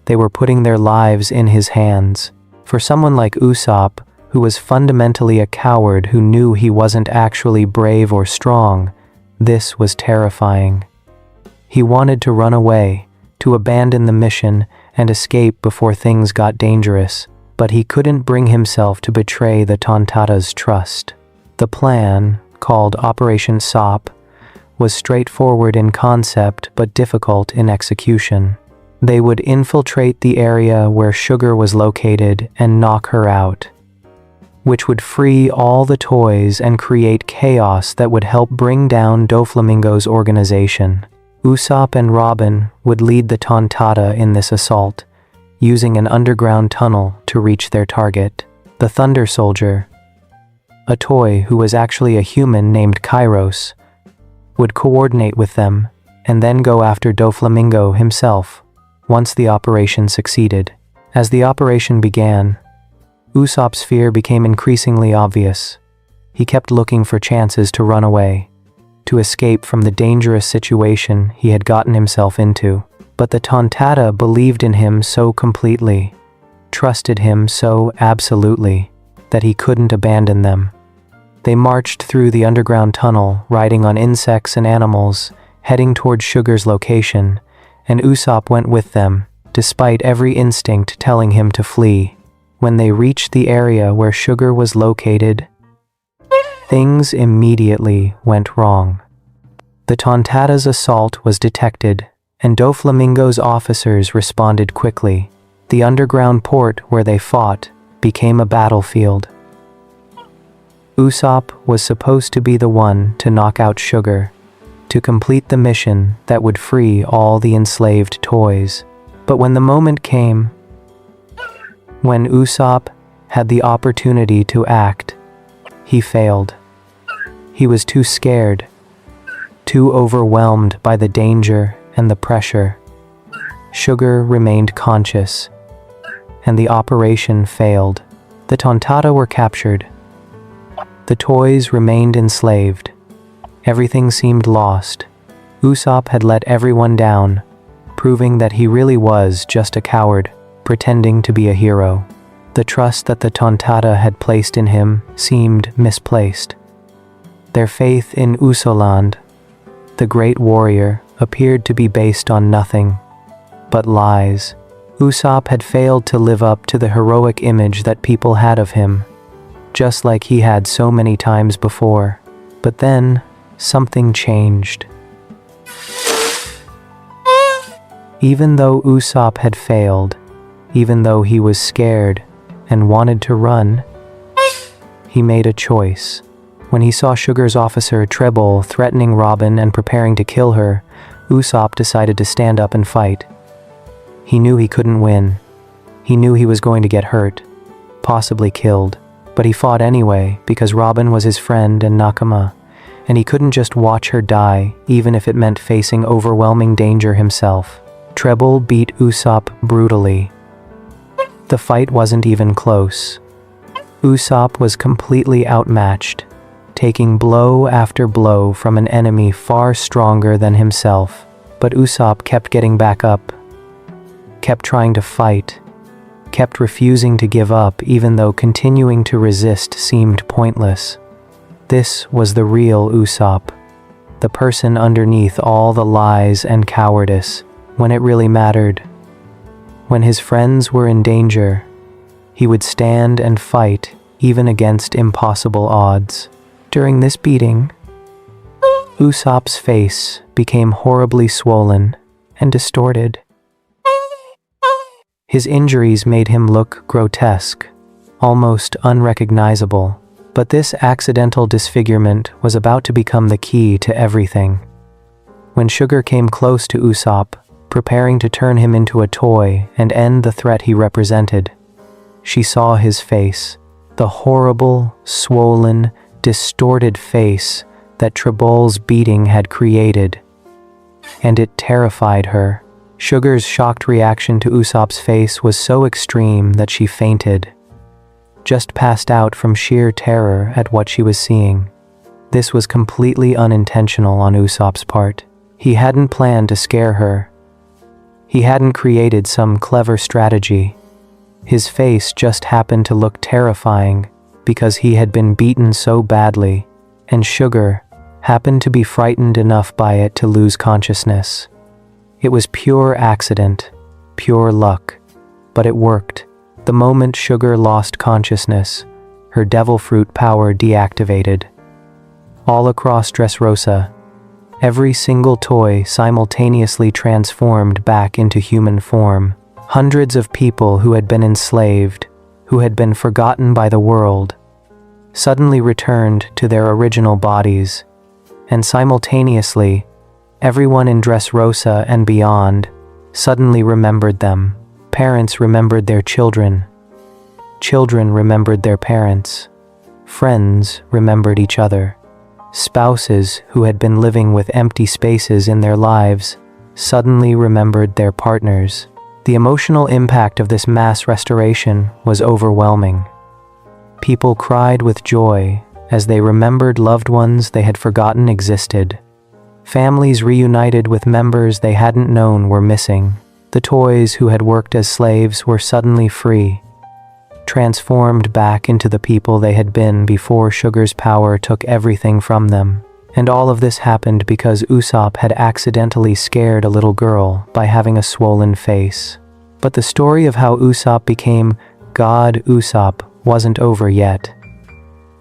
They were putting their lives in his hands. For someone like Usopp, who was fundamentally a coward who knew he wasn't actually brave or strong, this was terrifying. He wanted to run away, to abandon the mission and escape before things got dangerous, but he couldn't bring himself to betray the Tontatta's trust. The plan, called Operation Sop, was straightforward in concept but difficult in execution. They would infiltrate the area where Sugar was located and knock her out, which would free all the toys and create chaos that would help bring down Doflamingo's organization. Usopp and Robin would lead the Tontatta in this assault, using an underground tunnel to reach their target. The Thunder Soldier, a toy who was actually a human named Kairos, would coordinate with them and then go after Doflamingo himself once the operation succeeded. As the operation began, Usopp's fear became increasingly obvious. He kept looking for chances to run away, to escape from the dangerous situation he had gotten himself into. But the Tontatta believed in him so completely, trusted him so absolutely, that he couldn't abandon them. They marched through the underground tunnel, riding on insects and animals, heading toward Sugar's location, and Usopp went with them, despite every instinct telling him to flee. When they reached the area where Sugar was located, things immediately went wrong. The Tontatta's assault was detected, and Doflamingo's officers responded quickly. The underground port where they fought became a battlefield. Usopp was supposed to be the one to knock out Sugar, to complete the mission that would free all the enslaved toys. But when the moment came, when Usopp had the opportunity to act, he failed. He was too scared, too overwhelmed by the danger and the pressure. Sugar remained conscious, and the operation failed. The Tontatta were captured. The toys remained enslaved. Everything seemed lost. Usopp had let everyone down, proving that he really was just a coward, pretending to be a hero. The trust that the Tontatta had placed in him seemed misplaced. Their faith in Usoland, the great warrior, appeared to be based on nothing but lies. Usopp had failed to live up to the heroic image that people had of him, just like he had so many times before. But then, something changed. Even though Usopp had failed, even though he was scared and wanted to run, he made a choice. When he saw Sugar's officer Trebol threatening Robin and preparing to kill her, Usopp decided to stand up and fight. He knew he couldn't win. He knew he was going to get hurt, possibly killed. But he fought anyway because Robin was his friend and nakama, and he couldn't just watch her die, even if it meant facing overwhelming danger himself. Trebol beat Usopp brutally. The fight wasn't even close. Usopp was completely outmatched, taking blow after blow from an enemy far stronger than himself. But Usopp kept getting back up, kept trying to fight, kept refusing to give up even though continuing to resist seemed pointless. This was the real Usopp, the person underneath all the lies and cowardice when it really mattered. When his friends were in danger, he would stand and fight even against impossible odds. During this beating, Usopp's face became horribly swollen and distorted. His injuries made him look grotesque, almost unrecognizable, but this accidental disfigurement was about to become the key to everything. When Sugar came close to Usopp, preparing to turn him into a toy and end the threat he represented, she saw his face, the horrible, swollen, distorted face that Trebol's beating had created, and it terrified her. Sugar's shocked reaction to Usopp's face was so extreme that she fainted, just passed out from sheer terror at what she was seeing. This was completely unintentional on Usopp's part. He hadn't planned to scare her. He hadn't created some clever strategy. His face just happened to look terrifying because he had been beaten so badly, and Sugar happened to be frightened enough by it to lose consciousness. It was pure accident, pure luck, but it worked. The moment Sugar lost consciousness, her devil fruit power deactivated. All across Dressrosa, every single toy simultaneously transformed back into human form. Hundreds of people who had been enslaved, who had been forgotten by the world, suddenly returned to their original bodies, and simultaneously, everyone in Dressrosa and beyond suddenly remembered them. Parents remembered their children. Children remembered their parents. Friends remembered each other. Spouses who had been living with empty spaces in their lives suddenly remembered their partners. The emotional impact of this mass restoration was overwhelming. People cried with joy as they remembered loved ones they had forgotten existed. Families reunited with members they hadn't known were missing. The toys who had worked as slaves were suddenly free, transformed back into the people they had been before Sugar's power took everything from them. And all of this happened because Usopp had accidentally scared a little girl by having a swollen face. But the story of how Usopp became God Usopp wasn't over yet.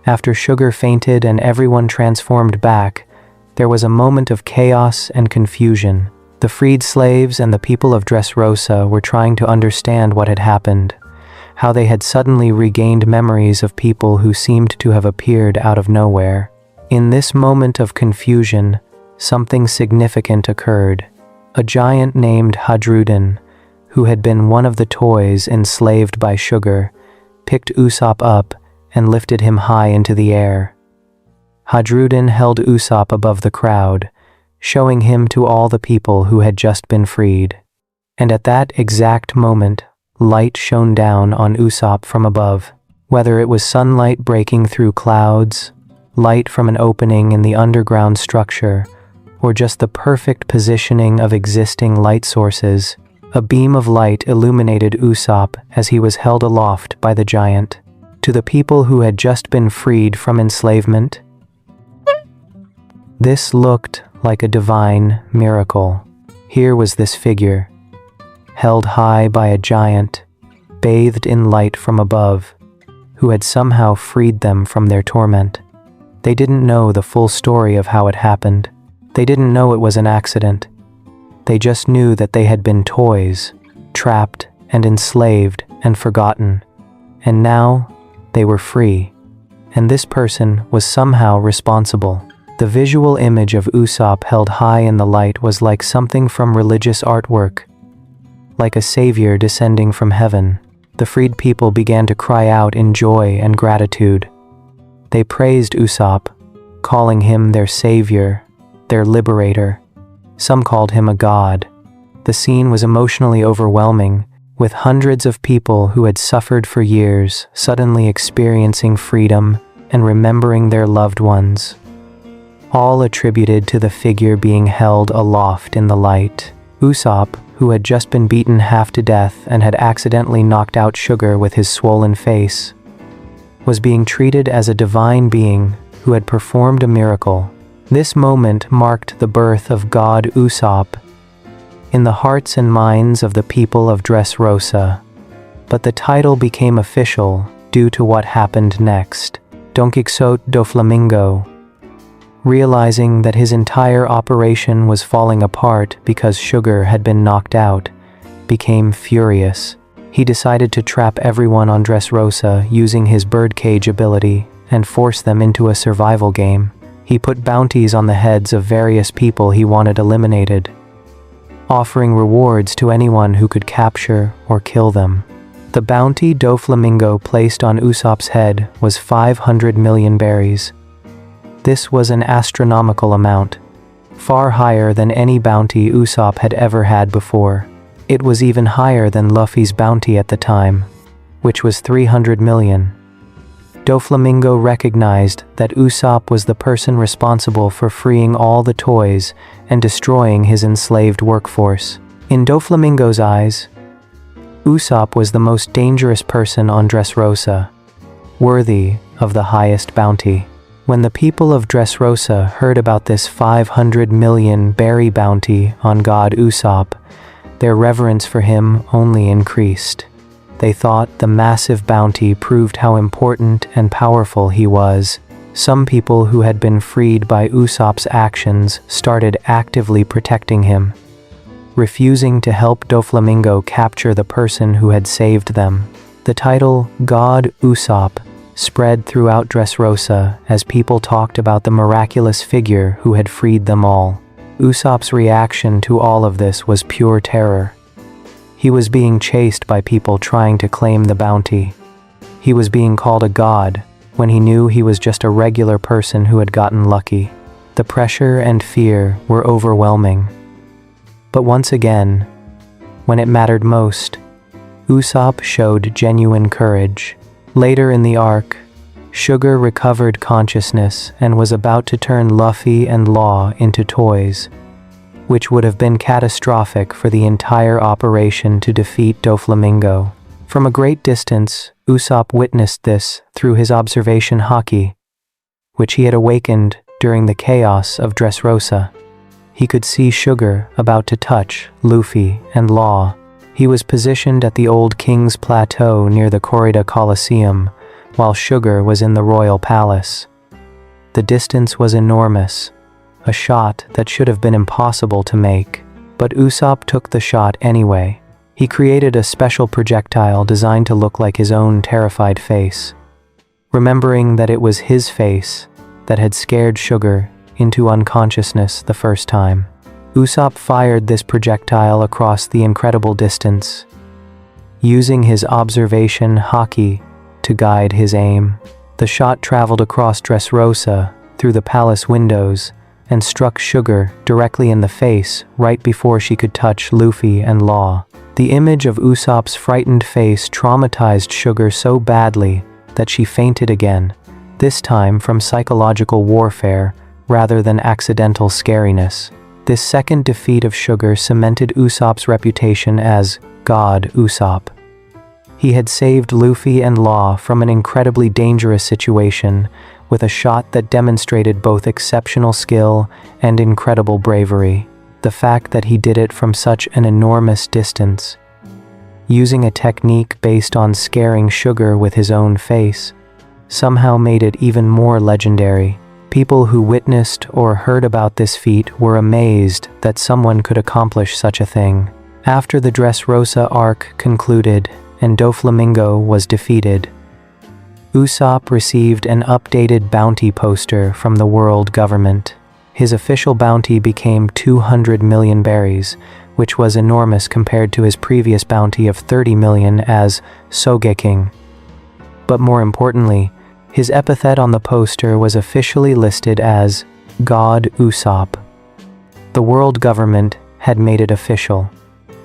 After Sugar fainted and everyone transformed back, there was a moment of chaos and confusion. The freed slaves and the people of Dressrosa were trying to understand what had happened, how they had suddenly regained memories of people who seemed to have appeared out of nowhere. In this moment of confusion, something significant occurred. A giant named Hadrudin, who had been one of the toys enslaved by Sugar, picked Usopp up and lifted him high into the air. Hadrudin held Usopp above the crowd, showing him to all the people who had just been freed. And at that exact moment, light shone down on Usopp from above. Whether it was sunlight breaking through clouds, light from an opening in the underground structure, or just the perfect positioning of existing light sources, a beam of light illuminated Usopp as he was held aloft by the giant. To the people who had just been freed from enslavement, this looked like a divine miracle. Here was this figure, held high by a giant, bathed in light from above, who had somehow freed them from their torment. They didn't know the full story of how it happened. They didn't know it was an accident. They just knew that they had been toys, trapped and enslaved and forgotten, and now they were free. And this person was somehow responsible. The visual image of Usopp held high in the light was like something from religious artwork, like a savior descending from heaven. The freed people began to cry out in joy and gratitude. They praised Usopp, calling him their savior, their liberator. Some called him a god. The scene was emotionally overwhelming, with hundreds of people who had suffered for years suddenly experiencing freedom and remembering their loved ones, all attributed to the figure being held aloft in the light. Usopp, who had just been beaten half to death and had accidentally knocked out Sugar with his swollen face, was being treated as a divine being who had performed a miracle. This moment marked the birth of God Usopp in the hearts and minds of the people of Dressrosa, but the title became official due to what happened next. Don Quixote do Flamingo, realizing that his entire operation was falling apart because Sugar had been knocked out, became furious. He decided to trap everyone on Dressrosa using his birdcage ability and force them into a survival game. He put bounties on the heads of various people he wanted eliminated, offering rewards to anyone who could capture or kill them. The bounty Doflamingo placed on Usopp's head was 500 million berries. This was an astronomical amount, far higher than any bounty Usopp had ever had before. It was even higher than Luffy's bounty at the time, which was 300 million. Doflamingo recognized that Usopp was the person responsible for freeing all the toys and destroying his enslaved workforce. In Doflamingo's eyes, Usopp was the most dangerous person on Dressrosa, worthy of the highest bounty. When the people of Dressrosa heard about this 500 million berry bounty on God Usopp, their reverence for him only increased. They thought the massive bounty proved how important and powerful he was. Some people who had been freed by Usopp's actions started actively protecting him, refusing to help Doflamingo capture the person who had saved them. The title God Usopp spread throughout Dressrosa as people talked about the miraculous figure who had freed them all. Usopp's reaction to all of this was pure terror. He was being chased by people trying to claim the bounty. He was being called a god when he knew he was just a regular person who had gotten lucky. The pressure and fear were overwhelming. But once again, when it mattered most, Usopp showed genuine courage. Later in the arc, Sugar recovered consciousness and was about to turn Luffy and Law into toys, which would have been catastrophic for the entire operation to defeat Doflamingo. From a great distance, Usopp witnessed this through his observation haki, which he had awakened during the chaos of Dressrosa. He could see Sugar about to touch Luffy and Law. He was positioned at the old King's Plateau near the Corrida Coliseum, while Sugar was in the royal palace. The distance was enormous, a shot that should have been impossible to make, but Usopp took the shot anyway. He created a special projectile designed to look like his own terrified face, remembering that it was his face that had scared Sugar into unconsciousness the first time. Usopp fired this projectile across the incredible distance, using his observation haki to guide his aim. The shot traveled across Dressrosa through the palace windows and struck Sugar directly in the face right before she could touch Luffy and Law. The image of Usopp's frightened face traumatized Sugar so badly that she fainted again, this time from psychological warfare rather than accidental scariness. This second defeat of Sugar cemented Usopp's reputation as God Usopp. He had saved Luffy and Law from an incredibly dangerous situation with a shot that demonstrated both exceptional skill and incredible bravery. The fact that he did it from such an enormous distance, using a technique based on scaring Sugar with his own face, somehow made it even more legendary. People who witnessed or heard about this feat were amazed that someone could accomplish such a thing. After the Dressrosa arc concluded and Doflamingo was defeated, Usopp received an updated bounty poster from the world government. His official bounty became 200 million berries, which was enormous compared to his previous bounty of 30 million as Sogeking. But more importantly, his epithet on the poster was officially listed as God Usopp. The world government had made it official.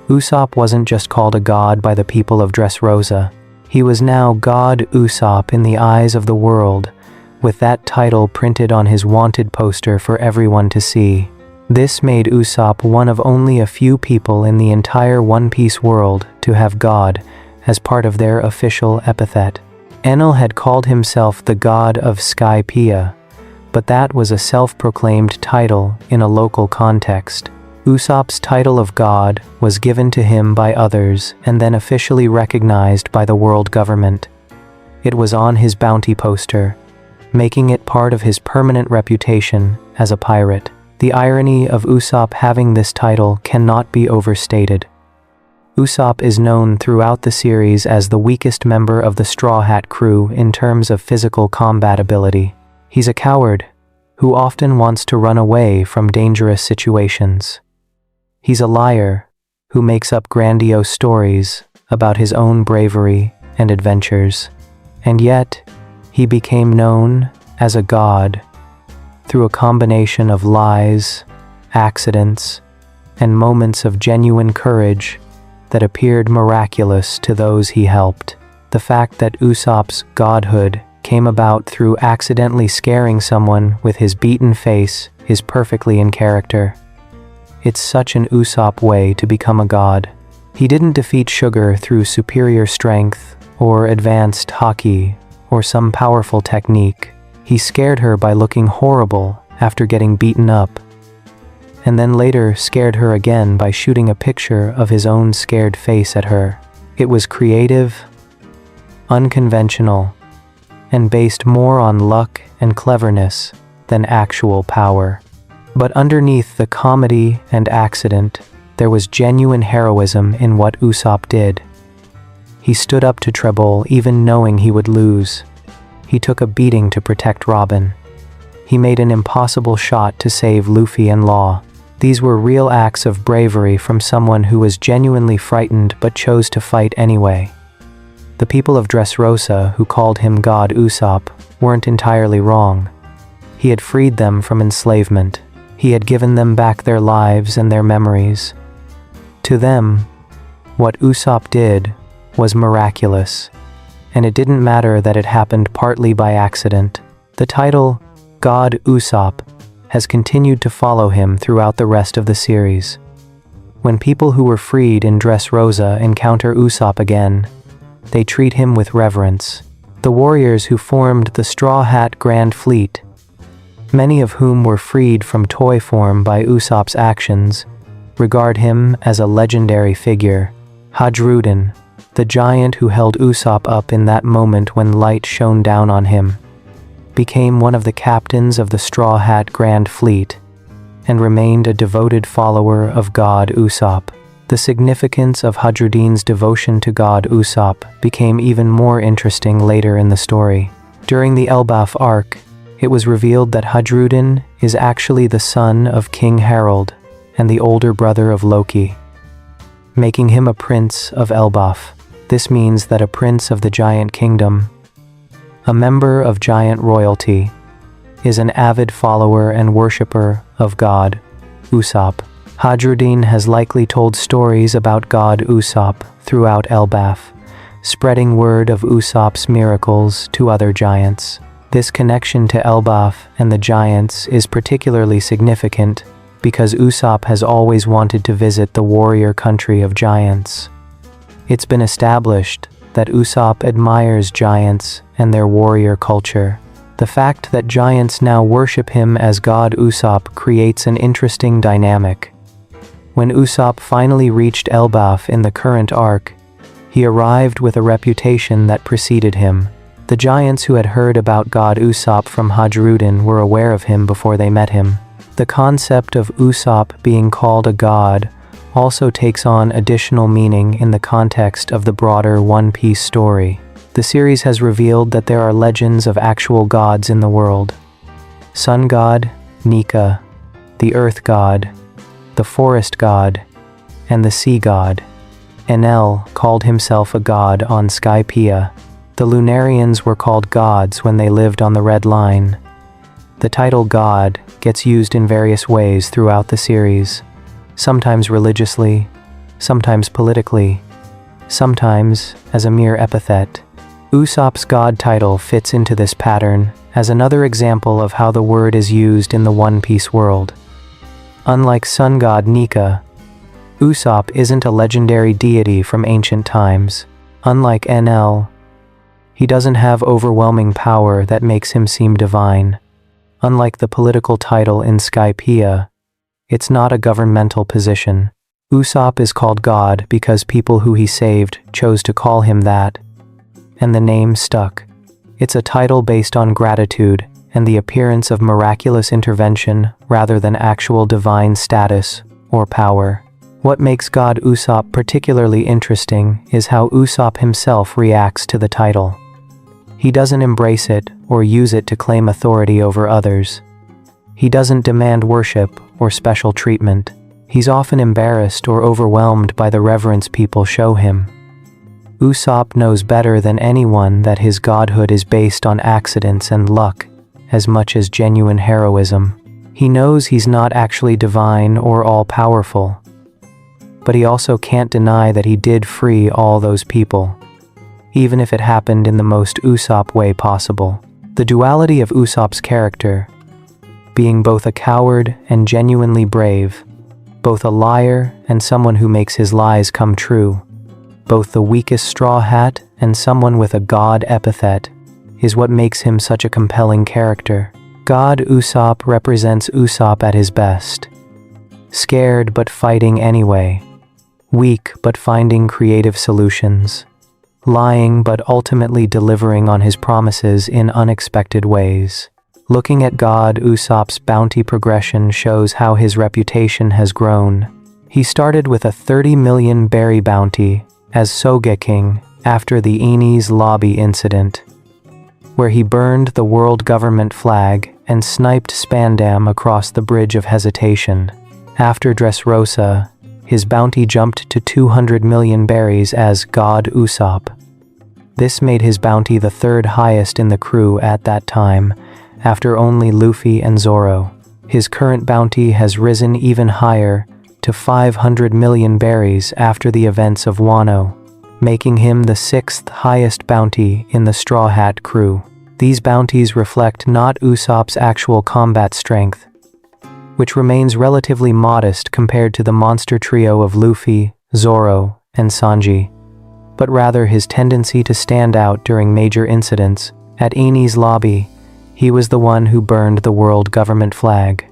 Usopp wasn't just called a god by the people of Dressrosa. He was now God Usopp in the eyes of the world, with that title printed on his wanted poster for everyone to see. This made Usopp one of only a few people in the entire One Piece world to have God as part of their official epithet. Enel had called himself the god of Skypiea, but that was a self-proclaimed title in a local context. Usopp's title of god was given to him by others and then officially recognized by the world government. It was on his bounty poster, making it part of his permanent reputation as a pirate. The irony of Usopp having this title cannot be overstated. Usopp is known throughout the series as the weakest member of the Straw Hat crew in terms of physical combat ability. He's a coward who often wants to run away from dangerous situations. He's a liar who makes up grandiose stories about his own bravery and adventures. And yet, he became known as a god through a combination of lies, accidents, and moments of genuine courage that appeared miraculous to those he helped. The fact that Usopp's godhood came about through accidentally scaring someone with his beaten face is perfectly in character. It's such an Usopp way to become a god. He didn't defeat Sugar through superior strength or advanced haki or some powerful technique. He scared her by looking horrible after getting beaten up, and then later scared her again by shooting a picture of his own scared face at her. It was creative, unconventional, and based more on luck and cleverness than actual power. But underneath the comedy and accident, there was genuine heroism in what Usopp did. He stood up to Trebol even knowing he would lose. He took a beating to protect Robin. He made an impossible shot to save Luffy and Law. These were real acts of bravery from someone who was genuinely frightened but chose to fight anyway. The people of Dressrosa, who called him God Usopp, weren't entirely wrong. He had freed them from enslavement. He had given them back their lives and their memories. To them, what Usopp did was miraculous, and it didn't matter that it happened partly by accident. The title, God Usopp, has continued to follow him throughout the rest of the series. When people who were freed in Dressrosa encounter Usopp again, they treat him with reverence. The warriors who formed the Straw Hat Grand Fleet, many of whom were freed from toy form by Usopp's actions, regard him as a legendary figure. Hadrudin, the giant who held Usopp up in that moment when light shone down on him, became one of the captains of the Straw Hat Grand Fleet and remained a devoted follower of God Usopp. The significance of Hadrudin's devotion to God Usopp became even more interesting later in the story. During the Elbaf arc, it was revealed that Hadrudin is actually the son of King Harold and the older brother of Loki, making him a prince of Elbaf. This means that a prince of the Giant Kingdom, a member of giant royalty, is an avid follower and worshipper of God Usopp. Hadrudin has likely told stories about God Usopp throughout Elbaf, spreading word of Usopp's miracles to other giants. This connection to Elbaf and the giants is particularly significant because Usopp has always wanted to visit the warrior country of giants. It's been established that Usopp admires giants and their warrior culture. The fact that giants now worship him as God Usopp creates an interesting dynamic. When Usopp finally reached Elbaf in the current arc, he arrived with a reputation that preceded him. The giants who had heard about God Usopp from Hadrudin were aware of him before they met him. The concept of Usopp being called a god also takes on additional meaning in the context of the broader One Piece story. The series has revealed that there are legends of actual gods in the world. Sun God, Nika, the Earth God, the Forest God, and the Sea God. Enel called himself a god on Skypiea. The Lunarians were called gods when they lived on the Red Line. The title God gets used in various ways throughout the series, sometimes religiously, sometimes politically, sometimes as a mere epithet. Usopp's god title fits into this pattern as another example of how the word is used in the One Piece world. Unlike sun god Nika, Usopp isn't a legendary deity from ancient times. Unlike Enel, he doesn't have overwhelming power that makes him seem divine. Unlike the political title in Skypiea, it's not a governmental position. Usopp is called God because people who he saved chose to call him that, and the name stuck. It's a title based on gratitude and the appearance of miraculous intervention rather than actual divine status or power. What makes God Usopp particularly interesting is how Usopp himself reacts to the title. He doesn't embrace it or use it to claim authority over others. He doesn't demand worship or special treatment. He's often embarrassed or overwhelmed by the reverence people show him. Usopp knows better than anyone that his godhood is based on accidents and luck as much as genuine heroism. He knows he's not actually divine or all-powerful, but he also can't deny that he did free all those people, even if it happened in the most Usopp way possible. The duality of Usopp's character, being both a coward and genuinely brave, both a liar and someone who makes his lies come true, both the weakest straw hat and someone with a god epithet, is what makes him such a compelling character. God Usopp represents Usopp at his best. Scared but fighting anyway. Weak but finding creative solutions. Lying but ultimately delivering on his promises in unexpected ways. Looking at God Usopp's bounty progression shows how his reputation has grown. He started with a 30 million berry bounty as Sogeking after the Enies Lobby incident, where he burned the world government flag and sniped Spandam across the Bridge of Hesitation. After Dressrosa, his bounty jumped to 200 million berries as God Usopp. This made his bounty the third highest in the crew at that time, after only Luffy and Zoro. His current bounty has risen even higher to 500 million berries after the events of Wano, making him the sixth highest bounty in the Straw Hat crew. These bounties reflect not Usopp's actual combat strength, which remains relatively modest compared to the monster trio of Luffy, Zoro, and Sanji, but rather his tendency to stand out during major incidents. At Enies Lobby, he was the one who burned the world government flag.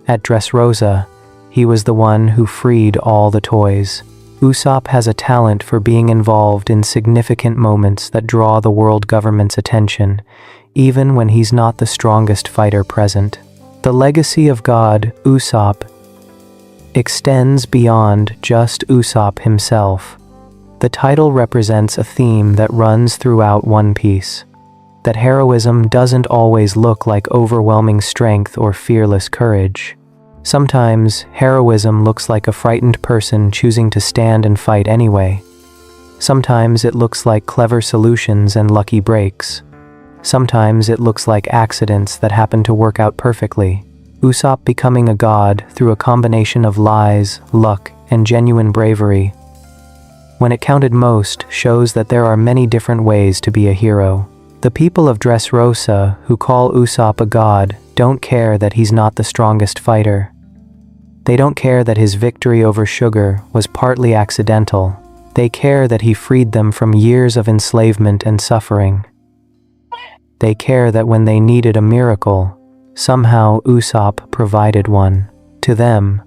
At Dressrosa, he was the one who freed all the toys. Usopp has a talent for being involved in significant moments that draw the world government's attention, even when he's not the strongest fighter present. The legacy of God Usopp extends beyond just Usopp himself. The title represents a theme that runs throughout One Piece, that heroism doesn't always look like overwhelming strength or fearless courage. Sometimes, heroism looks like a frightened person choosing to stand and fight anyway. Sometimes it looks like clever solutions and lucky breaks. Sometimes it looks like accidents that happen to work out perfectly. Usopp becoming a god through a combination of lies, luck, and genuine bravery, when it counted most, shows that there are many different ways to be a hero. The people of Dressrosa, who call Usopp a god, don't care that he's not the strongest fighter. They don't care that his victory over Sugar was partly accidental. They care that he freed them from years of enslavement and suffering. They care that when they needed a miracle, somehow Usopp provided one. To them,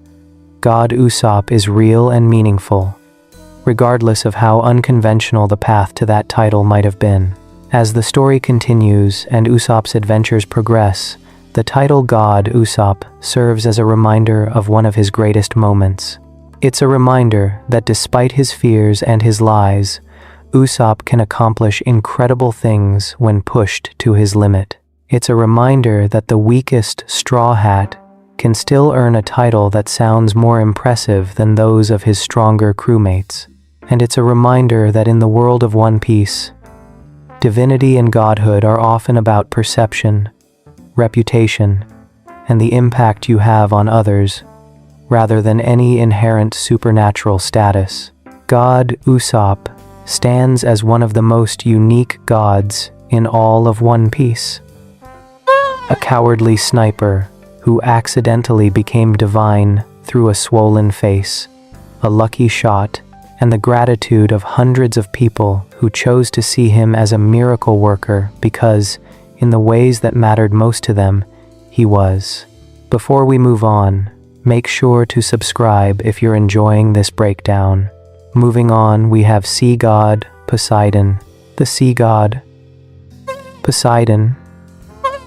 God Usopp is real and meaningful, regardless of how unconventional the path to that title might have been. As the story continues and Usopp's adventures progress, the title God Usopp serves as a reminder of one of his greatest moments. It's a reminder that despite his fears and his lies, Usopp can accomplish incredible things when pushed to his limit. It's a reminder that the weakest Straw Hat can still earn a title that sounds more impressive than those of his stronger crewmates. And it's a reminder that in the world of One Piece, divinity and godhood are often about perception, reputation, and the impact you have on others, rather than any inherent supernatural status. God Usopp stands as one of the most unique gods in all of One Piece. A cowardly sniper who accidentally became divine through a swollen face, a lucky shot, and the gratitude of hundreds of people who chose to see him as a miracle worker because, in the ways that mattered most to them, he was. Before we move on, make sure to subscribe if you're enjoying this breakdown. Moving on, we have Sea God Poseidon, the Sea God Poseidon,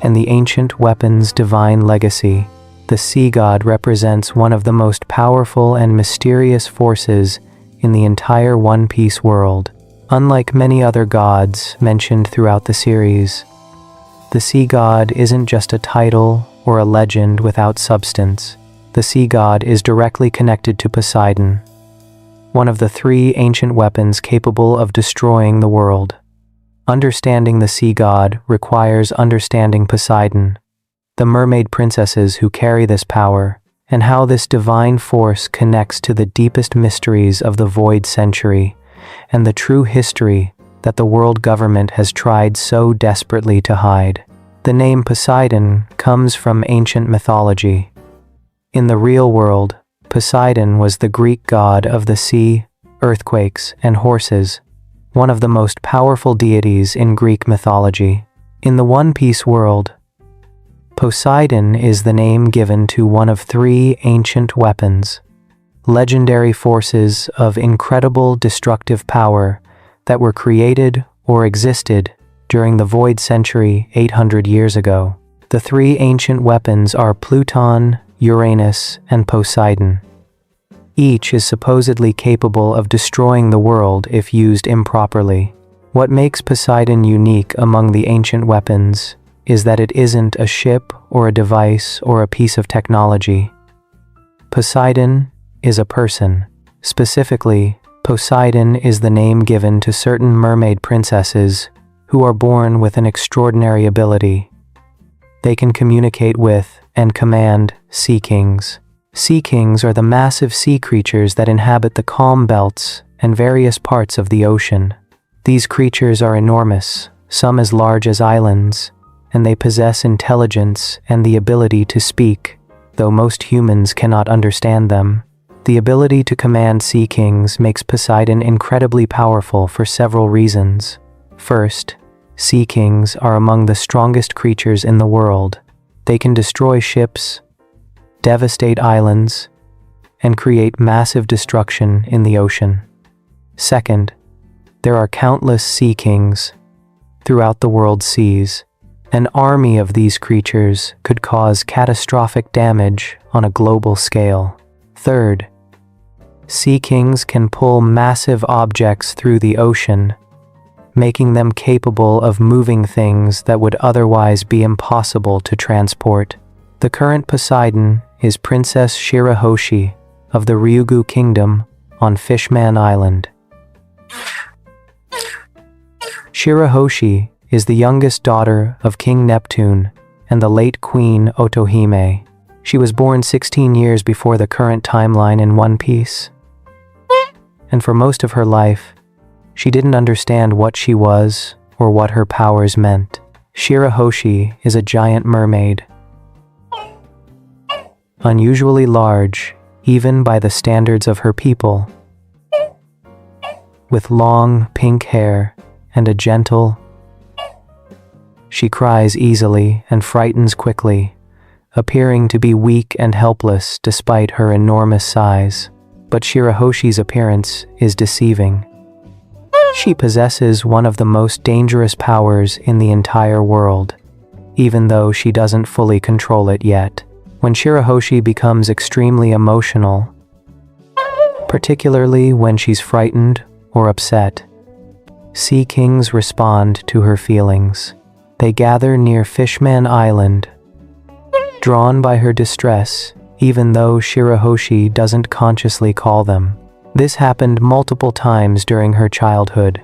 and the ancient weapon's divine legacy. The Sea God represents one of the most powerful and mysterious forces in the entire One Piece world. Unlike many other gods mentioned throughout the series, the Sea God isn't just a title or a legend without substance. The Sea God is directly connected to Poseidon, one of the three ancient weapons capable of destroying the world. Understanding the Sea God requires understanding Poseidon, the mermaid princesses who carry this power, and how this divine force connects to the deepest mysteries of the Void Century and the true history that the world government has tried so desperately to hide. The name Poseidon comes from ancient mythology. In the real world, Poseidon was the Greek god of the sea, earthquakes, and horses, one of the most powerful deities in Greek mythology. In the One Piece world, Poseidon is the name given to one of three ancient weapons, legendary forces of incredible destructive power that were created or existed during the Void Century 800 years ago. The three ancient weapons are Pluton, Uranus, and Poseidon. Each is supposedly capable of destroying the world if used improperly. What makes Poseidon unique among the ancient weapons is that it isn't a ship or a device or a piece of technology. Poseidon is a person. Specifically, Poseidon is the name given to certain mermaid princesses who are born with an extraordinary ability. They can communicate with and command sea kings. Sea kings are the massive sea creatures that inhabit the calm belts and various parts of the ocean. These creatures are enormous, some as large as islands, and they possess intelligence and the ability to speak, though most humans cannot understand them. The ability to command sea kings makes Poseidon incredibly powerful for several reasons. First, sea kings are among the strongest creatures in the world. They can destroy ships, devastate islands, and create massive destruction in the ocean. Second, there are countless sea kings throughout the world's seas. An army of these creatures could cause catastrophic damage on a global scale. Third, sea kings can pull massive objects through the ocean, making them capable of moving things that would otherwise be impossible to transport. The current Poseidon is Princess Shirahoshi of the Ryugu Kingdom on Fishman Island. Shirahoshi is the youngest daughter of King Neptune and the late Queen Otohime. She was born 16 years before the current timeline in One Piece. And for most of her life, she didn't understand what she was or what her powers meant. Shirahoshi is a giant mermaid, unusually large, even by the standards of her people, with long, pink hair and a gentle. She cries easily and frightens quickly, appearing to be weak and helpless despite her enormous size. But Shirahoshi's appearance is deceiving. She possesses one of the most dangerous powers in the entire world, even though she doesn't fully control it yet. When Shirahoshi becomes extremely emotional, particularly when she's frightened or upset, sea kings respond to her feelings. They gather near Fishman Island, drawn by her distress, even though Shirahoshi doesn't consciously call them. This happened multiple times during her childhood,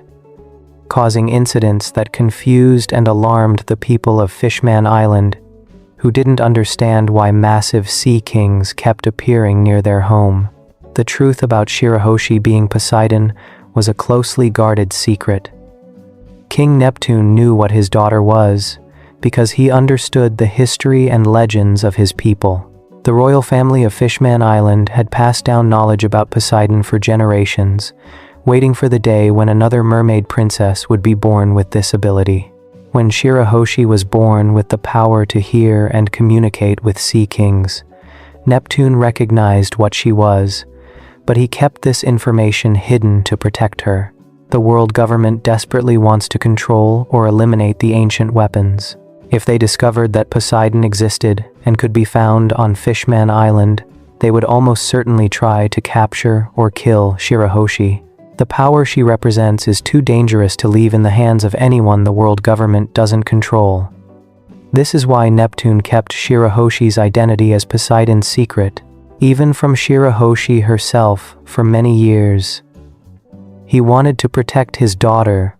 causing incidents that confused and alarmed the people of Fishman Island, who didn't understand why massive sea kings kept appearing near their home. The truth about Shirahoshi being Poseidon was a closely guarded secret. King Neptune knew what his daughter was because he understood the history and legends of his people. The royal family of Fishman Island had passed down knowledge about Poseidon for generations, waiting for the day when another mermaid princess would be born with this ability. When Shirahoshi was born with the power to hear and communicate with sea kings, Neptune recognized what she was, but he kept this information hidden to protect her. The world government desperately wants to control or eliminate the ancient weapons. If they discovered that Poseidon existed and could be found on Fishman Island, they would almost certainly try to capture or kill Shirahoshi. The power she represents is too dangerous to leave in the hands of anyone the world government doesn't control. This is why Neptune kept Shirahoshi's identity as Poseidon's secret, even from Shirahoshi herself, for many years. He wanted to protect his daughter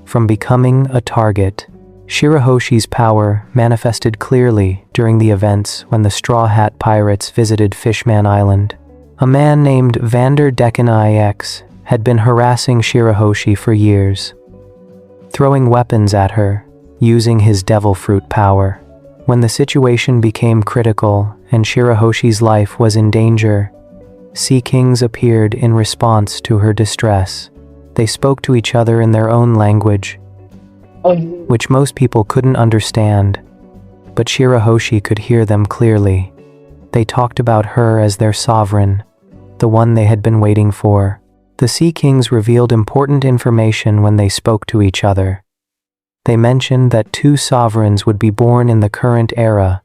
from becoming a target. Shirahoshi's power manifested clearly during the events when the Straw Hat Pirates visited Fishman Island. A man named Vander Decken IX had been harassing Shirahoshi for years, throwing weapons at her, using his devil fruit power. When the situation became critical and Shirahoshi's life was in danger, sea kings appeared in response to her distress. They spoke to each other in their own language, which most people couldn't understand, but Shirahoshi could hear them clearly. They talked about her as their sovereign, the one they had been waiting for. The Sea Kings revealed important information when they spoke to each other. They mentioned that 2 sovereigns would be born in the current era,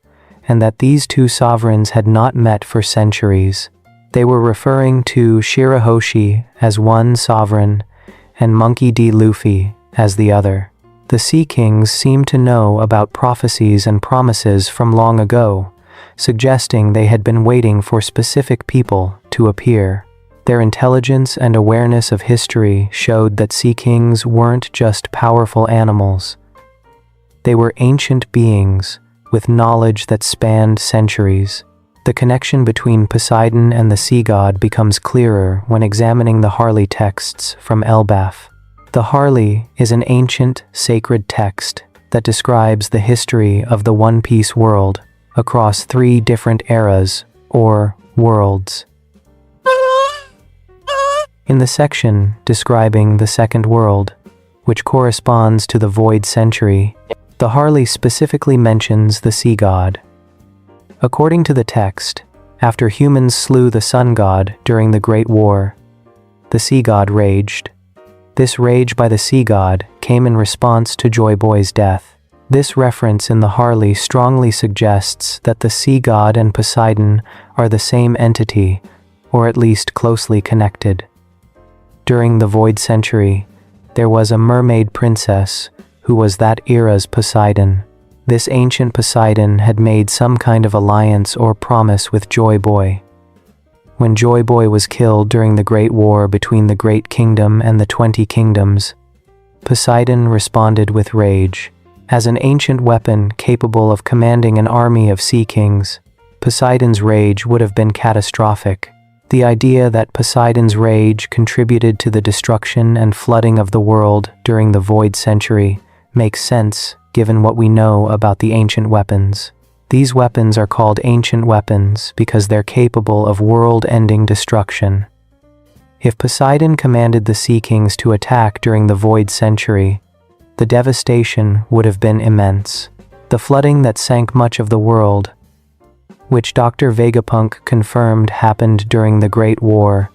and that these 2 sovereigns had not met for centuries. They were referring to Shirahoshi as one sovereign and Monkey D. Luffy as the other. The Sea Kings seemed to know about prophecies and promises from long ago, suggesting they had been waiting for specific people to appear. Their intelligence and awareness of history showed that Sea Kings weren't just powerful animals. They were ancient beings with knowledge that spanned centuries. The connection between Poseidon and the sea god becomes clearer when examining the Harley texts from Elbaf. The Harley is an ancient, sacred text that describes the history of the One Piece world across 3 different eras, or worlds. In the section describing the Second World, which corresponds to the Void Century, the Harley specifically mentions the sea god. According to the text, after humans slew the sun god during the Great War, the sea god raged. This rage by the sea god came in response to Joy Boy's death. This reference in the Harley strongly suggests that the sea god and Poseidon are the same entity, or at least closely connected. During the Void Century, there was a mermaid princess who was that era's Poseidon. This ancient Poseidon had made some kind of alliance or promise with Joy Boy. When Joy Boy was killed during the Great War between the Great Kingdom and the 20 Kingdoms, Poseidon responded with rage. As an ancient weapon capable of commanding an army of sea kings, Poseidon's rage would have been catastrophic. The idea that Poseidon's rage contributed to the destruction and flooding of the world during the Void Century makes sense given what we know about the ancient weapons. These weapons are called ancient weapons because they're capable of world-ending destruction. If Poseidon commanded the Sea Kings to attack during the Void Century, the devastation would have been immense. The flooding that sank much of the world, which Dr. Vegapunk confirmed happened during the Great War,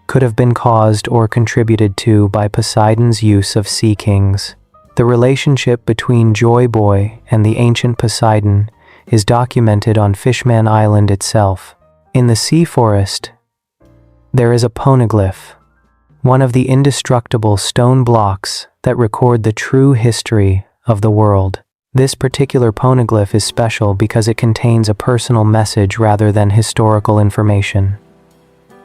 could have been caused or contributed to by Poseidon's use of Sea Kings. The relationship between Joy Boy and the ancient Poseidon is documented on Fishman Island itself. In the Sea Forest, there is a poneglyph, one of the indestructible stone blocks that record the true history of the world. This particular poneglyph is special because it contains a personal message rather than historical information.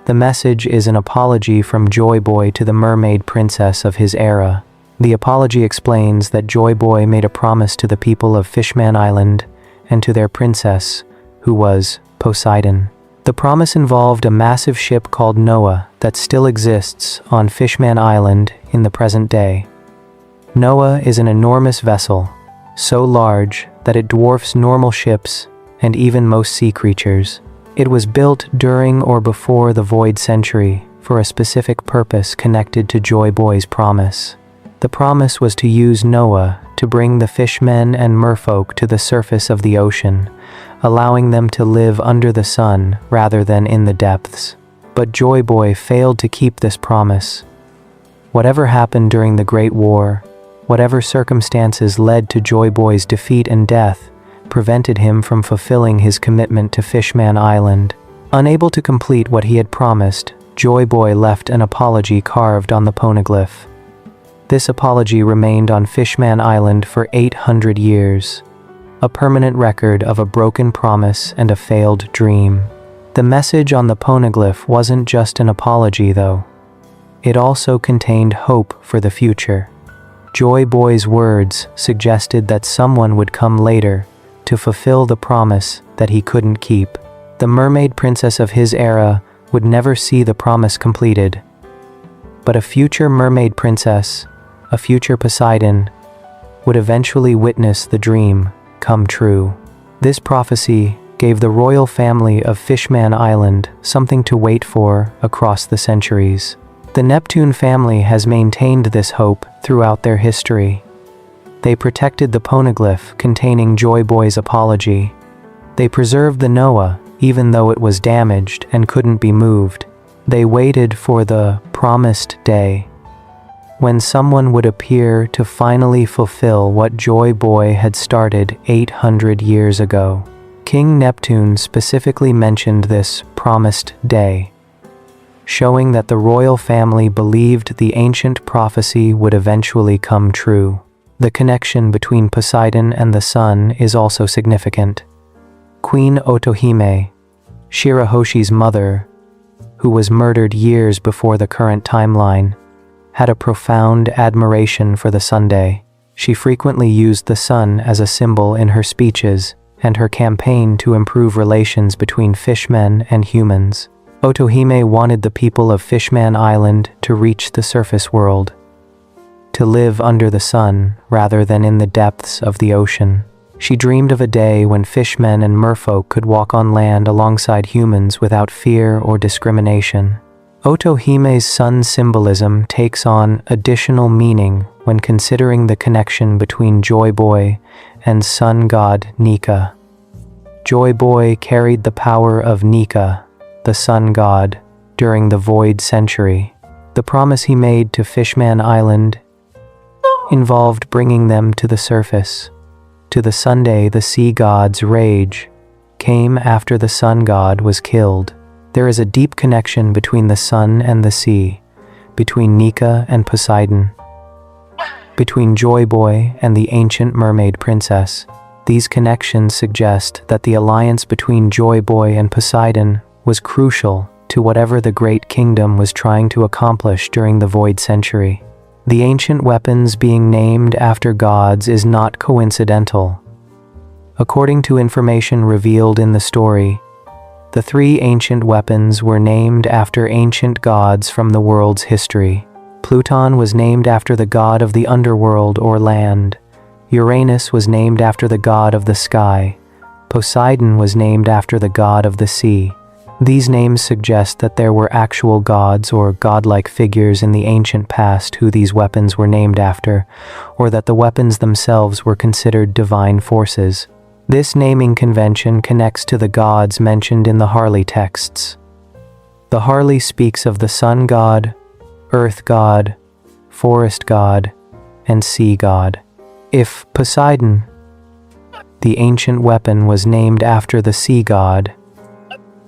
The message is an apology from Joy Boy to the mermaid princess of his era. The apology explains that Joy Boy made a promise to the people of Fishman Island and to their princess, who was Poseidon. The promise involved a massive ship called Noah that still exists on Fishman Island in the present day. Noah is an enormous vessel, so large that it dwarfs normal ships and even most sea creatures. It was built during or before the Void Century for a specific purpose connected to Joy Boy's promise. The promise was to use Noah to bring the fishmen and merfolk to the surface of the ocean, allowing them to live under the sun rather than in the depths. But Joy Boy failed to keep this promise. Whatever happened during the Great War, whatever circumstances led to Joy Boy's defeat and death, prevented him from fulfilling his commitment to Fishman Island. Unable to complete what he had promised, Joy Boy left an apology carved on the poneglyph. This apology remained on Fishman Island for 800 years, a permanent record of a broken promise and a failed dream. The message on the poneglyph wasn't just an apology, though. It also contained hope for the future. Joy Boy's words suggested that someone would come later to fulfill the promise that he couldn't keep. The mermaid princess of his era would never see the promise completed. But a future mermaid princess, a future Poseidon, would eventually witness the dream come true. This prophecy gave the royal family of Fishman Island something to wait for across the centuries. The Neptune family has maintained this hope throughout their history. They protected the poneglyph containing Joy Boy's apology. They preserved the Noah even though it was damaged and couldn't be moved. They waited for the promised day, when someone would appear to finally fulfill what Joy Boy had started 800 years ago. King Neptune specifically mentioned this promised day, showing that the royal family believed the ancient prophecy would eventually come true. The connection between Poseidon and the sun is also significant. Queen Otohime, Shirahoshi's mother, who was murdered years before the current timeline, had a profound admiration for the Sunday. She frequently used the sun as a symbol in her speeches and her campaign to improve relations between fishmen and humans. Otohime wanted the people of Fishman Island to reach the surface world, to live under the sun rather than in the depths of the ocean. She dreamed of a day when fishmen and merfolk could walk on land alongside humans without fear or discrimination. Otohime's sun symbolism takes on additional meaning when considering the connection between Joy Boy and sun god Nika. Joy Boy carried the power of Nika, the sun god, during the Void Century. The promise he made to Fishman Island involved bringing them to the surface. To the Sunday, the sea god's rage came after the sun god was killed. There is a deep connection between the sun and the sea, between Nika and Poseidon, between Joy Boy and the ancient mermaid princess. These connections suggest that the alliance between Joy Boy and Poseidon was crucial to whatever the Great Kingdom was trying to accomplish during the Void Century. The ancient weapons being named after gods is not coincidental. According to information revealed in the story, the three ancient weapons were named after ancient gods from the world's history. Pluton was named after the god of the underworld or land. Uranus was named after the god of the sky. Poseidon was named after the god of the sea. These names suggest that there were actual gods or godlike figures in the ancient past who these weapons were named after, or that the weapons themselves were considered divine forces. This naming convention connects to the gods mentioned in the Harley texts. The Harley speaks of the sun god, earth god, forest god, and sea god. If Poseidon, the ancient weapon, was named after the sea god,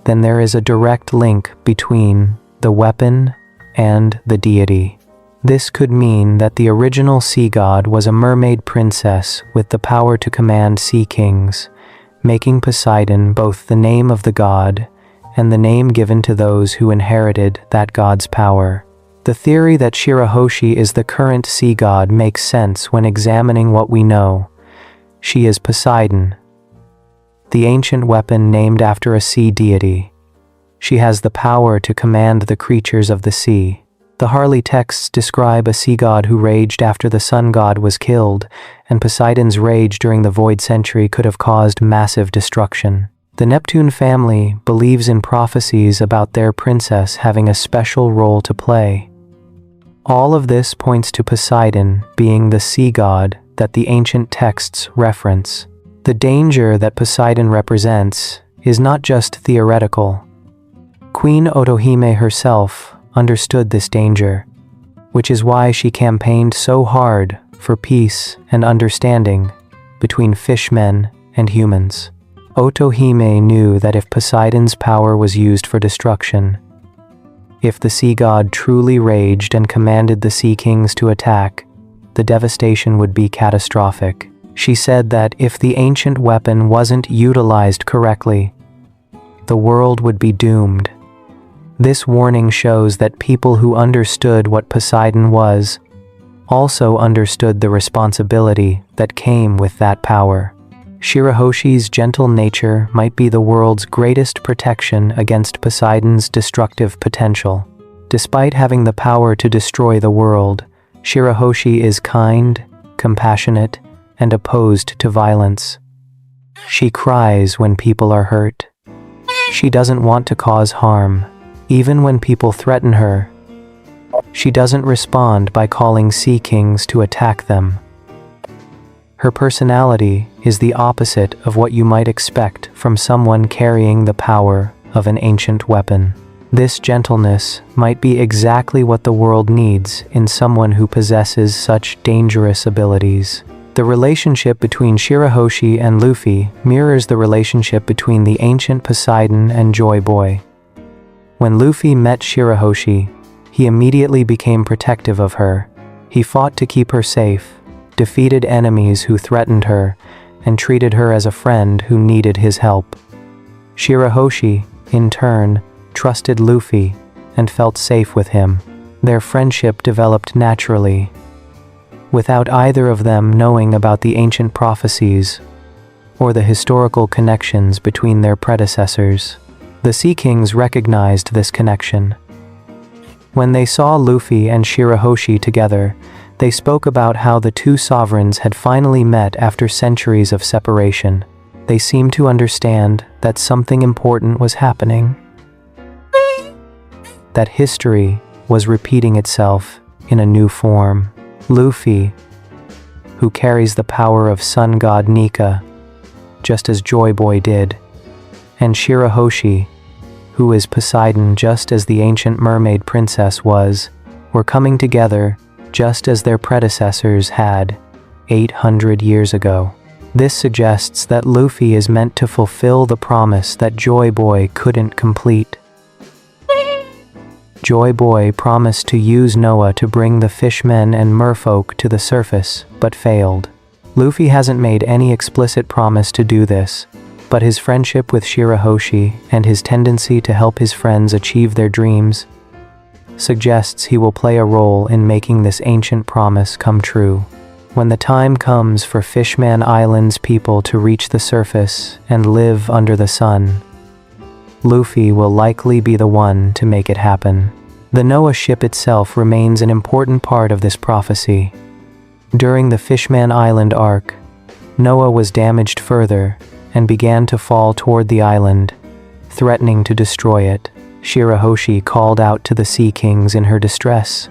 then there is a direct link between the weapon and the deity. This could mean that the original sea god was a mermaid princess with the power to command sea kings, making Poseidon both the name of the god and the name given to those who inherited that god's power. The theory that Shirahoshi is the current sea god makes sense when examining what we know. She is Poseidon, the ancient weapon named after a sea deity. She has the power to command the creatures of the sea. The Harley texts describe a sea god who raged after the sun god was killed, and Poseidon's rage during the Void Century could have caused massive destruction. The Neptune family believes in prophecies about their princess having a special role to play. All of this points to Poseidon being the sea god that the ancient texts reference. The danger that Poseidon represents is not just theoretical. Queen Otohime herself understood this danger, which is why she campaigned so hard for peace and understanding between fishmen and humans. Otohime knew that if Poseidon's power was used for destruction, if the sea god truly raged and commanded the sea kings to attack, the devastation would be catastrophic. She said that if the ancient weapon wasn't utilized correctly, the world would be doomed. This warning shows that people who understood what Poseidon was also understood the responsibility that came with that power. Shirahoshi's gentle nature might be the world's greatest protection against Poseidon's destructive potential. Despite having the power to destroy the world, Shirahoshi is kind, compassionate, and opposed to violence. She cries when people are hurt. She doesn't want to cause harm, even when people threaten her. She doesn't respond by calling sea kings to attack them. Her personality is the opposite of what you might expect from someone carrying the power of an ancient weapon. This gentleness might be exactly what the world needs in someone who possesses such dangerous abilities. The relationship between Shirahoshi and Luffy mirrors the relationship between the ancient Poseidon and Joy Boy. When Luffy met Shirahoshi, he immediately became protective of her. He fought to keep her safe, defeated enemies who threatened her, and treated her as a friend who needed his help. Shirahoshi, in turn, trusted Luffy and felt safe with him. Their friendship developed naturally, without either of them knowing about the ancient prophecies or the historical connections between their predecessors. The Sea Kings recognized this connection. When they saw Luffy and Shirahoshi together, they spoke about how the two sovereigns had finally met after centuries of separation. They seemed to understand that something important was happening, that history was repeating itself in a new form. Luffy, who carries the power of sun god Nika, just as Joy Boy did, and Shirahoshi, who is Poseidon just as the ancient mermaid princess was, were coming together just as their predecessors had 800 years ago. This suggests that Luffy is meant to fulfill the promise that Joy Boy couldn't complete. Joy Boy promised to use Noah to bring the fishmen and merfolk to the surface, but failed. Luffy hasn't made any explicit promise to do this, but his friendship with Shirahoshi and his tendency to help his friends achieve their dreams suggests he will play a role in making this ancient promise come true. When the time comes for Fishman Island's people to reach the surface and live under the sun, Luffy will likely be the one to make it happen. The Noah ship itself remains an important part of this prophecy. During the Fishman Island arc, Noah was damaged further and began to fall toward the island, threatening to destroy it. Shirahoshi called out to the Sea Kings in her distress,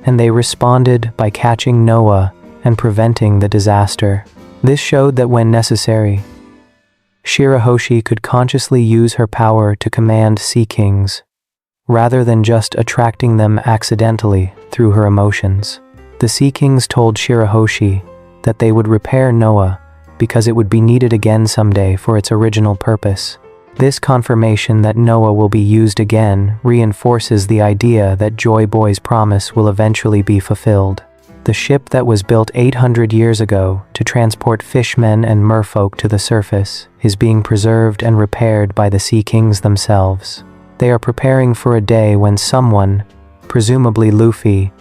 and they responded by catching Noah and preventing the disaster. This showed that when necessary, Shirahoshi could consciously use her power to command Sea Kings, rather than just attracting them accidentally through her emotions. The Sea Kings told Shirahoshi that they would repair Noah because it would be needed again someday for its original purpose. This confirmation that Noah will be used again reinforces the idea that Joy Boy's promise will eventually be fulfilled. The ship that was built 800 years ago to transport fishmen and merfolk to the surface is being preserved and repaired by the Sea Kings themselves. They are preparing for a day when someone, presumably Luffy,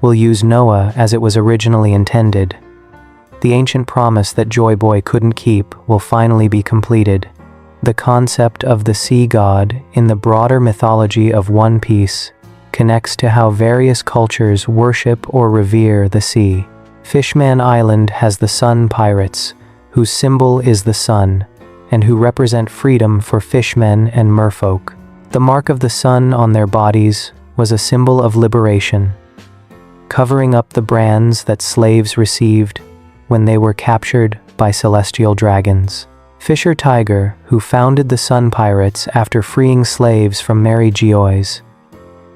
will use Noah as it was originally intended. The ancient promise that Joy Boy couldn't keep will finally be completed. The concept of the sea god in the broader mythology of One Piece connects to how various cultures worship or revere the sea. Fishman Island has the Sun Pirates, whose symbol is the sun, and who represent freedom for fishmen and merfolk. The mark of the sun on their bodies was a symbol of liberation, covering up the brands that slaves received when they were captured by celestial dragons. Fisher Tiger, who founded the Sun Pirates after freeing slaves from Mary Geoise,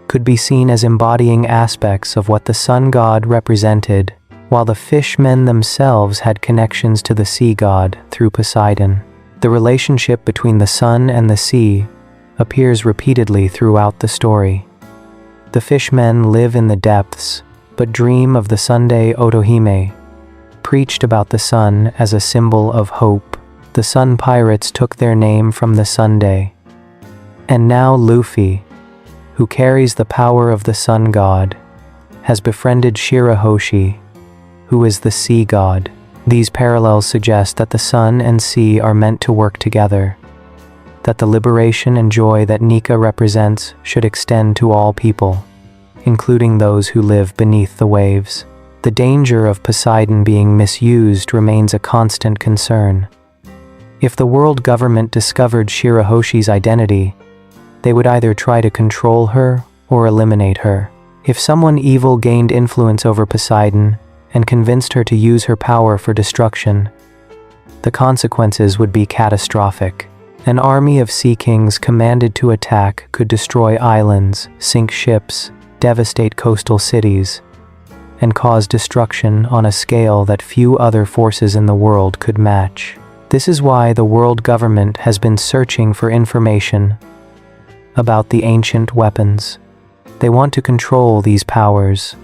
could be seen as embodying aspects of what the sun god represented, while the fishmen themselves had connections to the sea god through Poseidon. The relationship between the sun and the sea appears repeatedly throughout the story. The fishmen live in the depths, but dream of the Sunday Otohime, preached about the sun as a symbol of hope. The Sun Pirates took their name from the Sunday. And now Luffy, who carries the power of the sun god, has befriended Shirahoshi, who is the sea god. These parallels suggest that the sun and sea are meant to work together, that the liberation and joy that Nika represents should extend to all people, including those who live beneath the waves. The danger of Poseidon being misused remains a constant concern. If the world government discovered Shirahoshi's identity, they would either try to control her or eliminate her. If someone evil gained influence over Poseidon and convinced her to use her power for destruction, the consequences would be catastrophic. An army of sea kings commanded to attack could destroy islands, sink ships, devastate coastal cities, and cause destruction on a scale that few other forces in the world could match. This is why the world government has been searching for information about the ancient weapons. They want to control these powers,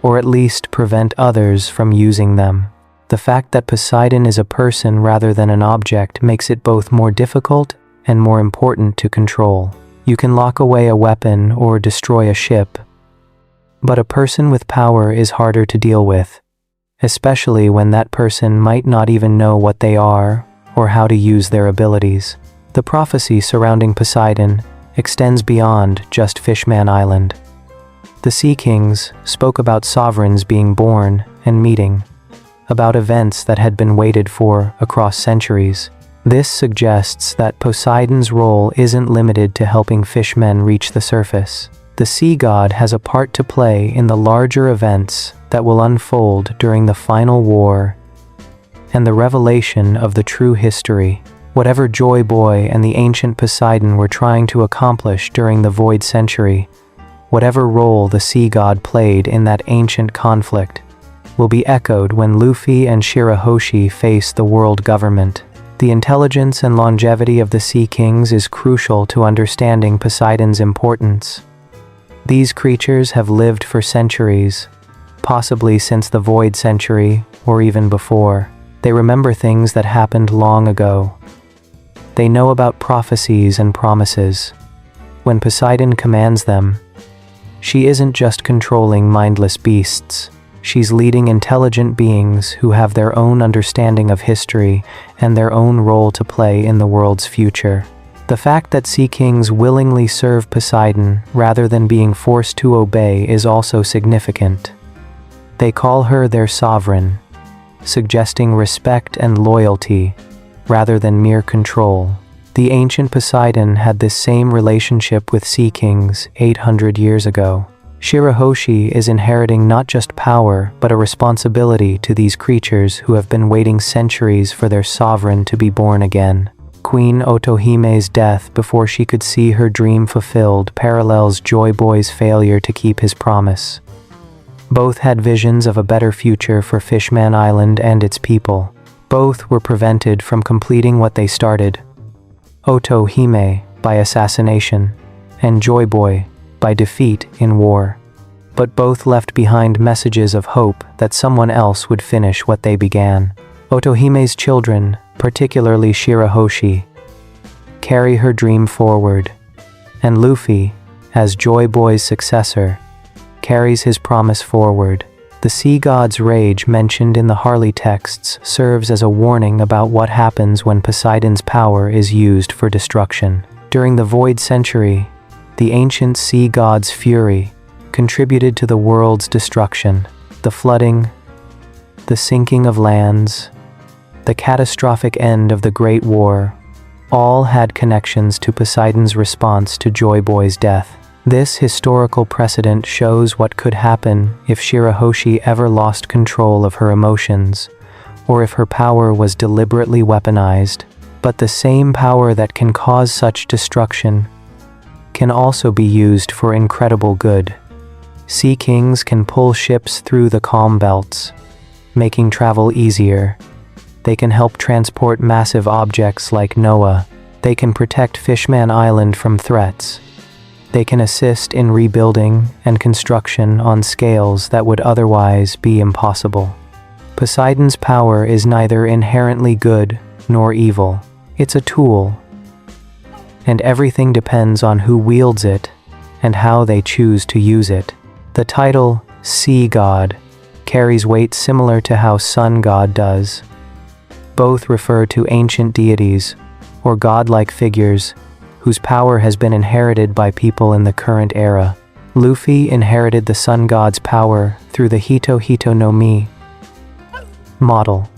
or at least prevent others from using them. The fact that Poseidon is a person rather than an object makes it both more difficult and more important to control. You can lock away a weapon or destroy a ship, but a person with power is harder to deal with, especially when that person might not even know what they are or how to use their abilities. The prophecy surrounding Poseidon extends beyond just Fishman Island. The Sea Kings spoke about sovereigns being born and meeting, about events that had been waited for across centuries. This suggests that Poseidon's role isn't limited to helping fishmen reach the surface. The sea god has a part to play in the larger events that will unfold during the final war and the revelation of the true history. Whatever Joy Boy and the ancient Poseidon were trying to accomplish during the Void Century, whatever role the sea god played in that ancient conflict, will be echoed when Luffy and Shirahoshi face the world government. The intelligence and longevity of the Sea Kings is crucial to understanding Poseidon's importance. These creatures have lived for centuries, possibly since the Void Century or even before. They remember things that happened long ago. They know about prophecies and promises. When Poseidon commands them, she isn't just controlling mindless beasts. She's leading intelligent beings who have their own understanding of history and their own role to play in the world's future. The fact that Sea Kings willingly serve Poseidon rather than being forced to obey is also significant. They call her their sovereign, suggesting respect and loyalty rather than mere control. The ancient Poseidon had this same relationship with Sea Kings 800 years ago. Shirahoshi is inheriting not just power but a responsibility to these creatures who have been waiting centuries for their sovereign to be born again. Queen Otohime's death before she could see her dream fulfilled parallels Joy Boy's failure to keep his promise. Both had visions of a better future for Fishman Island and its people. Both were prevented from completing what they started. Otohime by assassination, and Joy Boy by defeat in war. But both left behind messages of hope that someone else would finish what they began. Otohime's children, particularly Shirahoshi, carry her dream forward, and Luffy, as Joy Boy's successor, carries his promise forward. The sea god's rage mentioned in the Harley texts serves as a warning about what happens when Poseidon's power is used for destruction. During the Void Century, the ancient sea god's fury contributed to the world's destruction. The flooding, the sinking of lands, the catastrophic end of the Great War, all had connections to Poseidon's response to Joy Boy's death. This historical precedent shows what could happen if Shirahoshi ever lost control of her emotions, or if her power was deliberately weaponized. But the same power that can cause such destruction can also be used for incredible good. Sea kings can pull ships through the calm belts, making travel easier. They can help transport massive objects like Noah. They can protect Fishman Island from threats. They can assist in rebuilding and construction on scales that would otherwise be impossible. Poseidon's power is neither inherently good nor evil. It's a tool, and everything depends on who wields it and how they choose to use it. The title, Sea God, carries weight similar to how Sun God does. Both refer to ancient deities or godlike figures whose power has been inherited by people in the current era. Luffy inherited the Sun God's power through the Hito Hito no Mi model.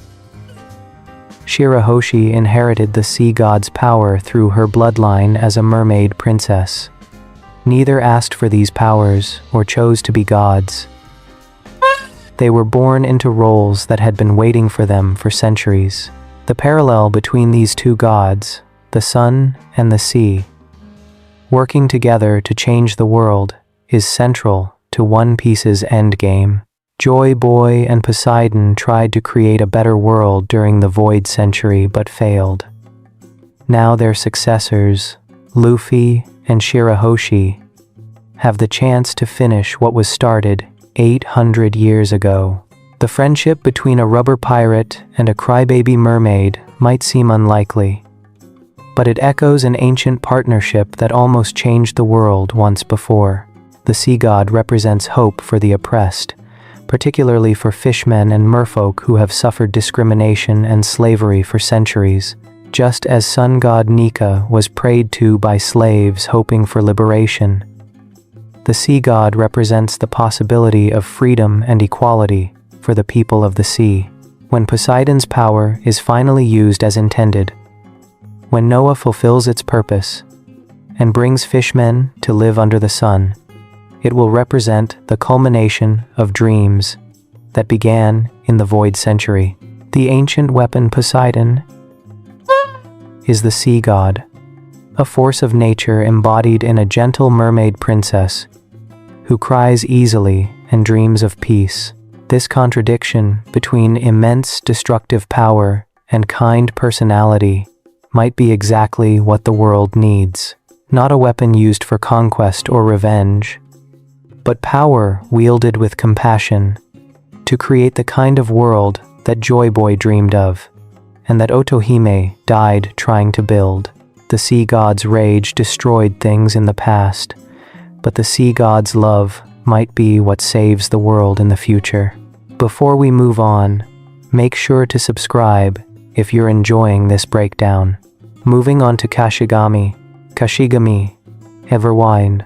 Shirahoshi inherited the Sea God's power through her bloodline as a mermaid princess. Neither asked for these powers or chose to be gods. They were born into roles that had been waiting for them for centuries. The parallel between these two gods, the sun and the sea, working together to change the world, is central to One Piece's endgame. Joy Boy and Poseidon tried to create a better world during the Void Century but failed. Now their successors, Luffy and Shirahoshi, have the chance to finish what was started 800 years ago. The friendship between a rubber pirate and a crybaby mermaid might seem unlikely, but it echoes an ancient partnership that almost changed the world once before. The sea god represents hope for the oppressed, particularly for fishmen and merfolk who have suffered discrimination and slavery for centuries. Just as sun god Nika was prayed to by slaves hoping for liberation, the sea god represents the possibility of freedom and equality for the people of the sea. When Poseidon's power is finally used as intended, when Noah fulfills its purpose and brings fishmen to live under the sun, it will represent the culmination of dreams that began in the Void Century. The ancient weapon Poseidon is the sea god, a force of nature embodied in a gentle mermaid princess who cries easily and dreams of peace. This contradiction between immense destructive power and kind personality might be exactly what the world needs. Not a weapon used for conquest or revenge, but power wielded with compassion to create the kind of world that Joy Boy dreamed of, and that Otohime died trying to build. The sea god's rage destroyed things in the past, but the sea god's love might be what saves the world in the future. Before we move on, make sure to subscribe if you're enjoying this breakdown. Moving on to Kashigami, Everwind,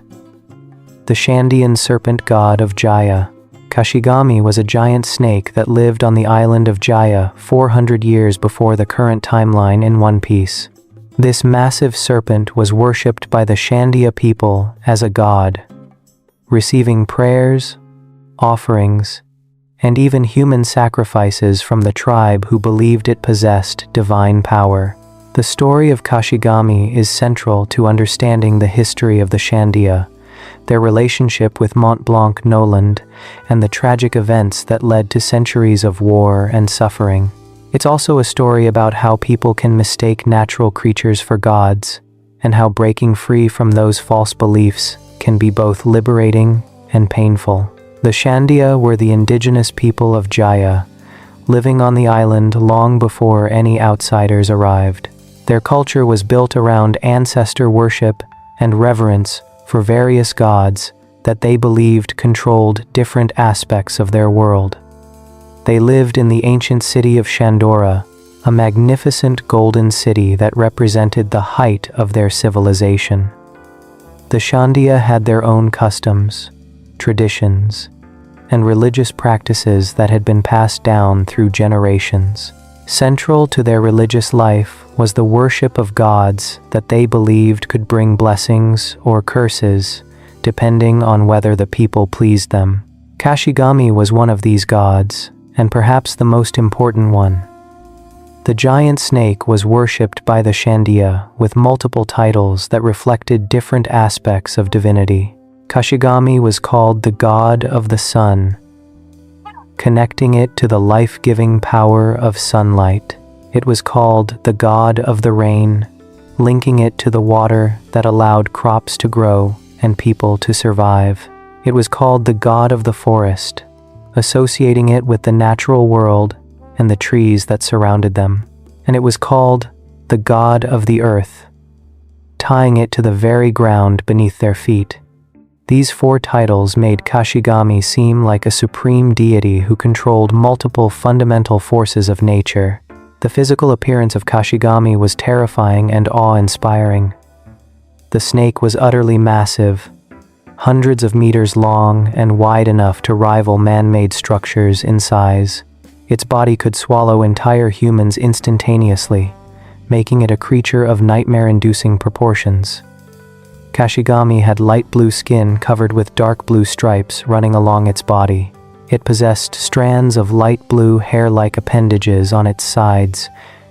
the Shandian serpent god of Jaya. Kashigami was a giant snake that lived on the island of Jaya 400 years before the current timeline in One Piece. This massive serpent was worshipped by the Shandia people as a god, receiving prayers, offerings, and even human sacrifices from the tribe who believed it possessed divine power. The story of Kashigami is central to understanding the history of the Shandia, their relationship with Mont Blanc Noland, and the tragic events that led to centuries of war and suffering. It's also a story about how people can mistake natural creatures for gods, and how breaking free from those false beliefs can be both liberating and painful. The Shandia were the indigenous people of Jaya, living on the island long before any outsiders arrived. Their culture was built around ancestor worship and reverence for various gods that they believed controlled different aspects of their world. They lived in the ancient city of Shandora, a magnificent golden city that represented the height of their civilization. The Shandiya had their own customs, traditions, and religious practices that had been passed down through generations. Central to their religious life was the worship of gods that they believed could bring blessings or curses, depending on whether the people pleased them. Kashigami was one of these gods, and perhaps the most important one. The giant snake was worshipped by the Shandiya with multiple titles that reflected different aspects of divinity. Kashigami was called the god of the sun, connecting it to the life-giving power of sunlight. It was called the god of the rain, linking it to the water that allowed crops to grow and people to survive. It was called the god of the forest, associating it with the natural world and the trees that surrounded them. And it was called the god of the earth, tying it to the very ground beneath their feet. These four titles made Kashigami seem like a supreme deity who controlled multiple fundamental forces of nature. The physical appearance of Kashigami was terrifying and awe-inspiring. The snake was utterly massive, hundreds of meters long and wide enough to rival man-made structures in size. Its body could swallow entire humans instantaneously, making it a creature of nightmare-inducing proportions. Kashigami had light blue skin covered with dark blue stripes running along its body. It possessed strands of light blue hair-like appendages on its sides,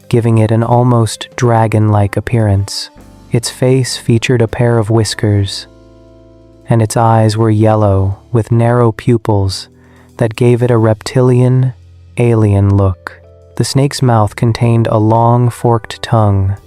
giving it an almost dragon-like appearance. Its face featured a pair of whiskers, and its eyes were yellow with narrow pupils that gave it a reptilian, alien look. The snake's mouth contained a long, forked tongue,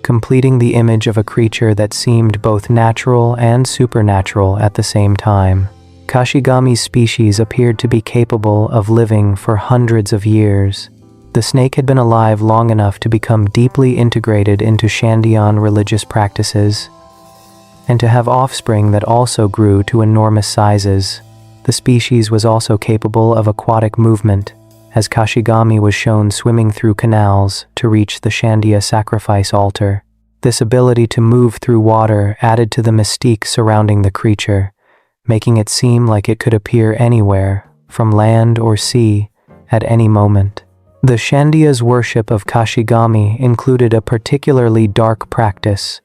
completing the image of a creature that seemed both natural and supernatural at the same time. Kashigami's species appeared to be capable of living for hundreds of years. The snake had been alive long enough to become deeply integrated into Shandiyan religious practices, and to have offspring that also grew to enormous sizes. The species was also capable of aquatic movement, as Kashigami was shown swimming through canals to reach the Shandiya sacrifice altar. This ability to move through water added to the mystique surrounding the creature, making it seem like it could appear anywhere, from land or sea, at any moment. The Shandiya's worship of Kashigami included a particularly dark practice: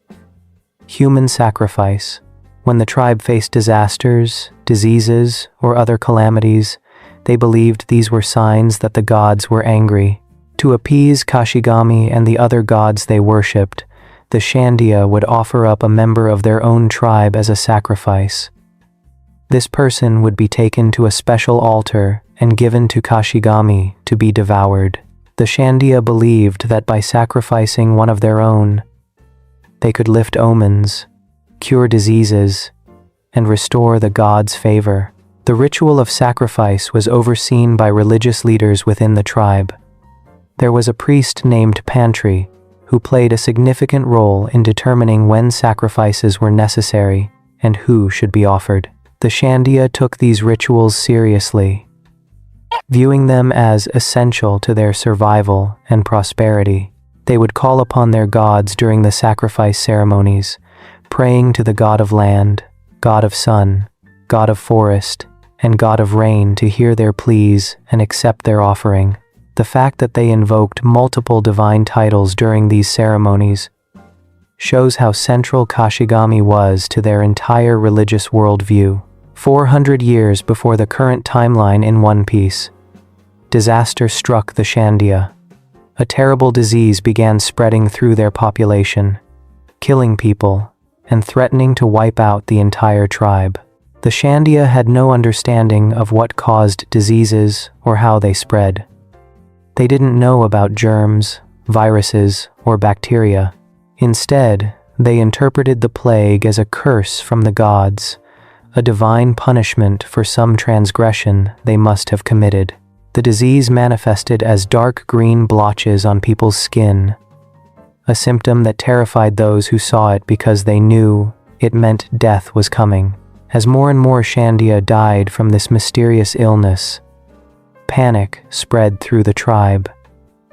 human sacrifice. When the tribe faced disasters, diseases, or other calamities, they believed these were signs that the gods were angry. To appease Kashigami and the other gods they worshipped, the Shandiya would offer up a member of their own tribe as a sacrifice. This person would be taken to a special altar and given to Kashigami to be devoured. The Shandiya believed that by sacrificing one of their own, they could lift omens, cure diseases, and restore the gods' favor. The ritual of sacrifice was overseen by religious leaders within the tribe. There was a priest named Pantri, who played a significant role in determining when sacrifices were necessary and who should be offered. The Shandiya took these rituals seriously, viewing them as essential to their survival and prosperity. They would call upon their gods during the sacrifice ceremonies, praying to the god of land, god of sun, god of forest, and god of rain to hear their pleas and accept their offering. The fact that they invoked multiple divine titles during these ceremonies shows how central Kashigami was to their entire religious worldview. 400 years before the current timeline in One Piece, disaster struck the Shandiya. A terrible disease began spreading through their population, killing people and threatening to wipe out the entire tribe. The Shandiya had no understanding of what caused diseases or how they spread. They didn't know about germs, viruses, or bacteria. Instead, they interpreted the plague as a curse from the gods, a divine punishment for some transgression they must have committed. The disease manifested as dark green blotches on people's skin, a symptom that terrified those who saw it because they knew it meant death was coming. As more and more Shandia died from this mysterious illness, panic spread through the tribe.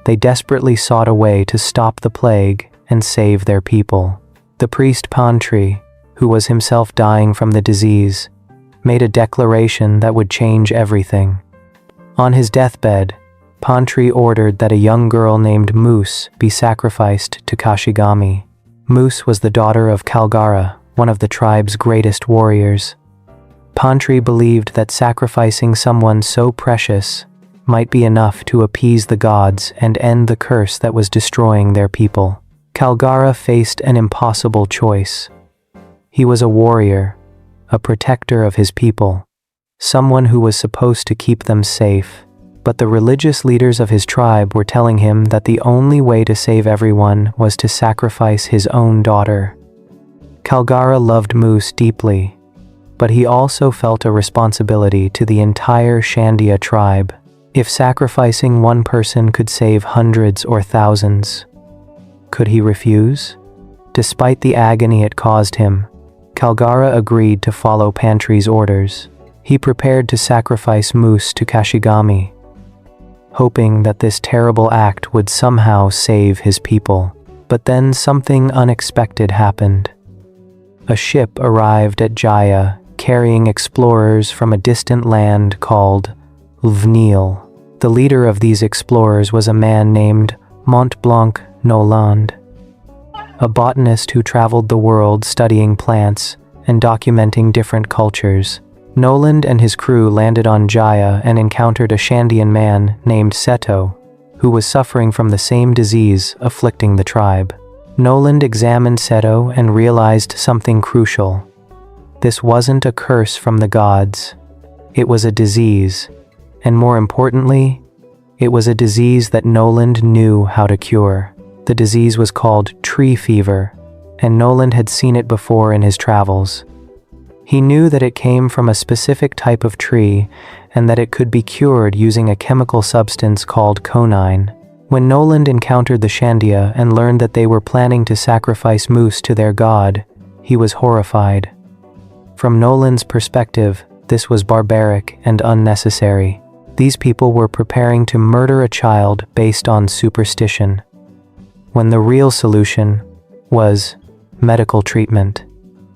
They desperately sought a way to stop the plague and save their people. The priest Pantri, who was himself dying from the disease, made a declaration that would change everything. On his deathbed, Pantri ordered that a young girl named Moose be sacrificed to Kashigami. Moose was the daughter of Kalgara, one of the tribe's greatest warriors. Pantri believed that sacrificing someone so precious might be enough to appease the gods and end the curse that was destroying their people. Kalgara faced an impossible choice. He was a warrior, a protector of his people, someone who was supposed to keep them safe. But the religious leaders of his tribe were telling him that the only way to save everyone was to sacrifice his own daughter. Kalgara loved Moose deeply, but he also felt a responsibility to the entire Shandia tribe. If sacrificing one person could save hundreds or thousands, could he refuse? Despite the agony it caused him, Kalgara agreed to follow Pantri's orders. He prepared to sacrifice Moose to Kashigami, hoping that this terrible act would somehow save his people. But then something unexpected happened. A ship arrived at Jaya, carrying explorers from a distant land called Lvnil. The leader of these explorers was a man named Montblanc Noland, a botanist who traveled the world studying plants and documenting different cultures. Noland and his crew landed on Jaya and encountered a Shandian man named Seto, who was suffering from the same disease afflicting the tribe. Noland examined Seto and realized something crucial. This wasn't a curse from the gods. It was a disease, and more importantly, it was a disease that Noland knew how to cure. The disease was called tree fever, and Noland had seen it before in his travels. He knew that it came from a specific type of tree and that it could be cured using a chemical substance called conine. When Noland encountered the Shandia and learned that they were planning to sacrifice Moose to their god, he was horrified. From Noland's perspective, this was barbaric and unnecessary. These people were preparing to murder a child based on superstition, when the real solution was medical treatment,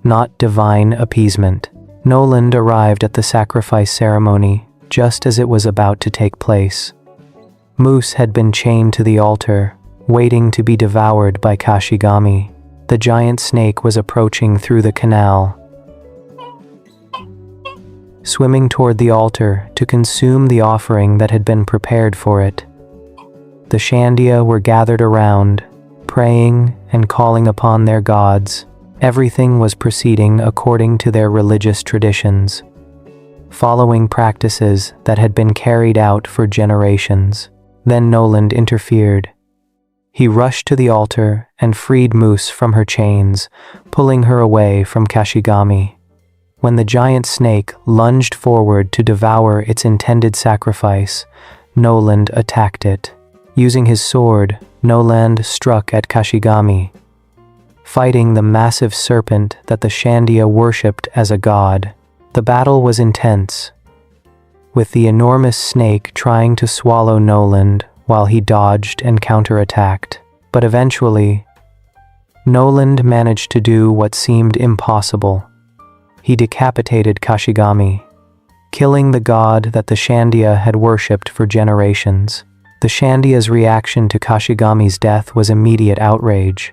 not divine appeasement. Noland arrived at the sacrifice ceremony just as it was about to take place. Moose had been chained to the altar, waiting to be devoured by Kashigami. The giant snake was approaching through the canal, swimming toward the altar to consume the offering that had been prepared for it. The Shandia were gathered around, praying and calling upon their gods. Everything was proceeding according to their religious traditions, following practices that had been carried out for generations. Then Noland interfered. He rushed to the altar and freed Moose from her chains, pulling her away from Kashigami. When the giant snake lunged forward to devour its intended sacrifice, Noland attacked it. Using his sword, Noland struck at Kashigami, fighting the massive serpent that the Shandia worshipped as a god. The battle was intense, with the enormous snake trying to swallow Noland while he dodged and counterattacked. But eventually, Noland managed to do what seemed impossible. He decapitated Kashigami, killing the god that the Shandia had worshipped for generations. The Shandia's reaction to Kashigami's death was immediate outrage.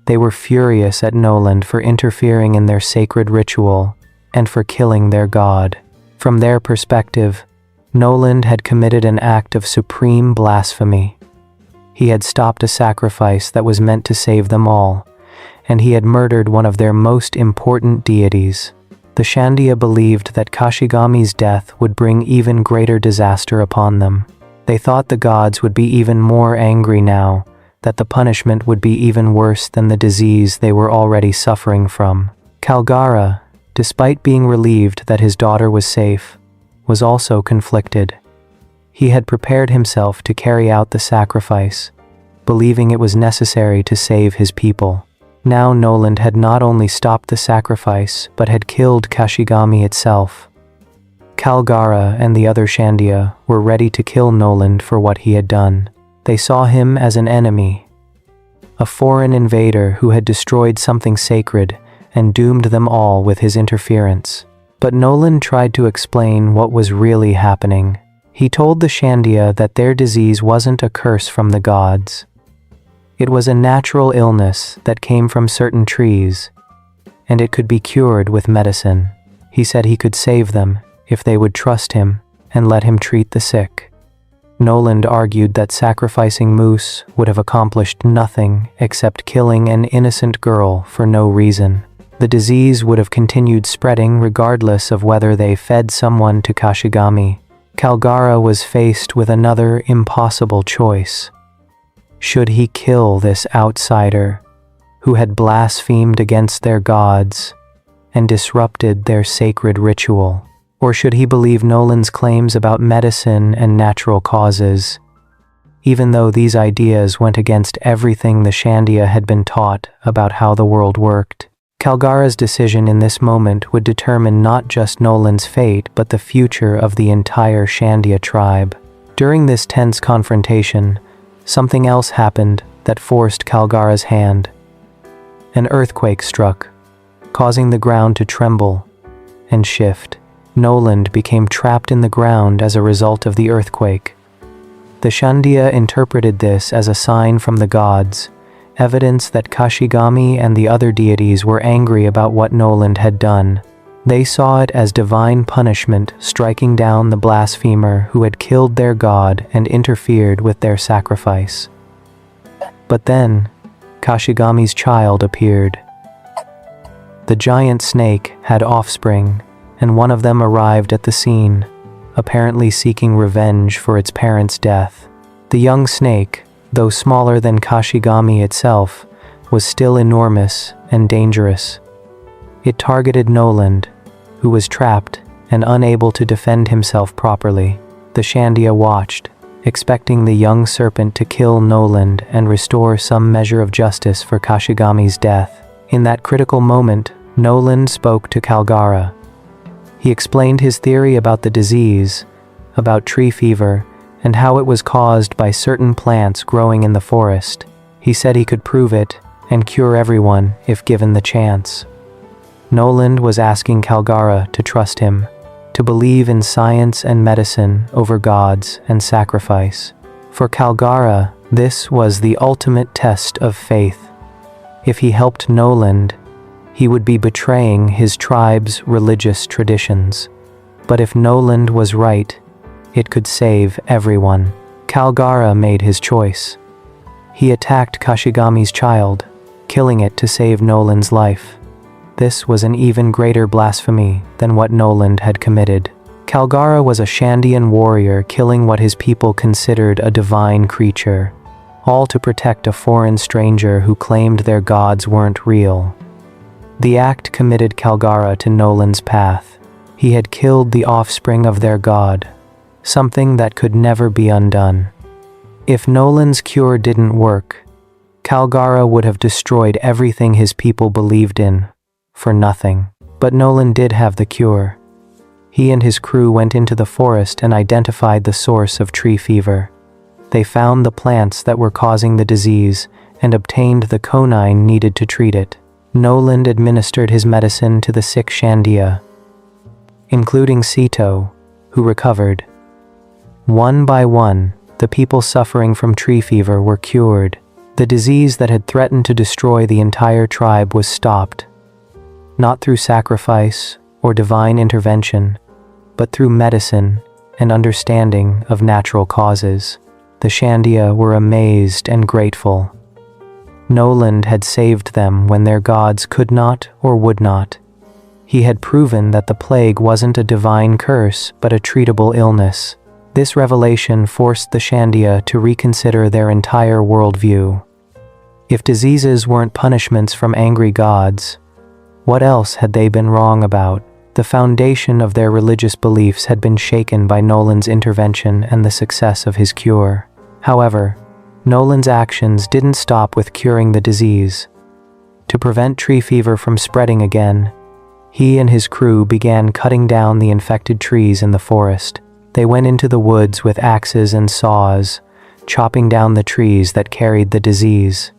They were furious at Noland for interfering in their sacred ritual and for killing their god. From their perspective, Noland had committed an act of supreme blasphemy. He had stopped a sacrifice that was meant to save them all, and he had murdered one of their most important deities. The Shandia believed that Kashigami's death would bring even greater disaster upon them. They thought the gods would be even more angry now, that the punishment would be even worse than the disease they were already suffering from. Kalgara, despite being relieved that his daughter was safe, was also conflicted. He had prepared himself to carry out the sacrifice, believing it was necessary to save his people. Now Noland had not only stopped the sacrifice, but had killed Kashigami itself. Kalgara and the other Shandia were ready to kill Noland for what he had done. They saw him as an enemy, a foreign invader who had destroyed something sacred and doomed them all with his interference. But Noland tried to explain what was really happening. He told the Shandia that their disease wasn't a curse from the gods. It was a natural illness that came from certain trees, and it could be cured with medicine. He said he could save them if they would trust him and let him treat the sick. Noland argued that sacrificing moose would have accomplished nothing except killing an innocent girl for no reason. The disease would have continued spreading regardless of whether they fed someone to Kashigami. Kalgara was faced with another impossible choice. Should he kill this outsider who had blasphemed against their gods and disrupted their sacred ritual? Or should he believe Noland's claims about medicine and natural causes, even though these ideas went against everything the Shandia had been taught about how the world worked? Kalgara's decision in this moment would determine not just Noland's fate, but the future of the entire Shandia tribe. During this tense confrontation, something else happened that forced Kalgara's hand. An earthquake struck, causing the ground to tremble and shift. Noland became trapped in the ground as a result of the earthquake. The Shandia interpreted this as a sign from the gods, evidence that Kashigami and the other deities were angry about what Noland had done. They saw it as divine punishment, striking down the blasphemer who had killed their god and interfered with their sacrifice. But then, Kashigami's child appeared. The giant snake had offspring, and one of them arrived at the scene, apparently seeking revenge for its parents' death. The young snake, though smaller than Kashigami itself, was still enormous and dangerous. It targeted Noland, who was trapped and unable to defend himself properly. The Shandia watched, expecting the young serpent to kill Noland and restore some measure of justice for Kashigami's death. In that critical moment, Noland spoke to Kalgara. He explained his theory about the disease, about tree fever, and how it was caused by certain plants growing in the forest. He said he could prove it and cure everyone if given the chance. Noland was asking Kalgara to trust him, to believe in science and medicine over gods and sacrifice. For Kalgara, this was the ultimate test of faith. If he helped Noland, he would be betraying his tribe's religious traditions. But if Noland was right, it could save everyone. Kalgara made his choice. He attacked Kashigami's child, killing it to save Noland's life. This was an even greater blasphemy than what Noland had committed. Kalgara was a Shandian warrior killing what his people considered a divine creature, all to protect a foreign stranger who claimed their gods weren't real. The act committed Kalgara to Noland's path. He had killed the offspring of their god, something that could never be undone. If Noland's cure didn't work, Kalgara would have destroyed everything his people believed in, for nothing. But Noland did have the cure. He and his crew went into the forest and identified the source of tree fever. They found the plants that were causing the disease and obtained the quinine needed to treat it. Noland administered his medicine to the sick Shandia, including Sito, who recovered. One by one, the people suffering from tree fever were cured. The disease that had threatened to destroy the entire tribe was stopped, not through sacrifice or divine intervention, but through medicine and understanding of natural causes. The Shandia were amazed and grateful. Noland had saved them when their gods could not or would not. He had proven that the plague wasn't a divine curse, but a treatable illness. This revelation forced the Shandia to reconsider their entire worldview. If diseases weren't punishments from angry gods, what else had they been wrong about? The foundation of their religious beliefs had been shaken by Noland's intervention and the success of his cure. However, Noland's actions didn't stop with curing the disease. To prevent tree fever from spreading again, he and his crew began cutting down the infected trees in the forest. They went into the woods with axes and saws, chopping down the trees that carried the disease.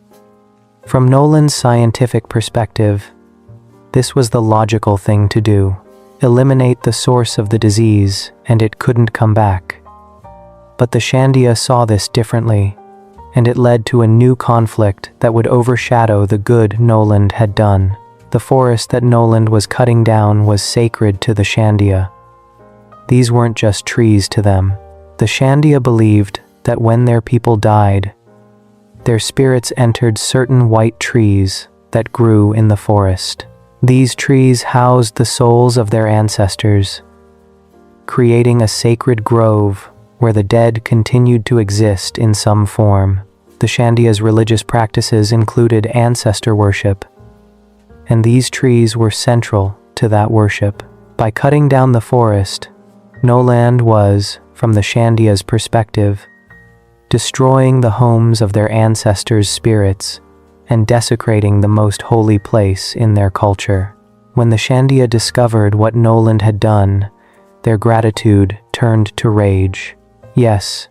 From Noland's scientific perspective, this was the logical thing to do. Eliminate the source of the disease, and it couldn't come back. But the Shandia saw this differently, and it led to a new conflict that would overshadow the good Noland had done. The forest that Noland was cutting down was sacred to the Shandia. These weren't just trees to them. The Shandia believed that when their people died, their spirits entered certain white trees that grew in the forest. These trees housed the souls of their ancestors, creating a sacred grove where the dead continued to exist in some form. The Shandia's religious practices included ancestor worship, and these trees were central to that worship. By cutting down the forest, Noland was, from the Shandia's perspective, destroying the homes of their ancestors' spirits and desecrating the most holy place in their culture. When the Shandia discovered what Noland had done, their gratitude turned to rage. Yes,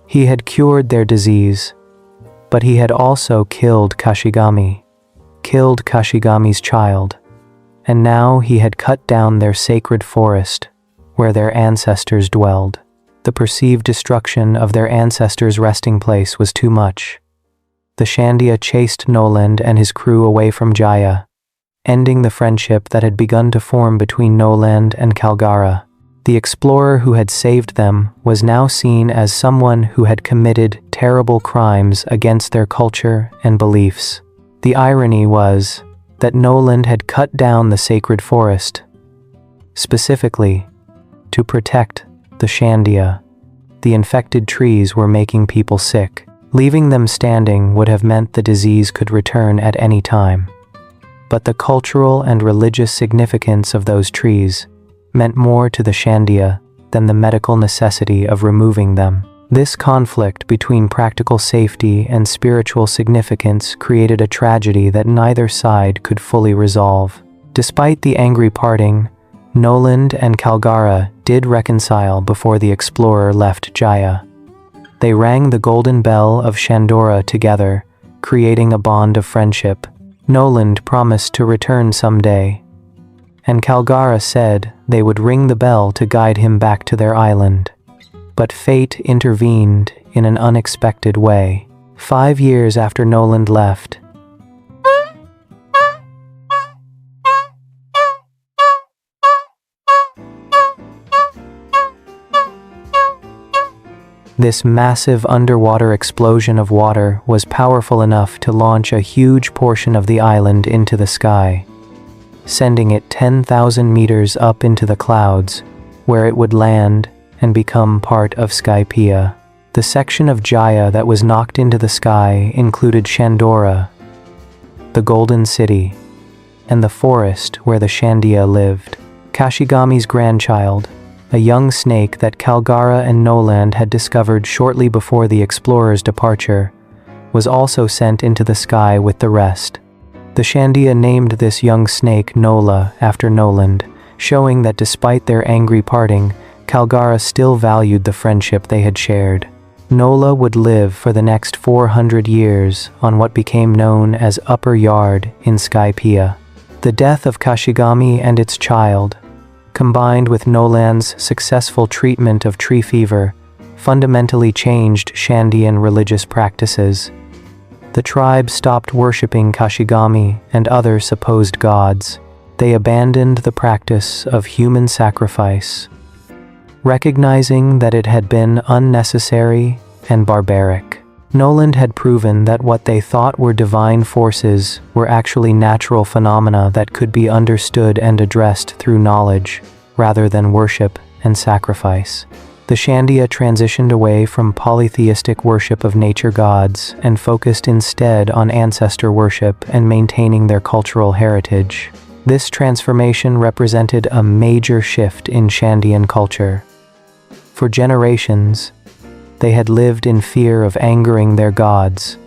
he had cured their disease, but he had also killed Kashigami, killed Kashigami's child, and now he had cut down their sacred forest where their ancestors dwelled. The perceived destruction of their ancestors' resting place was too much. The Shandia chased Noland and his crew away from Jaya, ending the friendship that had begun to form between Noland and Kalgara. The explorer who had saved them was now seen as someone who had committed terrible crimes against their culture and beliefs. The irony was that Noland had cut down the sacred forest, specifically to protect the Shandia. The infected trees were making people sick. Leaving them standing would have meant the disease could return at any time. But the cultural and religious significance of those trees meant more to the Shandia than the medical necessity of removing them. This conflict between practical safety and spiritual significance created a tragedy that neither side could fully resolve. Despite the angry parting, Noland and Kalgara did reconcile before the explorer left Jaya. They rang the golden bell of Shandora together, creating a bond of friendship. Noland promised to return someday, and Kalgara said they would ring the bell to guide him back to their island. But fate intervened in an unexpected way. 5 years after Noland left, this massive underwater explosion of water was powerful enough to launch a huge portion of the island into the sky, sending it 10,000 meters up into the clouds, where it would land and become part of Skypiea. The section of Jaya that was knocked into the sky included Shandora, the Golden City, and the forest where the Shandia lived. Kashigami's grandchild, a young snake that Kalgara and Noland had discovered shortly before the explorer's departure, was also sent into the sky with the rest. The Shandia named this young snake Nola after Noland, showing that despite their angry parting, Kalgara still valued the friendship they had shared. Nola would live for the next 400 years on what became known as Upper Yard in Skypiea. The death of Kashigami and its child, combined with Noland's successful treatment of tree fever, fundamentally changed Shandian religious practices. The tribe stopped worshipping Kashigami and other supposed gods. They abandoned the practice of human sacrifice, recognizing that it had been unnecessary and barbaric. Noland had proven that what they thought were divine forces were actually natural phenomena that could be understood and addressed through knowledge, rather than worship and sacrifice. The Shandia transitioned away from polytheistic worship of nature gods and focused instead on ancestor worship and maintaining their cultural heritage. This transformation represented a major shift in Shandian culture. For generations, they had lived in fear of angering their gods,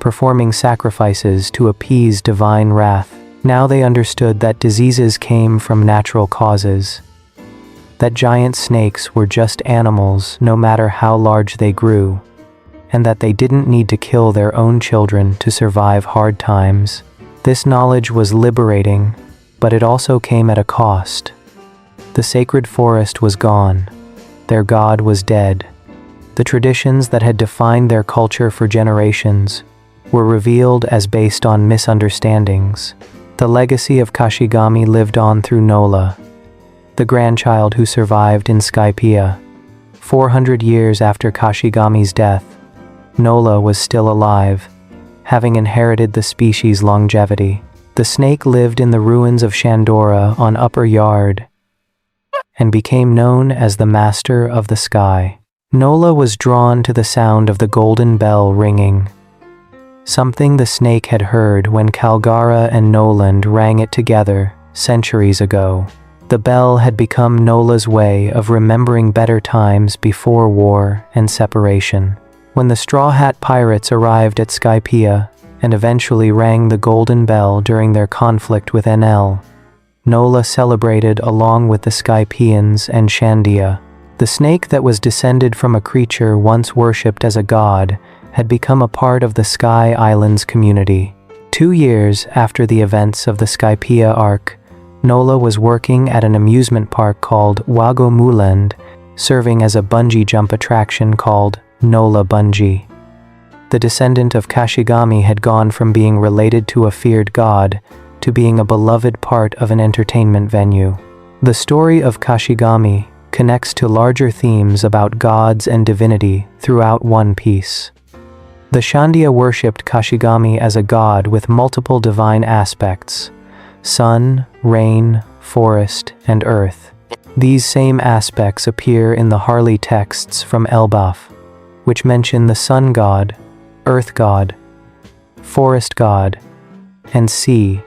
performing sacrifices to appease divine wrath. Now they understood that diseases came from natural causes, that giant snakes were just animals no matter how large they grew, and that they didn't need to kill their own children to survive hard times. This knowledge was liberating, but it also came at a cost. The sacred forest was gone. Their god was dead. The traditions that had defined their culture for generations were revealed as based on misunderstandings. The legacy of Kashigami lived on through Nola, the grandchild who survived in Skypiea. 400 years after Kashigami's death, Nola was still alive, having inherited the species' longevity. The snake lived in the ruins of Shandora on Upper Yard and became known as the Master of the Sky. Nola was drawn to the sound of the golden bell ringing, something the snake had heard when Kalgara and Noland rang it together centuries ago. The bell had become Nola's way of remembering better times before war and separation. When the Straw Hat Pirates arrived at Skypiea and eventually rang the golden bell during their conflict with Enel, Nola celebrated along with the Skypieans and Shandia. The snake that was descended from a creature once worshipped as a god had become a part of the Sky Islands community. 2 years after the events of the Skypiea arc, Nola was working at an amusement park called Wagomuland, serving as a bungee jump attraction called Nola Bungee. The descendant of Kashigami had gone from being related to a feared god to being a beloved part of an entertainment venue. The story of Kashigami connects to larger themes about gods and divinity throughout One Piece. The Shandia worshipped Kashigami as a god with multiple divine aspects: sun, rain, forest, and earth. These same aspects appear in the Harley texts from Elbaf, which mention the sun god, earth god, forest god, and sea,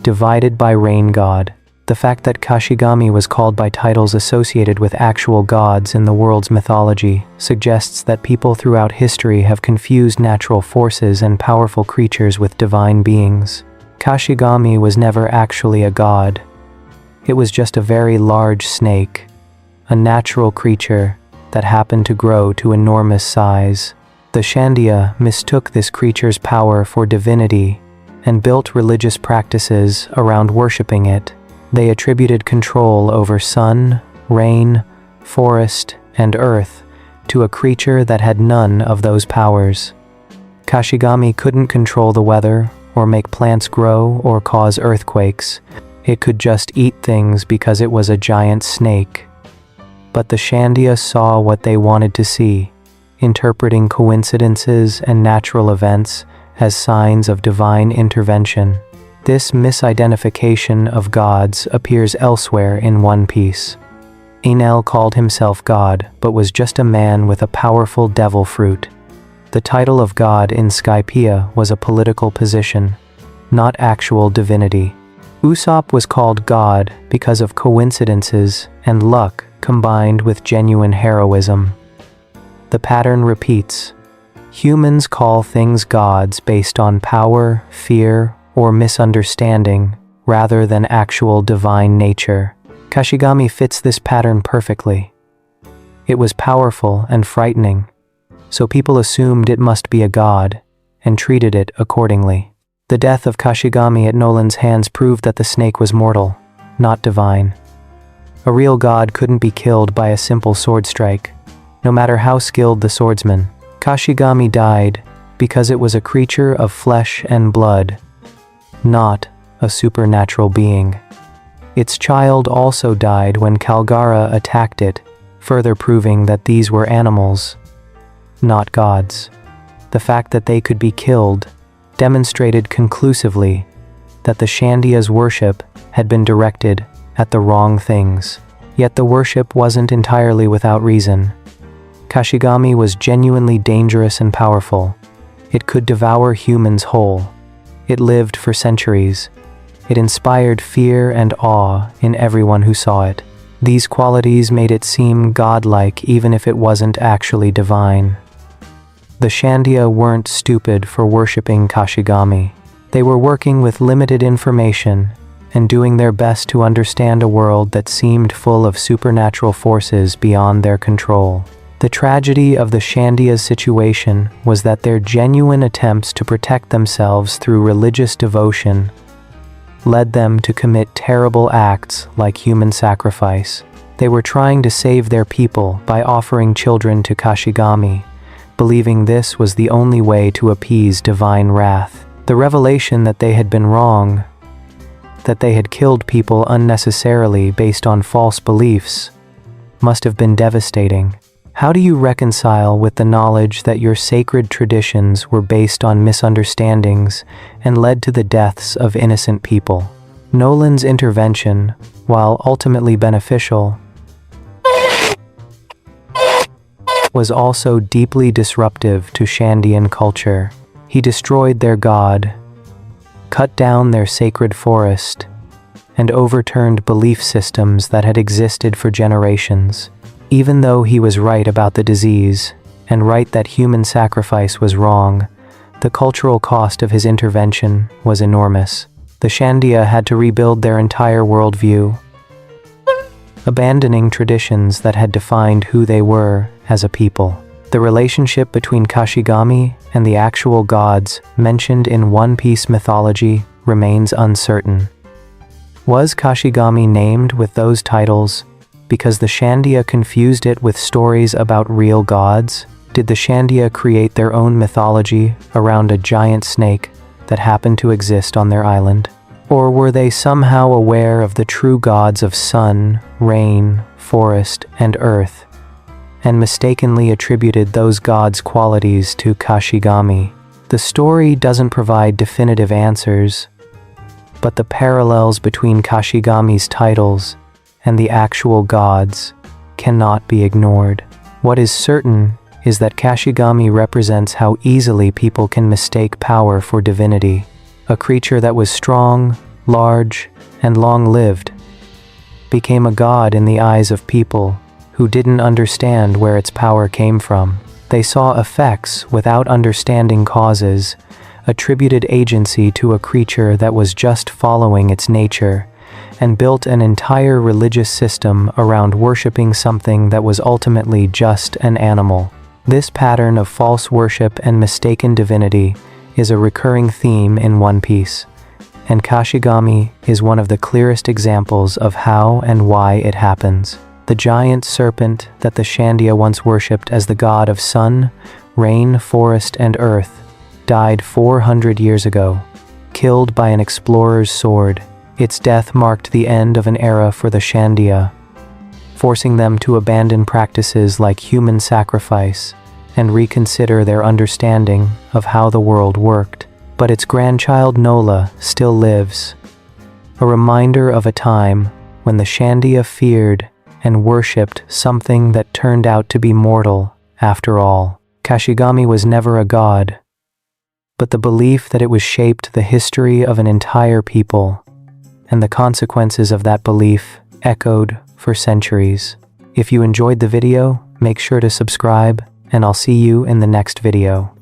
divided by rain god. The fact that Kashigami was called by titles associated with actual gods in the world's mythology suggests that people throughout history have confused natural forces and powerful creatures with divine beings. Kashigami was never actually a god. It was just a very large snake, a natural creature that happened to grow to enormous size. The Shandia mistook this creature's power for divinity and built religious practices around worshipping it. They attributed control over sun, rain, forest, and earth to a creature that had none of those powers. Kashigami couldn't control the weather, or make plants grow, or cause earthquakes. It could just eat things because it was a giant snake. But the Shandia saw what they wanted to see, interpreting coincidences and natural events as signs of divine intervention. This misidentification of gods appears elsewhere in One Piece. Enel called himself God, but was just a man with a powerful devil fruit. The title of God in Skypiea was a political position, not actual divinity. Usopp was called God because of coincidences and luck combined with genuine heroism. The pattern repeats. Humans call things gods based on power, fear, or misunderstanding, rather than actual divine nature. Kashigami fits this pattern perfectly. It was powerful and frightening, so people assumed it must be a god, and treated it accordingly. The death of Kashigami at Noland's hands proved that the snake was mortal, not divine. A real god couldn't be killed by a simple sword strike, no matter how skilled the swordsman. Kashigami died because it was a creature of flesh and blood, not a supernatural being. Its child also died when Kalgara attacked it, further proving that these were animals, not gods. The fact that they could be killed demonstrated conclusively that the Shandia's worship had been directed at the wrong things. Yet the worship wasn't entirely without reason. Kashigami was genuinely dangerous and powerful. It could devour humans whole. It lived for centuries. It inspired fear and awe in everyone who saw it. These qualities made it seem godlike even if it wasn't actually divine. The Shandya weren't stupid for worshipping Kashigami. They were working with limited information and doing their best to understand a world that seemed full of supernatural forces beyond their control. The tragedy of the Shandya's situation was that their genuine attempts to protect themselves through religious devotion led them to commit terrible acts like human sacrifice. They were trying to save their people by offering children to Kashigami, believing this was the only way to appease divine wrath. The revelation that they had been wrong, that they had killed people unnecessarily based on false beliefs, must have been devastating. How do you reconcile with the knowledge that your sacred traditions were based on misunderstandings and led to the deaths of innocent people? Nolan's intervention, while ultimately beneficial, was also deeply disruptive to Shandyan culture. He destroyed their god, cut down their sacred forest, and overturned belief systems that had existed for generations. Even though he was right about the disease, and right that human sacrifice was wrong, the cultural cost of his intervention was enormous. The Shandya had to rebuild their entire worldview, abandoning traditions that had defined who they were as a people. The relationship between Kashigami and the actual gods mentioned in One Piece mythology remains uncertain. Was Kashigami named with those titles because the Shandya confused it with stories about real gods? Did the Shandya create their own mythology around a giant snake that happened to exist on their island? Or were they somehow aware of the true gods of sun, rain, forest, and earth, and mistakenly attributed those gods' qualities to Kashigami? The story doesn't provide definitive answers, but the parallels between Kashigami's titles and the actual gods cannot be ignored. What is certain is that Kashigami represents how easily people can mistake power for divinity. A creature that was strong, large, and long-lived became a god in the eyes of people who didn't understand where its power came from. They saw effects without understanding causes, attributed agency to a creature that was just following its nature, and built an entire religious system around worshipping something that was ultimately just an animal. This pattern of false worship and mistaken divinity is a recurring theme in One Piece, and Kashigami is one of the clearest examples of how and why it happens. The giant serpent that the Shandya once worshipped as the god of sun, rain, forest, and earth died 400 years ago, killed by an explorer's sword. Its death marked the end of an era for the Shandya, forcing them to abandon practices like human sacrifice and reconsider their understanding of how the world worked. But its grandchild Nola still lives, a reminder of a time when the Shandya feared and worshipped something that turned out to be mortal after all. Kashigami was never a god, but the belief that it was shaped the history of an entire people, and the consequences of that belief echoed for centuries. If you enjoyed the video, make sure to subscribe, and I'll see you in the next video.